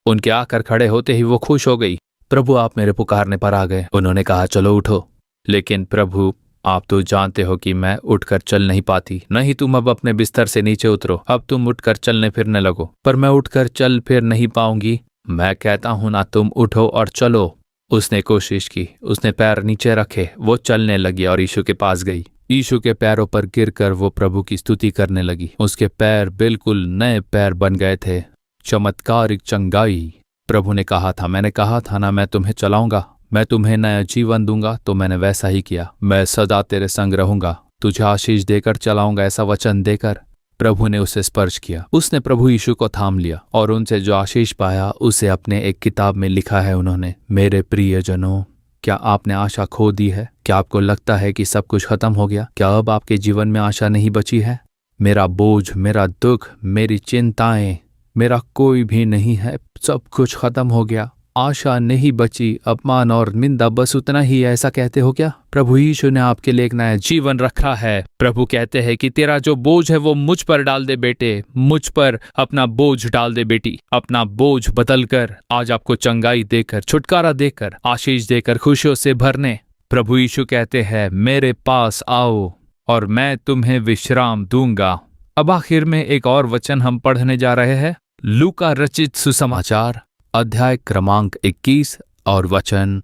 उनके आकर खड़े होते ही वो खुश हो गई। प्रभु आप मेरे पुकारने पर आ गए। उन्होंने कहा चलो उठो। लेकिन प्रभु आप तो जानते हो कि मैं उठकर चल नहीं पाती। नहीं, तुम अब अपने बिस्तर से नीचे उतरो, अब तुम उठकर चलने फिरने लगो। पर मैं उठकर चल फिर नहीं पाऊंगी। मैं कहता हूं ना, तुम उठो और चलो। उसने कोशिश की, उसने पैर नीचे रखे, वो चलने लगी और यीशु के पास गई। यीशु के पैरों पर गिरकर वो प्रभु की स्तुति करने लगी। उसके पैर बिल्कुल नए पैर बन गए थे। चमत्कारिक चंगाई। प्रभु ने कहा था, मैंने कहा था ना, मैं तुम्हें चलाऊंगा, मैं तुम्हें नया जीवन दूंगा। तो मैंने वैसा ही किया। मैं सदा तेरे संग रहूंगा, तुझे आशीष देकर चलाऊंगा, ऐसा वचन देकर प्रभु ने उसे स्पर्श किया। उसने प्रभु यीशु को थाम लिया और उनसे जो आशीष पाया उसे अपने एक किताब में लिखा है उन्होंने। मेरे प्रियजनों, क्या आपने आशा खो दी है? क्या आपको लगता है कि सब कुछ खत्म हो गया? क्या अब आपके जीवन में आशा नहीं बची है? मेरा बोझ, मेरा दुख, मेरी चिंताएं, मेरा कोई भी नहीं है, सब कुछ खत्म हो गया, आशा नहीं बची, अपमान और निंदा बस उतना ही है, ऐसा कहते हो क्या? प्रभु यीशु ने आपके लिए एक नया जीवन रखा है। प्रभु कहते हैं कि तेरा जो बोझ है वो मुझ पर डाल दे बेटे, मुझ पर अपना बोझ डाल दे बेटी। अपना बोझ बदल कर आज आपको चंगाई देकर, छुटकारा देकर, आशीष देकर, खुशियों से भरने प्रभु यीशु कहते हैं, मेरे पास आओ और मैं तुम्हें विश्राम दूंगा। अब आखिर में एक और वचन हम पढ़ने जा रहे हैं। लूका रचित सुसमाचार अध्याय क्रमांक 21 और वचन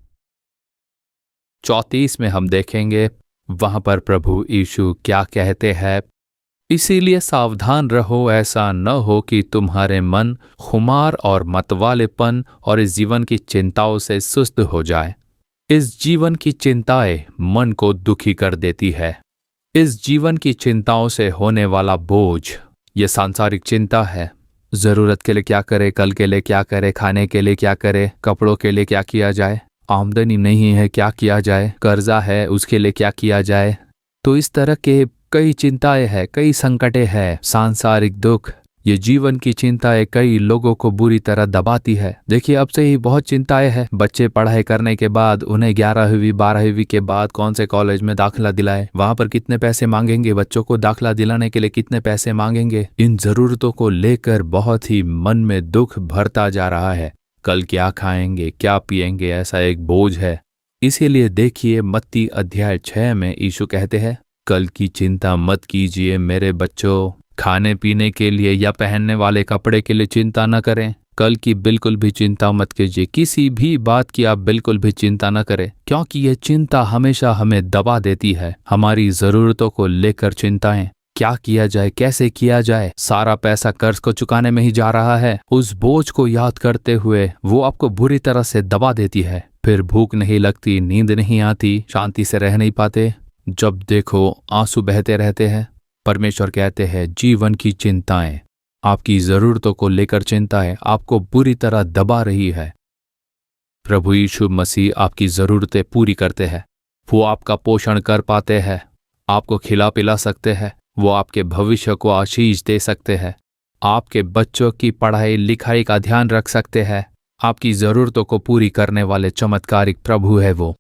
34 में हम देखेंगे वहां पर प्रभु यीशु क्या कहते हैं। इसीलिए सावधान रहो, ऐसा न हो कि तुम्हारे मन खुमार और मतवालेपन और इस जीवन की चिंताओं से सुस्त हो जाए। इस जीवन की चिंताएं मन को दुखी कर देती है। इस जीवन की चिंताओं से होने वाला बोझ ये सांसारिक चिंता है। जरूरत के लिए क्या करे, कल के लिए क्या करे, खाने के लिए क्या करे, कपड़ों के लिए क्या किया जाए, आमदनी नहीं है क्या किया जाए, कर्जा है उसके लिए क्या किया जाए। तो इस तरह के कई चिंताएं हैं, कई संकटें हैं, सांसारिक दुख, ये जीवन की चिंताएं कई लोगों को बुरी तरह दबाती है। देखिए अब से ही बहुत चिंताएं हैं। बच्चे पढ़ाई करने के बाद उन्हें 11वीं 12वीं के बाद कौन से कॉलेज में दाखिला दिलाए, वहां पर कितने पैसे मांगेंगे, बच्चों को दाखिला दिलाने के लिए कितने पैसे मांगेंगे। इन जरूरतों को लेकर बहुत ही मन में दुख भरता जा रहा है। कल क्या खाएंगे, क्या पिएंगे, ऐसा एक बोझ है। इसीलिए देखिए मत्ती अध्याय 6 में यीशु कहते हैं, कल की चिंता मत कीजिए मेरे बच्चों, खाने पीने के लिए या पहनने वाले कपड़े के लिए चिंता न करें। कल की बिल्कुल भी चिंता मत कीजिए, किसी भी बात की आप बिल्कुल भी चिंता न करें, क्योंकि ये चिंता हमेशा हमें दबा देती है। हमारी जरूरतों को लेकर चिंताएं, क्या किया जाए, कैसे किया जाए, सारा पैसा कर्ज को चुकाने में ही जा रहा है। उस बोझ को याद करते हुए वो आपको बुरी तरह से दबा देती है। फिर भूख नहीं लगती, नींद नहीं आती, शांति से रह नहीं पाते, जब देखो आंसू बहते रहते हैं। परमेश्वर कहते हैं जीवन की चिंताएं, आपकी जरूरतों को लेकर चिंताएं आपको बुरी तरह दबा रही है। प्रभु यीशु मसीह आपकी जरूरतें पूरी करते हैं। वो आपका पोषण कर पाते हैं, आपको खिला पिला सकते हैं, वो आपके भविष्य को आशीष दे सकते हैं, आपके बच्चों की पढ़ाई लिखाई का ध्यान रख सकते हैं। आपकी जरूरतों को पूरी करने वाले चमत्कारिक प्रभु है वो।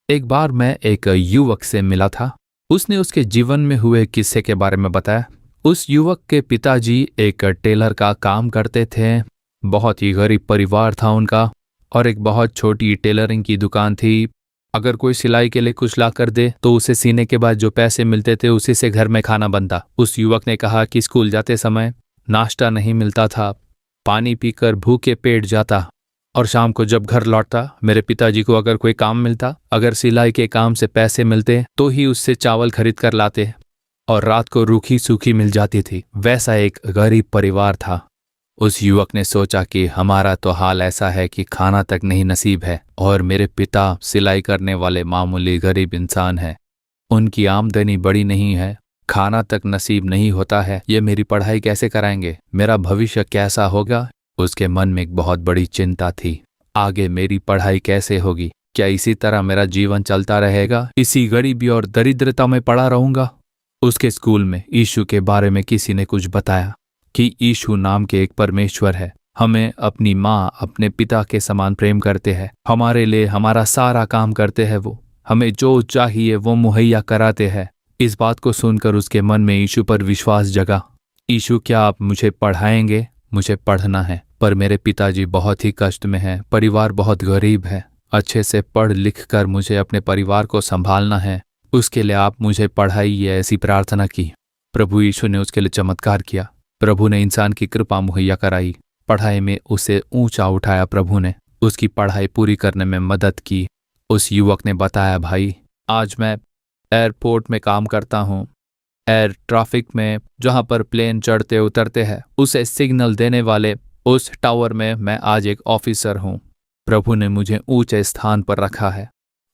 एक बार मैं एक युवक से मिला था। उसने उसके जीवन में हुए किस्से के बारे में बताया। उस युवक के पिताजी एक टेलर का काम करते थे। बहुत ही गरीब परिवार था उनका और एक बहुत छोटी टेलरिंग की दुकान थी। अगर कोई सिलाई के लिए कुछ ला कर दे तो उसे सीने के बाद जो पैसे मिलते थे उसी से घर में खाना बनता। उस युवक ने कहा कि स्कूल जाते समय नाश्ता नहीं मिलता था, पानी पीकर भूखे पेट जाता और शाम को जब घर लौटता मेरे पिताजी को अगर कोई काम मिलता, अगर सिलाई के काम से पैसे मिलते तो ही उससे चावल खरीद कर लाते और रात को रूखी सूखी मिल जाती थी। वैसा एक गरीब परिवार था। उस युवक ने सोचा कि हमारा तो हाल ऐसा है कि खाना तक नहीं नसीब है और मेरे पिता सिलाई करने वाले मामूली गरीब इंसान हैं, उनकी आमदनी बड़ी नहीं है, खाना तक नसीब नहीं होता है, ये मेरी पढ़ाई कैसे कराएंगे, मेरा भविष्य कैसा होगा। उसके मन में एक बहुत बड़ी चिंता थी, आगे मेरी पढ़ाई कैसे होगी, क्या इसी तरह मेरा जीवन चलता रहेगा, इसी गरीबी और दरिद्रता में पड़ा रहूंगा। उसके स्कूल में यीशु के बारे में किसी ने कुछ बताया कि यीशु नाम के एक परमेश्वर है, हमें अपनी माँ अपने पिता के समान प्रेम करते हैं, हमारे लिए हमारा सारा काम करते हैं, वो हमें जो चाहिए वो मुहैया कराते हैं। इस बात को सुनकर उसके मन में यीशु पर विश्वास जगा। यीशु क्या आप मुझे पढ़ाएंगे? मुझे पढ़ना है, पर मेरे पिताजी बहुत ही कष्ट में हैं, परिवार बहुत गरीब है, अच्छे से पढ़ लिख कर मुझे अपने परिवार को संभालना है, उसके लिए आप मुझे पढ़ाइए, ऐसी प्रार्थना की। प्रभु यीशु ने उसके लिए चमत्कार किया। प्रभु ने इंसान की कृपा मुहैया कराई, पढ़ाई में उसे ऊंचा उठाया। प्रभु ने उसकी पढ़ाई पूरी करने में मदद की। उस युवक ने बताया, भाई आज मैं एयरपोर्ट में काम करता हूँ। एयर ट्रैफिक में जहाँ पर प्लेन चढ़ते उतरते हैं उसे सिग्नल देने वाले उस टावर में मैं आज एक ऑफिसर हूँ। प्रभु ने मुझे ऊंचे स्थान पर रखा है।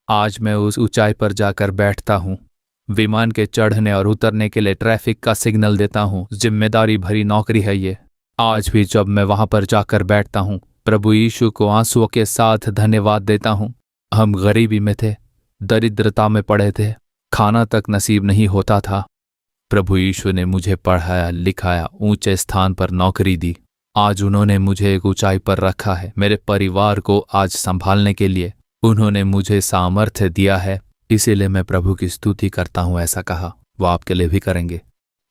आज मैं उस ऊंचाई पर जाकर बैठता हूँ। विमान के चढ़ने और उतरने के लिए ट्रैफिक का सिग्नल देता हूँ। जिम्मेदारी भरी नौकरी है ये। आज भी जब मैं वहां पर जाकर बैठता हूँ, प्रभु यीशु को आंसुओं के साथ धन्यवाद देता हूँ। हम गरीबी में थे, दरिद्रता में पड़े थे, खाना तक नसीब नहीं होता था। प्रभु यीशु ने मुझे पढ़ाया, लिखाया, ऊंचे स्थान पर नौकरी दी। आज उन्होंने मुझे एक ऊंचाई पर रखा है। मेरे परिवार को आज संभालने के लिए उन्होंने मुझे सामर्थ्य दिया है। इसीलिए मैं प्रभु की स्तुति करता हूँ। ऐसा कहा, वो आपके लिए भी करेंगे,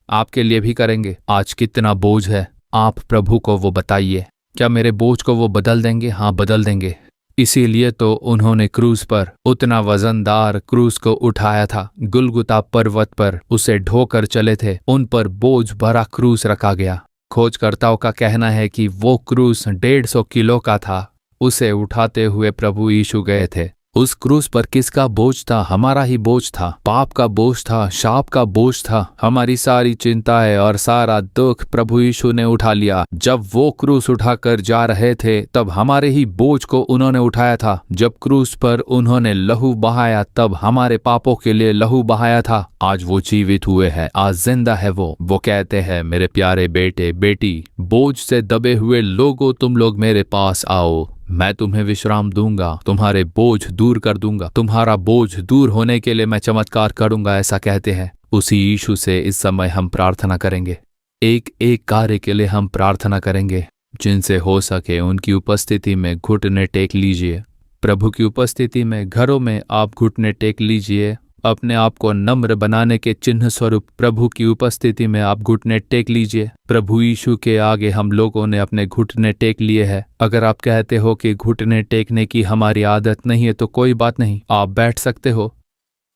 आपके लिए भी करेंगे। आज कितना बोझ है, आप प्रभु को वो बताइए। क्या मेरे बोझ को वो बदल देंगे? हाँ, बदल देंगे। इसीलिए तो उन्होंने क्रूस पर उतना वजनदार क्रूस को उठाया था। गुलगुता पर्वत पर उसे ढोकर चले थे। उन पर बोझ भरा क्रूस रखा गया। खोजकर्ताओं का कहना है कि वो क्रूस 150 किलो का था। उसे उठाते हुए प्रभु यीशु गए थे। उस क्रूस पर किसका बोझ था? हमारा ही बोझ था। पाप का बोझ था, शाप का बोझ था। हमारी सारी चिंताएं और सारा दुख प्रभु यीशु ने उठा लिया। जब वो क्रूस उठाकर जा रहे थे तब हमारे ही बोझ को उन्होंने उठाया था। जब क्रूस पर उन्होंने लहू बहाया तब हमारे पापों के लिए लहू बहाया था। आज वो जीवित हुए हैं, आज जिंदा है वो कहते हैं, मेरे प्यारे बेटे बेटी, बोझ से दबे हुए लोगों, तुम लोग मेरे पास आओ, मैं तुम्हें विश्राम दूंगा, तुम्हारे बोझ दूर कर दूंगा। तुम्हारा बोझ दूर होने के लिए मैं चमत्कार करूंगा, ऐसा कहते हैं। उसी यीशु से इस समय हम प्रार्थना करेंगे। एक एक कार्य के लिए हम प्रार्थना करेंगे। जिनसे हो सके उनकी उपस्थिति में घुटने टेक लीजिए। प्रभु की उपस्थिति में घरों में आप घुटने टेक लीजिए। अपने आप को नम्र बनाने के चिन्ह स्वरूप प्रभु की उपस्थिति में आप घुटने टेक लीजिए। प्रभु यीशु के आगे हम लोगों ने अपने घुटने टेक लिए हैं। अगर आप कहते हो कि घुटने टेकने की हमारी आदत नहीं है तो कोई बात नहीं, आप बैठ सकते हो,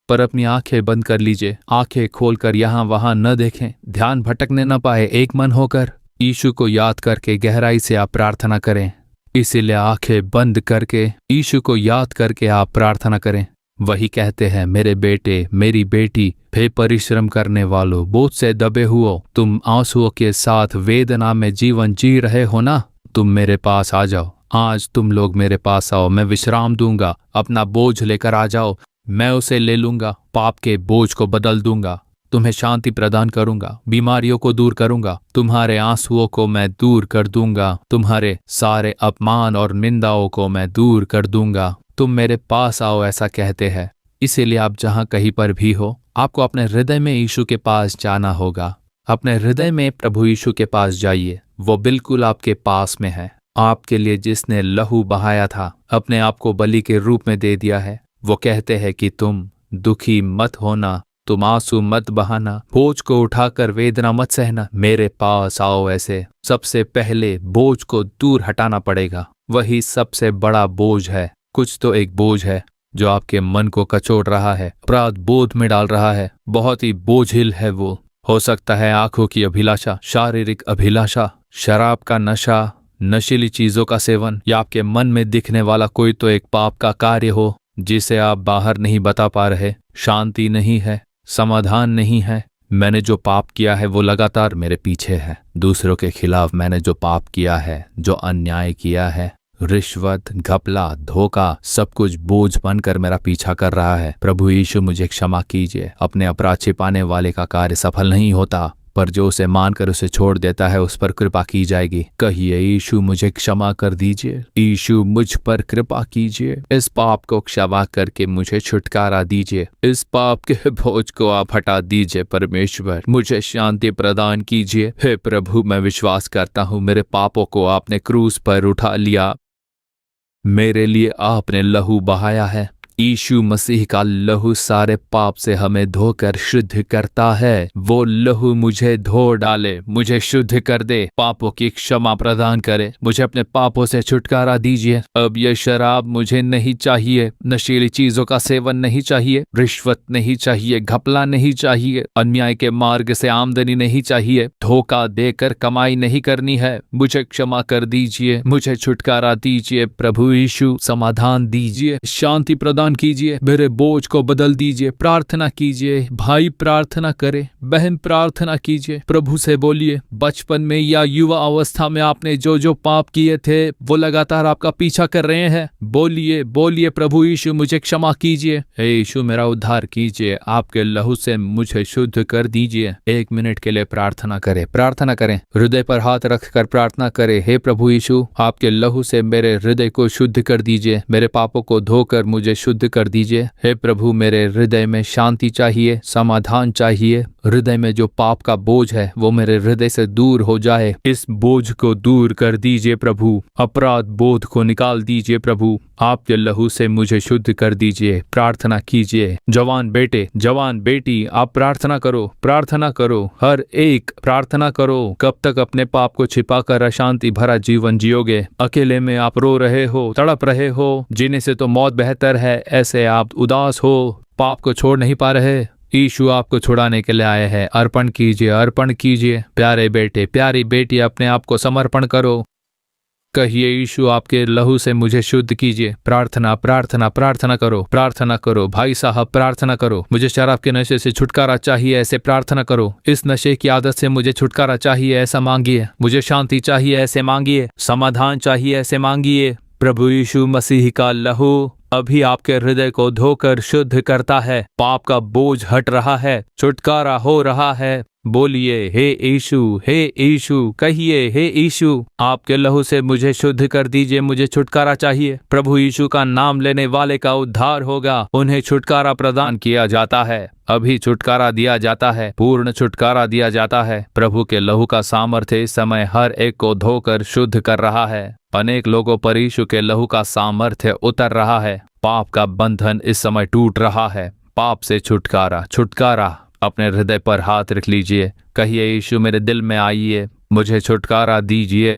पर अपनी आंखें बंद कर लीजिए। आंखें खोलकर यहाँ वहां न देखें, ध्यान भटकने न पाए। एक मन होकर यीशु को याद करके गहराई से आप प्रार्थना करें। इसीलिए आंखें बंद करके यीशु को याद करके आप प्रार्थना करें। वही कहते हैं, मेरे बेटे मेरी बेटी, हे परिश्रम करने वालों, बोझ से दबे हुओ, तुम आंसुओं के साथ वेदना में जीवन जी रहे हो ना, तुम मेरे पास आ जाओ। आज तुम लोग मेरे पास आओ, मैं विश्राम दूंगा। अपना बोझ लेकर आ जाओ, मैं उसे ले लूंगा। पाप के बोझ को बदल दूंगा, तुम्हें शांति प्रदान करूंगा, बीमारियों को दूर करूंगा, तुम्हारे आंसुओं को मैं दूर कर दूंगा, तुम्हारे सारे अपमान और निंदाओं को मैं दूर कर दूंगा। तुम मेरे पास आओ, ऐसा कहते हैं। इसीलिए आप जहां कहीं पर भी हो, आपको अपने हृदय में यीशु के पास जाना होगा। अपने हृदय में प्रभु यीशु के पास जाइए, वो बिल्कुल आपके पास में है। आपके लिए जिसने लहू बहाया था, अपने आप को बलि के रूप में दे दिया है, वो कहते हैं कि तुम दुखी मत होना, तुम आंसू मत बहाना, बोझ को उठाकर वेदना मत सहना, मेरे पास आओ। ऐसे सबसे पहले बोझ को दूर हटाना पड़ेगा। वही सबसे बड़ा बोझ है। कुछ तो एक बोझ है जो आपके मन को कचोट रहा है, अपराध बोध में डाल रहा है, बहुत ही बोझिल है वो। हो सकता है आंखों की अभिलाषा, शारीरिक अभिलाषा, शराब का नशा, नशीली चीजों का सेवन, या आपके मन में दिखने वाला कोई तो एक पाप का कार्य हो जिसे आप बाहर नहीं बता पा रहे। शांति नहीं है, समाधान नहीं है। मैंने जो पाप किया है वो लगातार मेरे पीछे है। दूसरों के खिलाफ मैंने जो पाप किया है, जो अन्याय किया है, रिश्वत, घपला, धोखा, सब कुछ बोझ बनकर मेरा पीछा कर रहा है। प्रभु यीशु मुझे क्षमा कीजिए। अपने अपराध छिपाने वाले का कार्य सफल नहीं होता, पर जो उसे मानकर उसे छोड़ देता है उस पर कृपा की जाएगी। कहिए, यीशु मुझे क्षमा कर दीजिए, यीशु मुझ पर कृपा कीजिए, इस पाप को क्षमा करके मुझे छुटकारा दीजिए, इस पाप के बोझ को आप हटा दीजिए। परमेश्वर, मुझे शांति प्रदान कीजिए। हे प्रभु, मैं विश्वास करता हूँ मेरे पापों को आपने क्रूस पर उठा लिया, मेरे लिए आपने लहू बहाया है। यीशु मसीह का लहू सारे पाप से हमें धोकर शुद्ध करता है। वो लहू मुझे धो डाले, मुझे शुद्ध कर दे, पापों की क्षमा प्रदान करे, मुझे अपने पापों से छुटकारा दीजिए। अब ये शराब मुझे नहीं चाहिए, नशीली चीजों का सेवन नहीं चाहिए, रिश्वत नहीं चाहिए, घपला नहीं चाहिए, अन्याय के मार्ग से आमदनी नहीं चाहिए, धोखा देकर कमाई नहीं करनी है। मुझे क्षमा कर दीजिए, मुझे छुटकारा दीजिए। प्रभु यीशु, समाधान दीजिए, शांति प्रदान प्रदान कीजिए, मेरे बोझ को बदल दीजिए। प्रार्थना कीजिए, भाई प्रार्थना करे, बहन प्रार्थना कीजिए, प्रभु से बोलिए। बचपन में या युवा अवस्था में आपने जो जो पाप किए थे वो लगातार आपका पीछा कर रहे हैं, बोलिए बोलिए, प्रभु यीशु मुझे क्षमा कीजिए, हे यीशु मेरा उद्धार कीजिए, आपके लहू से मुझे शुद्ध कर दीजिए। 1 मिनट के लिए प्रार्थना करें, प्रार्थना करें, हृदय पर हाथ रखकर प्रार्थना करें। हे प्रभु यीशु, आपके लहू से मेरे हृदय को शुद्ध कर दीजिए, मेरे पापों को धोकर मुझे शुद्ध कर दीजिए। हे प्रभु, मेरे हृदय में शांति चाहिए, समाधान चाहिए। हृदय में जो पाप का बोझ है वो मेरे हृदय से दूर हो जाए। इस बोझ को दूर कर दीजिए प्रभु, अपराध बोध को निकाल दीजिए प्रभु, आपके लहू से मुझे शुद्ध कर दीजिए। प्रार्थना कीजिए। जवान बेटे, जवान बेटी, आप प्रार्थना करो, प्रार्थना करो, हर एक प्रार्थना करो। कब तक अपने पाप को छिपाकर अशांति भरा जीवन जियोगे? अकेले में आप रो रहे हो, तड़प रहे हो, जीने से तो मौत बेहतर है, ऐसे आप उदास हो, पाप को छोड़ नहीं पा रहे। यीशु आपको छुड़ाने के लिए आए हैं। अर्पण कीजिए, अर्पण कीजिए। प्यारे बेटे, प्यारी बेटी, अपने आप को समर्पण करो। कहिए, यीशु आपके लहू से मुझे शुद्ध कीजिए। प्रार्थना प्रार्थना प्रार्थना करो, प्रार्थना करो। भाई साहब प्रार्थना करो, मुझे शराब के नशे से छुटकारा चाहिए, ऐसे प्रार्थना करो। इस नशे की आदत से मुझे छुटकारा चाहिए, ऐसा मांगिए। मुझे शांति चाहिए, ऐसे मांगिए। समाधान चाहिए, ऐसे मांगिए। प्रभु यीशु मसीह का लहू अभी आपके हृदय को धोकर शुद्ध करता है। पाप का बोझ हट रहा है, छुटकारा हो रहा है। बोलिए, हे यीशु, हे यीशु, कहिए, हे यीशु, आपके लहू से मुझे शुद्ध कर दीजिए, मुझे छुटकारा चाहिए। प्रभु यीशु का नाम लेने वाले का उद्धार होगा, उन्हें छुटकारा प्रदान किया जाता है। अभी छुटकारा दिया जाता है, पूर्ण छुटकारा दिया जाता है। प्रभु के लहू का सामर्थ्य इस समय हर एक को धोकर शुद्ध कर रहा है। अनेक लोगों पर यीशु के लहू का सामर्थ्य उतर रहा है। पाप का बंधन इस समय टूट रहा है। पाप से छुटकारा, छुटकारा। अपने हृदय पर हाथ रख लीजिए, कहिए, यीशु मेरे दिल में आइए, मुझे छुटकारा दीजिए।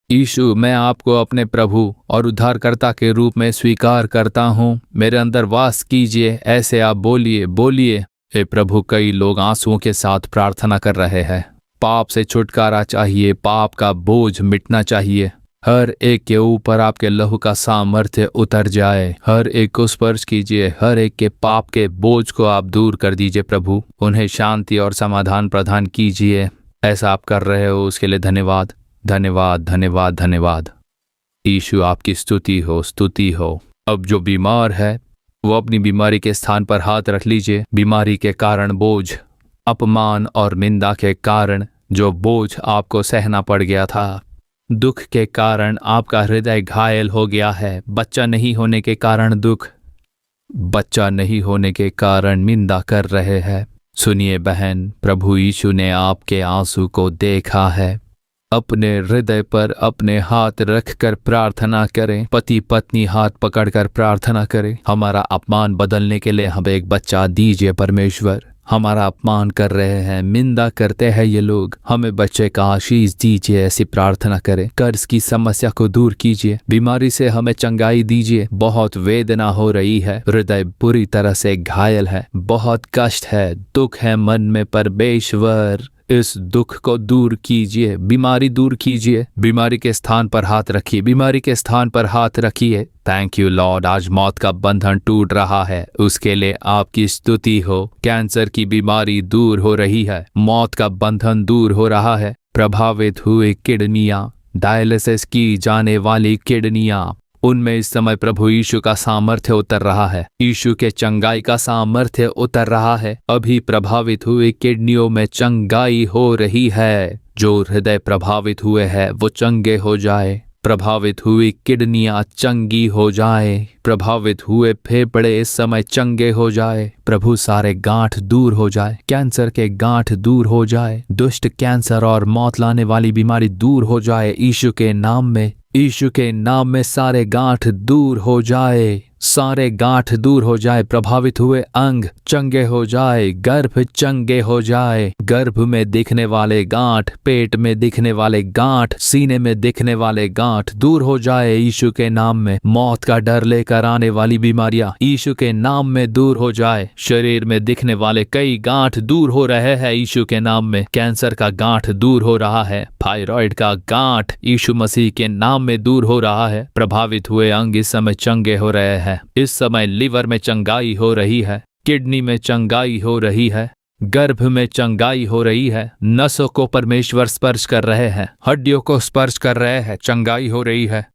यीशु, मैं आपको अपने प्रभु और उद्धारकर्ता के रूप में स्वीकार करता हूँ, मेरे अंदर वास कीजिए, ऐसे आप बोलिए, बोलिए। हे प्रभु, कई लोग आंसुओं के साथ प्रार्थना कर रहे हैं। पाप से छुटकारा चाहिए, पाप का बोझ मिटना चाहिए। हर एक के ऊपर आपके लहू का सामर्थ्य उतर जाए। हर एक को स्पर्श कीजिए, हर एक के पाप के बोझ को आप दूर कर दीजिए प्रभु। उन्हें शांति और समाधान प्रदान कीजिए। ऐसा आप कर रहे हो, उसके लिए धन्यवाद, धन्यवाद, धन्यवाद, धन्यवाद। यीशु, आपकी स्तुति हो, स्तुति हो। अब जो बीमार है वो अपनी बीमारी के स्थान पर हाथ रख लीजिए। बीमारी के कारण बोझ, अपमान और निंदा के कारण जो बोझ आपको सहना पड़ गया था, दुख के कारण आपका हृदय घायल हो गया है, बच्चा नहीं होने के कारण दुख, बच्चा नहीं होने के कारण निंदा कर रहे हैं। सुनिए बहन, प्रभु यीशु ने आपके आंसू को देखा है। अपने हृदय पर अपने हाथ रखकर प्रार्थना करें। पति पत्नी हाथ पकड़कर प्रार्थना करें। हमारा अपमान बदलने के लिए हमें एक बच्चा दीजिए परमेश्वर। हमारा अपमान कर रहे हैं, निंदा करते हैं ये लोग, हमें बच्चे का आशीष दीजिए, ऐसी प्रार्थना करें। कर्ज की समस्या को दूर कीजिए, बीमारी से हमें चंगाई दीजिए। बहुत वेदना हो रही है, हृदय बुरी तरह से घायल है, बहुत कष्ट है, दुख है मन में। परमेश्वर, इस दुख को दूर कीजिए, बीमारी दूर कीजिए। बीमारी के स्थान पर हाथ रखिए, बीमारी के स्थान पर हाथ रखिए। थैंक यू लॉर्ड, आज मौत का बंधन टूट रहा है, उसके लिए आपकी स्तुति हो। कैंसर की बीमारी दूर हो रही है, मौत का बंधन दूर हो रहा है। प्रभावित हुए किडनियां, डायलिसिस की जाने वाली किडनियां, उनमें इस समय प्रभु यीशु का सामर्थ्य उतर रहा है। यीशु के चंगाई का सामर्थ्य उतर रहा है। अभी प्रभावित हुए किडनियों में चंगाई हो रही है। जो हृदय प्रभावित हुए हैं वो चंगे हो जाए। प्रभावित हुई किडनियां चंगी हो जाए। प्रभावित हुए फेफड़े इस समय चंगे हो जाए। प्रभु, सारे गांठ दूर हो जाए, कैंसर के गांठ दूर हो जाए, दुष्ट कैंसर और मौत लाने वाली बीमारी दूर हो जाए। यीशु के नाम में, यीशु के नाम में सारे गांठ दूर हो जाए, सारे गांठ दूर हो जाए। प्रभावित हुए अंग चंगे हो जाए, गर्भ चंगे हो जाए, गर्भ में दिखने वाले गांठ, पेट में दिखने वाले गांठ, सीने में दिखने वाले गांठ दूर हो जाए यीशु के नाम में। मौत का डर लेकर आने वाली बीमारियां यीशु के नाम में दूर हो जाए। शरीर में दिखने वाले कई गांठ दूर हो रहे हैं यीशु के नाम में। कैंसर का गांठ दूर हो रहा है, थायराइड का गांठ यीशु मसीह के नाम में दूर हो रहा है। प्रभावित हुए अंग इस समय चंगे हो रहे हैं। है। इस समय लिवर में चंगाई हो रही है, किडनी में चंगाई हो रही है, गर्भ में चंगाई हो रही है। नसों को परमेश्वर स्पर्श कर रहे हैं, हड्डियों को स्पर्श कर रहे हैं, चंगाई हो रही है।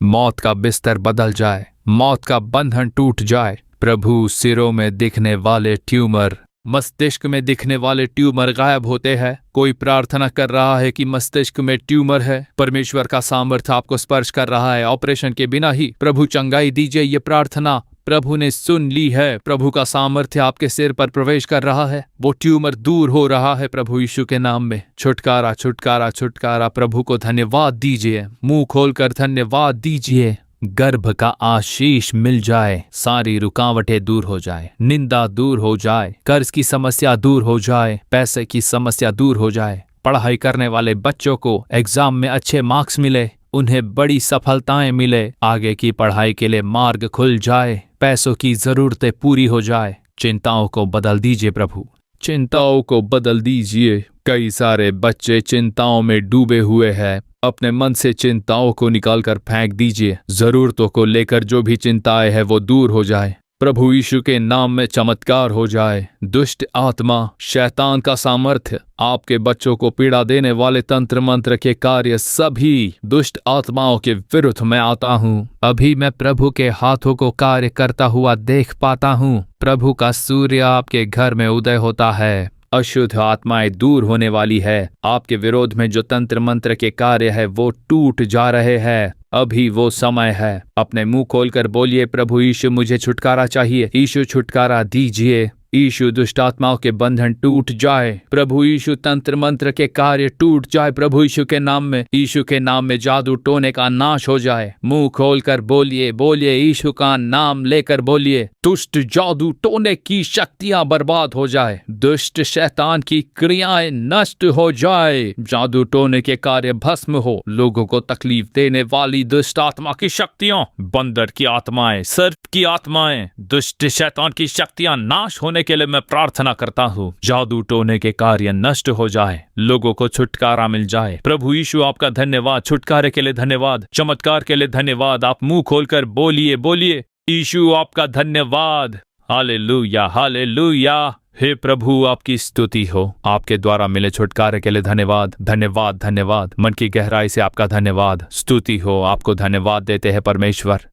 मौत का बिस्तर बदल जाए, मौत का बंधन टूट जाए। प्रभु, सिरों में दिखने वाले ट्यूमर, मस्तिष्क में दिखने वाले ट्यूमर गायब होते हैं। कोई प्रार्थना कर रहा है कि मस्तिष्क में ट्यूमर है, परमेश्वर का सामर्थ्य आपको स्पर्श कर रहा है। ऑपरेशन के बिना ही प्रभु चंगाई दीजिए। ये प्रार्थना प्रभु ने सुन ली है। प्रभु का सामर्थ्य आपके सिर पर प्रवेश कर रहा है, वो ट्यूमर दूर हो रहा है प्रभु यीशु के नाम में। छुटकारा, छुटकारा, छुटकारा। प्रभु को धन्यवाद दीजिए, मुंह खोलकर धन्यवाद दीजिए। गर्भ का आशीष मिल जाए, सारी रुकावटें दूर हो जाए, निंदा दूर हो जाए, कर्ज की समस्या दूर हो जाए, पैसे की समस्या दूर हो जाए। पढ़ाई करने वाले बच्चों को एग्जाम में अच्छे मार्क्स मिले, उन्हें बड़ी सफलताएं मिले, आगे की पढ़ाई के लिए मार्ग खुल जाए, पैसों की जरूरतें पूरी हो जाए। चिंताओं को बदल दीजिए प्रभु, चिंताओं को बदल दीजिए। कई सारे बच्चे चिंताओं में डूबे हुए हैं, अपने मन से चिंताओं को निकालकर फेंक दीजिए। जरूरतों को लेकर जो भी चिंताएं हैं वो दूर हो जाए। प्रभु यीशु के नाम में चमत्कार हो जाए। दुष्ट आत्मा, शैतान का सामर्थ्य, आपके बच्चों को पीड़ा देने वाले तंत्र मंत्र के कार्य, सभी दुष्ट आत्माओं के विरुद्ध मैं आता हूँ। अभी मैं प्रभु के हाथों को कार्य करता हुआ देख पाता हूँ। प्रभु का सूर्य आपके घर में उदय होता है। अशुद्ध आत्माएं दूर होने वाली है। आपके विरोध में जो तंत्र मंत्र के कार्य है वो टूट जा रहे हैं। अभी वो समय है। अपने मुंह खोलकर बोलिए, प्रभु यीशु मुझे छुटकारा चाहिए। यीशु छुटकारा दीजिए। यीशु दुष्ट आत्माओं के बंधन टूट जाए। प्रभु यीशु तंत्र मंत्र के कार्य टूट जाए। प्रभु यीशु के नाम में, यीशु के नाम में जादू टोने का नाश हो जाए। मुंह खोलकर बोलिए, बोलिए, यीशु का नाम लेकर बोलिए। दुष्ट जादू टोने की शक्तियां बर्बाद हो जाए। दुष्ट शैतान की क्रियाएं नष्ट हो जाए। जादू टोने के कार्य भस्म हो। लोगों को तकलीफ देने वाली दुष्ट आत्मा की शक्तियां, बंदर की आत्माएं, सर्प की आत्माएं, दुष्ट शैतान की शक्तियां नाश होने के लिए मैं प्रार्थना करता हूँ। जादू टोने के कार्य नष्ट हो जाए, लोगों को छुटकारा मिल जाए। प्रभु यीशु आपका धन्यवाद, छुटकारे के लिए धन्यवाद, चमत्कार के लिए धन्यवाद। आप मुंह खोलकर बोलिए, बोलिए, यीशु आपका धन्यवाद। Hallelujah, hallelujah. हे प्रभु, आपकी स्तुति हो। आपके द्वारा मिले छुटकारे के लिए धन्यवाद, धन्यवाद, धन्यवाद। मन की गहराई से आपका धन्यवाद, स्तुति हो। आपको धन्यवाद देते हैं परमेश्वर।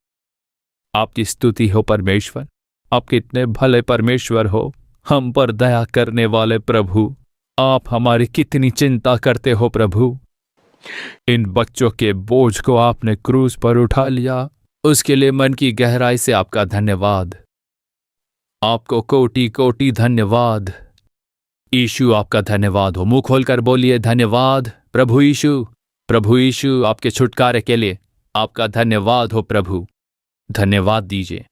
आपकी स्तुति हो परमेश्वर। आप कितने भले परमेश्वर हो, हम पर दया करने वाले प्रभु। आप हमारी कितनी चिंता करते हो प्रभु। इन बच्चों के बोझ को आपने क्रूस पर उठा लिया, उसके लिए मन की गहराई से आपका धन्यवाद। आपको कोटि कोटि धन्यवाद। यीशु आपका धन्यवाद हो। मुंह खोलकर बोलिए, धन्यवाद प्रभु यीशु। प्रभु यीशु, आपके छुटकारे के लिए आपका धन्यवाद हो प्रभु। धन्यवाद दीजिए।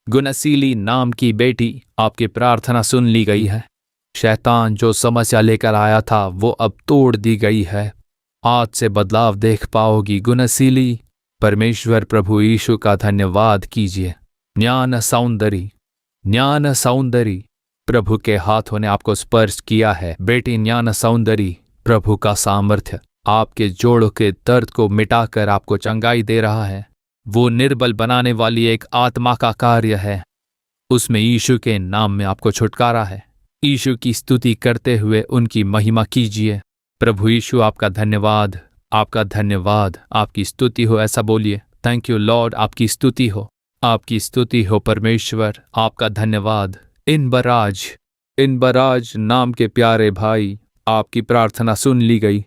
गुणशीली नाम की बेटी, आपकी प्रार्थना सुन ली गई है। शैतान जो समस्या लेकर आया था वो अब तोड़ दी गई है। आज से बदलाव देख पाओगी गुणशीली। परमेश्वर प्रभु यीशु का धन्यवाद कीजिए। ज्ञान सौंदर्य प्रभु के हाथों ने आपको स्पर्श किया है। बेटी ज्ञान सौंदर्य, प्रभु का सामर्थ्य आपके जोड़ों के दर्द को मिटाकर आपको चंगाई दे रहा है। वो निर्बल बनाने वाली एक आत्मा का कार्य है, उसमें यीशु के नाम में आपको छुटकारा है। यीशु की स्तुति करते हुए उनकी महिमा कीजिए। प्रभु यीशु आपका धन्यवाद, आपका धन्यवाद, आपकी स्तुति हो, ऐसा बोलिए। थैंक यू लॉर्ड, आपकी स्तुति हो, आपकी स्तुति हो परमेश्वर, आपका धन्यवाद। इन बराज नाम के प्यारे भाई, आपकी प्रार्थना सुन ली गई।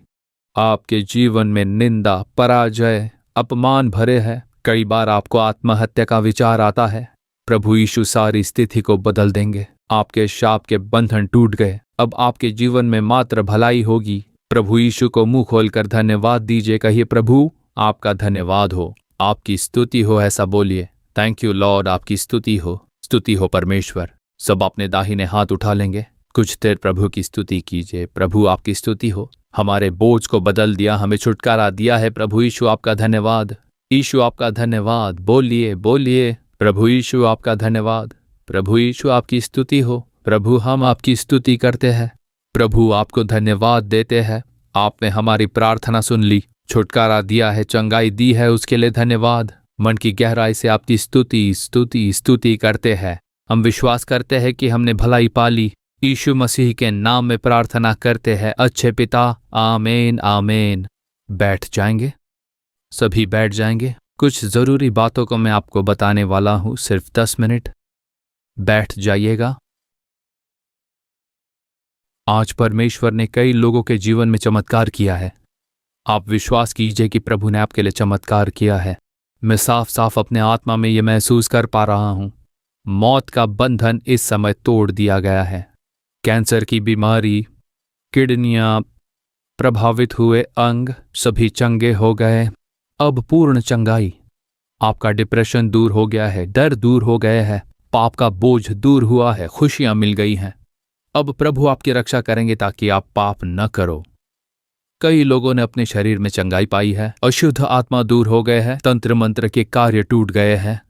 आपके जीवन में निंदा, पराजय, अपमान भरे हैं। कई बार आपको आत्महत्या का विचार आता है। प्रभु यीशु सारी स्थिति को बदल देंगे। आपके शाप के बंधन टूट गए। अब आपके जीवन में मात्र भलाई होगी। प्रभु यीशु को मुंह खोलकर धन्यवाद दीजिए। कहिए, प्रभु आपका धन्यवाद हो, आपकी स्तुति हो, ऐसा बोलिए। थैंक यू लॉर्ड, आपकी स्तुति हो परमेश्वर। सब अपने दाहिने हाथ उठा लेंगे। कुछ देर प्रभु की स्तुति कीजिए। प्रभु आपकी स्तुति हो। हमारे बोझ को बदल दिया, हमें छुटकारा दिया है। प्रभु यीशु आपका धन्यवाद। यीशु आपका धन्यवाद। बोलिए, बोलिए, प्रभु यीशु आपका धन्यवाद। प्रभु यीशु आपकी स्तुति हो। प्रभु हम आपकी स्तुति करते हैं। प्रभु आपको धन्यवाद देते हैं। आपने हमारी प्रार्थना सुन ली, छुटकारा दिया है, चंगाई दी है, उसके लिए धन्यवाद। मन की गहराई से आपकी स्तुति स्तुति स्तुति करते हैं। हम विश्वास करते हैं कि हमने भलाई पा ली। यीशु मसीह के नाम में प्रार्थना करते हैं, अच्छे पिता, आमीन आमीन। बैठ जाएंगे, सभी बैठ जाएंगे। कुछ जरूरी बातों को मैं आपको बताने वाला हूं, सिर्फ 10 मिनट। बैठ जाइएगा। आज परमेश्वर ने कई लोगों के जीवन में चमत्कार किया है। आप विश्वास कीजिए कि प्रभु ने आपके लिए चमत्कार किया है। मैं साफ साफ अपने आत्मा में यह महसूस कर पा रहा हूं, मौत का बंधन इस समय तोड़ दिया गया है। कैंसर की बीमारी, किडनियां, प्रभावित हुए अंग सभी चंगे हो गए। अब पूर्ण चंगाई। आपका डिप्रेशन दूर हो गया है, डर दूर हो गया है, पाप का बोझ दूर हुआ है, खुशियां मिल गई हैं। अब प्रभु आपकी रक्षा करेंगे ताकि आप पाप न करो। कई लोगों ने अपने शरीर में चंगाई पाई है, अशुद्ध आत्मा दूर हो गए हैं, तंत्र मंत्र के कार्य टूट गए हैं।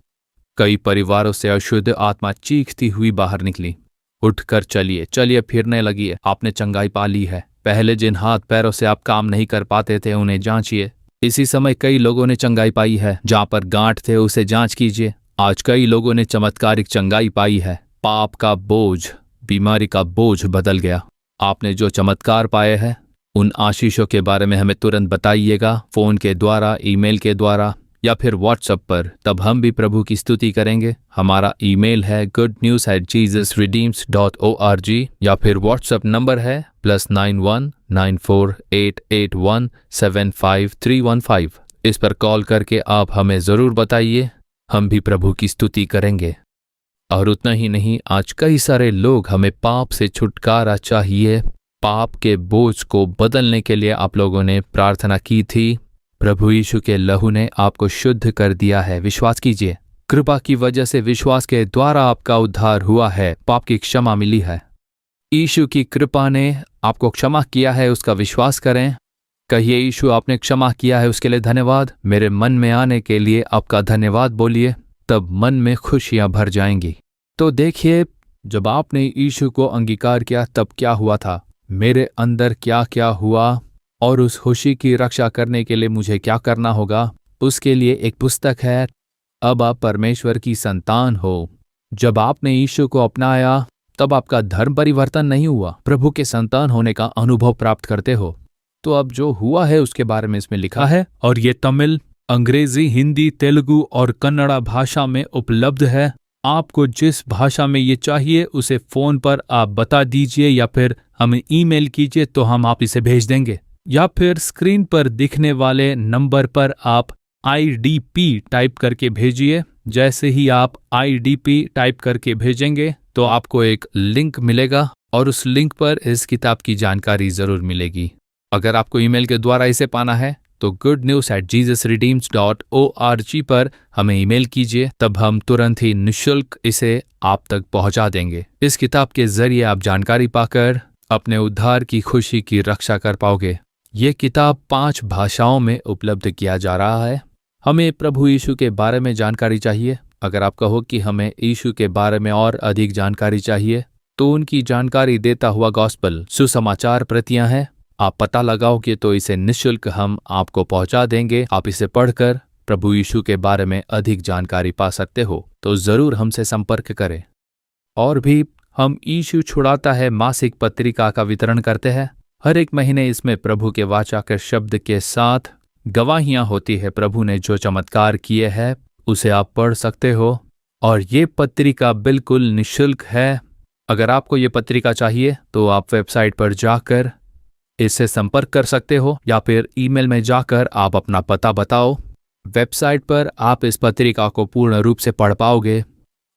कई परिवारों से अशुद्ध आत्मा चीखती हुई बाहर निकली। उठकर चलिए, चलिए, फिरने लगिए। आपने चंगाई पा ली है। पहले जिन हाथ पैरों से आप काम नहीं कर पाते थे उन्हें जांचिए। इसी समय कई लोगों ने चंगाई पाई है। जहां पर गांठ थे उसे जांच कीजिए। आज कई लोगों ने चमत्कारिक चंगाई पाई है। पाप का बोझ, बीमारी का बोझ बदल गया। आपने जो चमत्कार पाए हैं उन आशीषों के बारे में हमें तुरंत बताइएगा, फोन के द्वारा, ईमेल के द्वारा या फिर व्हाट्सएप पर। तब हम भी प्रभु की स्तुति करेंगे। हमारा ईमेल है goodnews@jesusredeems.org या फिर व्हाट्सएप नंबर है +91 94 75315। इस पर कॉल करके आप हमें जरूर बताइए, हम भी प्रभु की स्तुति करेंगे। और उतना ही नहीं, आज कई सारे लोग हमें पाप से छुटकारा चाहिए, पाप के बोझ को बदलने के लिए आप लोगों ने प्रार्थना की थी। प्रभु यीशु के लहू ने आपको शुद्ध कर दिया है। विश्वास कीजिए, कृपा की वजह से विश्वास के द्वारा आपका उद्धार हुआ है, पाप की क्षमा मिली है। यीशु की कृपा ने आपको क्षमा किया है, उसका विश्वास करें। कहिए, यीशु आपने क्षमा किया है, उसके लिए धन्यवाद। मेरे मन में आने के लिए आपका धन्यवाद बोलिए, तब मन में खुशियां भर जाएंगी। तो देखिए, जब आपने यीशु को अंगीकार किया तब क्या हुआ था, मेरे अंदर क्या क्या हुआ और उस खुशी की रक्षा करने के लिए मुझे क्या करना होगा, उसके लिए एक पुस्तक है, अब आप परमेश्वर की संतान हो। जब आपने यीशु को अपनाया तब आपका धर्म परिवर्तन नहीं हुआ, प्रभु के संतान होने का अनुभव प्राप्त करते हो। तो अब जो हुआ है उसके बारे में इसमें लिखा है, और ये तमिल, अंग्रेजी, हिंदी, तेलुगु और कन्नड़ा भाषा में उपलब्ध है। आपको जिस भाषा में ये चाहिए उसे फोन पर आप बता दीजिए या फिर हमें ईमेल कीजिए तो हम आप इसे भेज देंगे, या फिर स्क्रीन पर दिखने वाले नंबर पर आप IDP टाइप करके भेजिए। जैसे ही आप IDP टाइप करके भेजेंगे तो आपको एक लिंक मिलेगा और उस लिंक पर इस किताब की जानकारी जरूर मिलेगी। अगर आपको ईमेल के द्वारा इसे पाना है तो goodnews@jesusredeems.org पर हमें ईमेल कीजिए, तब हम तुरंत ही निःशुल्क इसे आप तक पहुंचा देंगे। इस किताब के जरिए आप जानकारी पाकर अपने उद्धार की खुशी की रक्षा कर पाओगे। ये किताब 5 भाषाओं में उपलब्ध किया जा रहा है। हमें प्रभु यीशु के बारे में जानकारी चाहिए। अगर आप कहो कि हमें यीशु के बारे में और अधिक जानकारी चाहिए तो उनकी जानकारी देता हुआ गॉस्पल सुसमाचार प्रतियां हैं। आप पता लगाओगे तो इसे निःशुल्क हम आपको पहुंचा देंगे। आप इसे पढ़कर प्रभु यीशु के बारे में अधिक जानकारी पा सकते हो, तो जरूर हमसे संपर्क करें। और भी हम यीशु छुड़ाता है मासिक पत्रिका का वितरण करते हैं। हर एक महीने इसमें प्रभु के वाचा के शब्द के साथ गवाहियां होती है। प्रभु ने जो चमत्कार किए हैं उसे आप पढ़ सकते हो, और ये पत्रिका बिल्कुल निःशुल्क है। अगर आपको ये पत्रिका चाहिए तो आप वेबसाइट पर जाकर इससे संपर्क कर सकते हो, या फिर ईमेल में जाकर आप अपना पता बताओ। वेबसाइट पर आप इस पत्रिका को पूर्ण रूप से पढ़ पाओगे,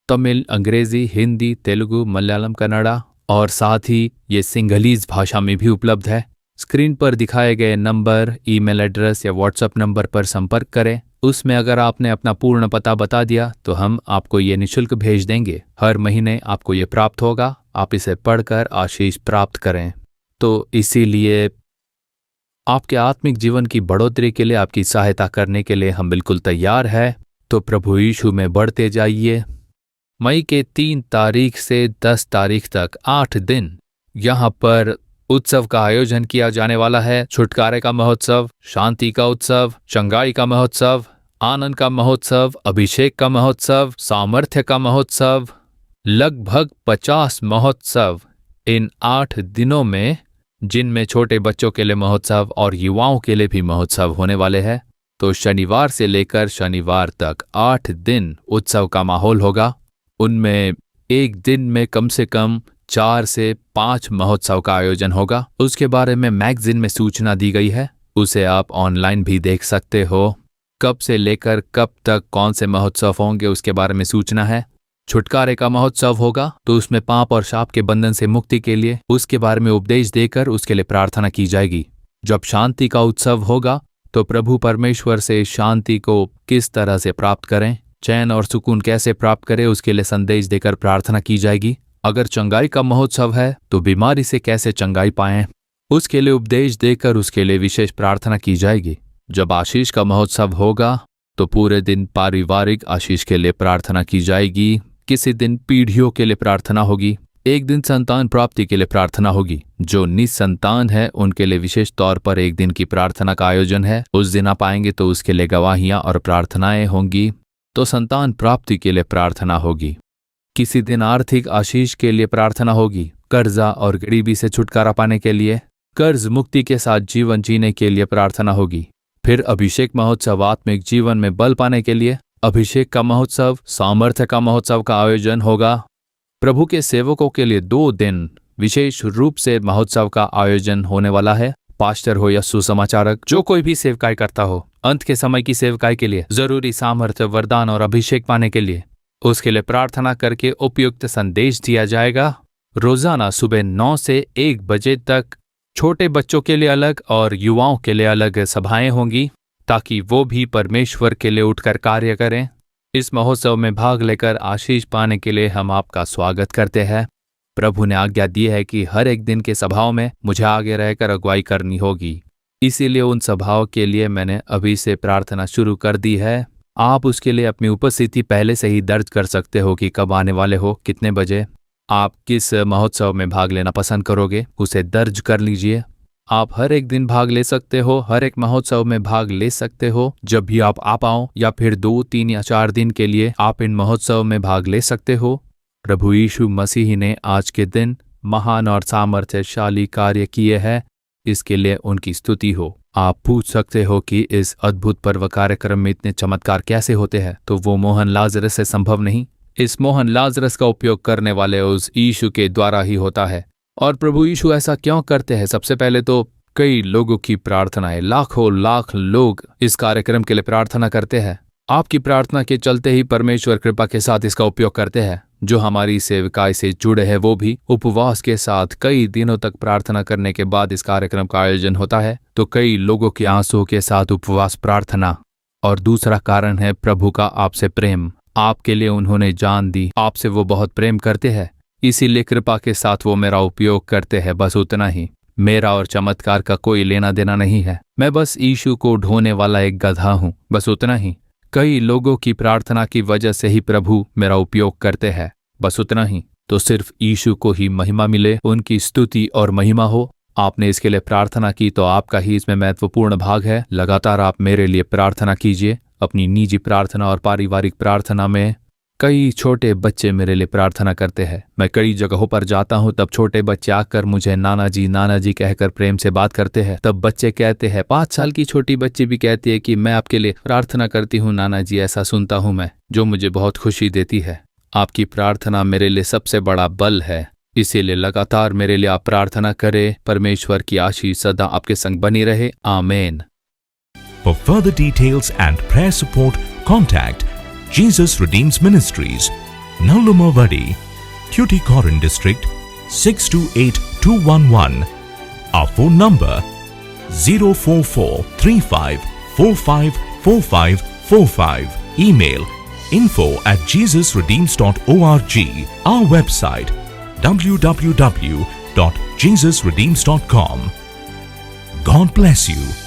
तमिल, अंग्रेजी, हिंदी, तेलुगु, मलयालम, कन्नड़ा और साथ ही ये सिंगलीज भाषा में भी उपलब्ध है। स्क्रीन पर दिखाए गए नंबर, ईमेल एड्रेस या व्हाट्सएप नंबर पर संपर्क करें। उसमें अगर आपने अपना पूर्ण पता बता दिया तो हम आपको ये निःशुल्क भेज देंगे। हर महीने आपको ये प्राप्त होगा। आप इसे पढ़कर आशीष प्राप्त करें। तो इसीलिए आपके आत्मिक जीवन की बढ़ोतरी के लिए, आपकी सहायता करने के लिए हम बिल्कुल तैयार हैं। तो प्रभु यीशु में बढ़ते जाइए। मई के 3 तारीख से 10 तारीख तक 8 दिन यहाँ पर उत्सव का आयोजन किया जाने वाला है। छुटकारे का महोत्सव, शांति का उत्सव, चंगाई का महोत्सव, आनंद का महोत्सव, अभिषेक का महोत्सव, सामर्थ्य का महोत्सव, लगभग 50 महोत्सव इन 8 दिनों में, जिनमें छोटे बच्चों के लिए महोत्सव और युवाओं के लिए भी महोत्सव होने वाले हैं। तो शनिवार से लेकर शनिवार तक 8 दिन उत्सव का माहौल होगा। उनमें एक दिन में कम से कम 4 से 5 महोत्सव का आयोजन होगा। उसके बारे में मैगजीन में सूचना दी गई है, उसे आप ऑनलाइन भी देख सकते हो। कब से लेकर कब तक कौन से महोत्सव होंगे उसके बारे में सूचना है। छुटकारे का महोत्सव होगा तो उसमें पाप और शाप के बंधन से मुक्ति के लिए उसके बारे में उपदेश देकर उसके लिए प्रार्थना की जाएगी। जब शांति का उत्सव होगा तो प्रभु परमेश्वर से शांति को किस तरह से प्राप्त करें, चैन और सुकून कैसे प्राप्त करें, उसके लिए संदेश देकर प्रार्थना की जाएगी। अगर चंगाई का महोत्सव है तो बीमारी से कैसे चंगाई पाएं, उसके लिए उपदेश देकर उसके लिए विशेष प्रार्थना की जाएगी। जब आशीष का महोत्सव होगा तो पूरे दिन पारिवारिक आशीष के लिए प्रार्थना की जाएगी। किसी दिन पीढ़ियों के लिए प्रार्थना होगी। एक दिन संतान प्राप्ति के लिए प्रार्थना होगी। जो निसंतान है उनके लिए विशेष तौर पर एक दिन की प्रार्थना का आयोजन है। उस दिन आप आएंगे तो उसके लिए गवाहियां और प्रार्थनाएं होंगी। तो संतान प्राप्ति के लिए प्रार्थना होगी। किसी दिन आर्थिक आशीष के लिए प्रार्थना होगी। कर्जा और गरीबी से छुटकारा पाने के लिए, कर्ज मुक्ति के साथ जीवन जीने के लिए प्रार्थना होगी। फिर अभिषेक महोत्सव आत्मिक जीवन में बल पाने के लिए, अभिषेक का महोत्सव, सामर्थ्य का महोत्सव का आयोजन होगा। प्रभु के सेवकों के लिए 2 दिन विशेष रूप से महोत्सव का आयोजन होने वाला है। पास्टर हो या सुसमाचारक, जो कोई भी सेवकाई करता हो, अंत के समय की सेवकाई के लिए जरूरी सामर्थ्य, वरदान और अभिषेक पाने के लिए उसके लिए प्रार्थना करके उपयुक्त संदेश दिया जाएगा। रोजाना सुबह 9 से 1 बजे तक छोटे बच्चों के लिए अलग और युवाओं के लिए अलग सभाएं होंगी, ताकि वो भी परमेश्वर के लिए उठकर कार्य करें। इस महोत्सव में भाग लेकर आशीष पाने के लिए हम आपका स्वागत करते हैं। प्रभु ने आज्ञा दी है कि हर एक दिन के सभाओं में मुझे आगे रहकर अगुवाई करनी होगी। इसीलिए उन सभाओं के लिए मैंने अभी से प्रार्थना शुरू कर दी है। आप उसके लिए अपनी उपस्थिति पहले से ही दर्ज कर सकते हो कि कब आने वाले हो, कितने बजे। आप किस महोत्सव में भाग लेना पसंद करोगे, उसे दर्ज कर लीजिए। आप हर एक दिन भाग ले सकते हो, हर एक महोत्सव में भाग ले सकते हो। जब भी आप आ पाओ या फिर 2, 3 या 4 दिन के लिए आप इन महोत्सव में भाग ले सकते हो। प्रभु यीशु मसीह ने आज के दिन महान और सामर्थ्यशाली कार्य किए हैं, इसके लिए उनकी स्तुति हो। आप पूछ सकते हो कि इस अद्भुत पर्व कार्यक्रम में इतने चमत्कार कैसे होते हैं, तो वो मोहन लाजरस से संभव नहीं। इस मोहन लाजरस का उपयोग करने वाले उस यीशु के द्वारा ही होता है। और प्रभु यीशु ऐसा क्यों करते हैं? सबसे पहले तो कई लोगों की प्रार्थनाएं, लाखों लाख लोग इस कार्यक्रम के लिए प्रार्थना करते हैं। आपकी प्रार्थना के चलते ही परमेश्वर कृपा के साथ इसका उपयोग करते हैं। जो हमारी सेवकाई से जुड़े हैं वो भी उपवास के साथ कई दिनों तक प्रार्थना करने के बाद इस कार्यक्रम का आयोजन होता है। तो कई लोगों के आंसुओं के साथ उपवास प्रार्थना। और दूसरा कारण है प्रभु का आपसे प्रेम। आपके लिए उन्होंने जान दी, आपसे वो बहुत प्रेम करते हैं, इसीलिए कृपा के साथ वो मेरा उपयोग करते हैं, बस उतना ही। मेरा और चमत्कार का कोई लेना देना नहीं है। मैं बस यीशु को ढोने वाला एक गधा हूँ, बस उतना ही। कई लोगों की प्रार्थना की वजह से ही प्रभु मेरा उपयोग करते हैं, बस उतना ही। तो सिर्फ यीशु को ही महिमा मिले, उनकी स्तुति और महिमा हो। आपने इसके लिए प्रार्थना की तो आपका ही इसमें महत्वपूर्ण भाग है। लगातार आप मेरे लिए प्रार्थना कीजिए। अपनी निजी प्रार्थना और पारिवारिक प्रार्थना में कई छोटे बच्चे मेरे लिए प्रार्थना करते हैं। मैं कई जगहों पर जाता हूँ, तब छोटे बच्चे आकर मुझे नाना जी कहकर प्रेम से बात करते हैं। तब बच्चे कहते हैं, 5 साल की छोटी बच्ची भी कहती है कि मैं आपके लिए प्रार्थना करती हूँ नाना जी, ऐसा सुनता हूँ मैं, जो मुझे बहुत खुशी देती है। आपकी प्रार्थना मेरे लिए सबसे बड़ा बल है, इसीलिए लगातार मेरे लिए आप प्रार्थना करें। परमेश्वर की आशीष सदा आपके संग बनी रहे। आमीन। For further details and prayer support, contact Jesus Redeems Ministries, Nallumavadi, Tuticorin District, 628211. Our phone number 04435454545. Email info@jesusredeems.org. Our website www.jesusredeems.com. God bless you.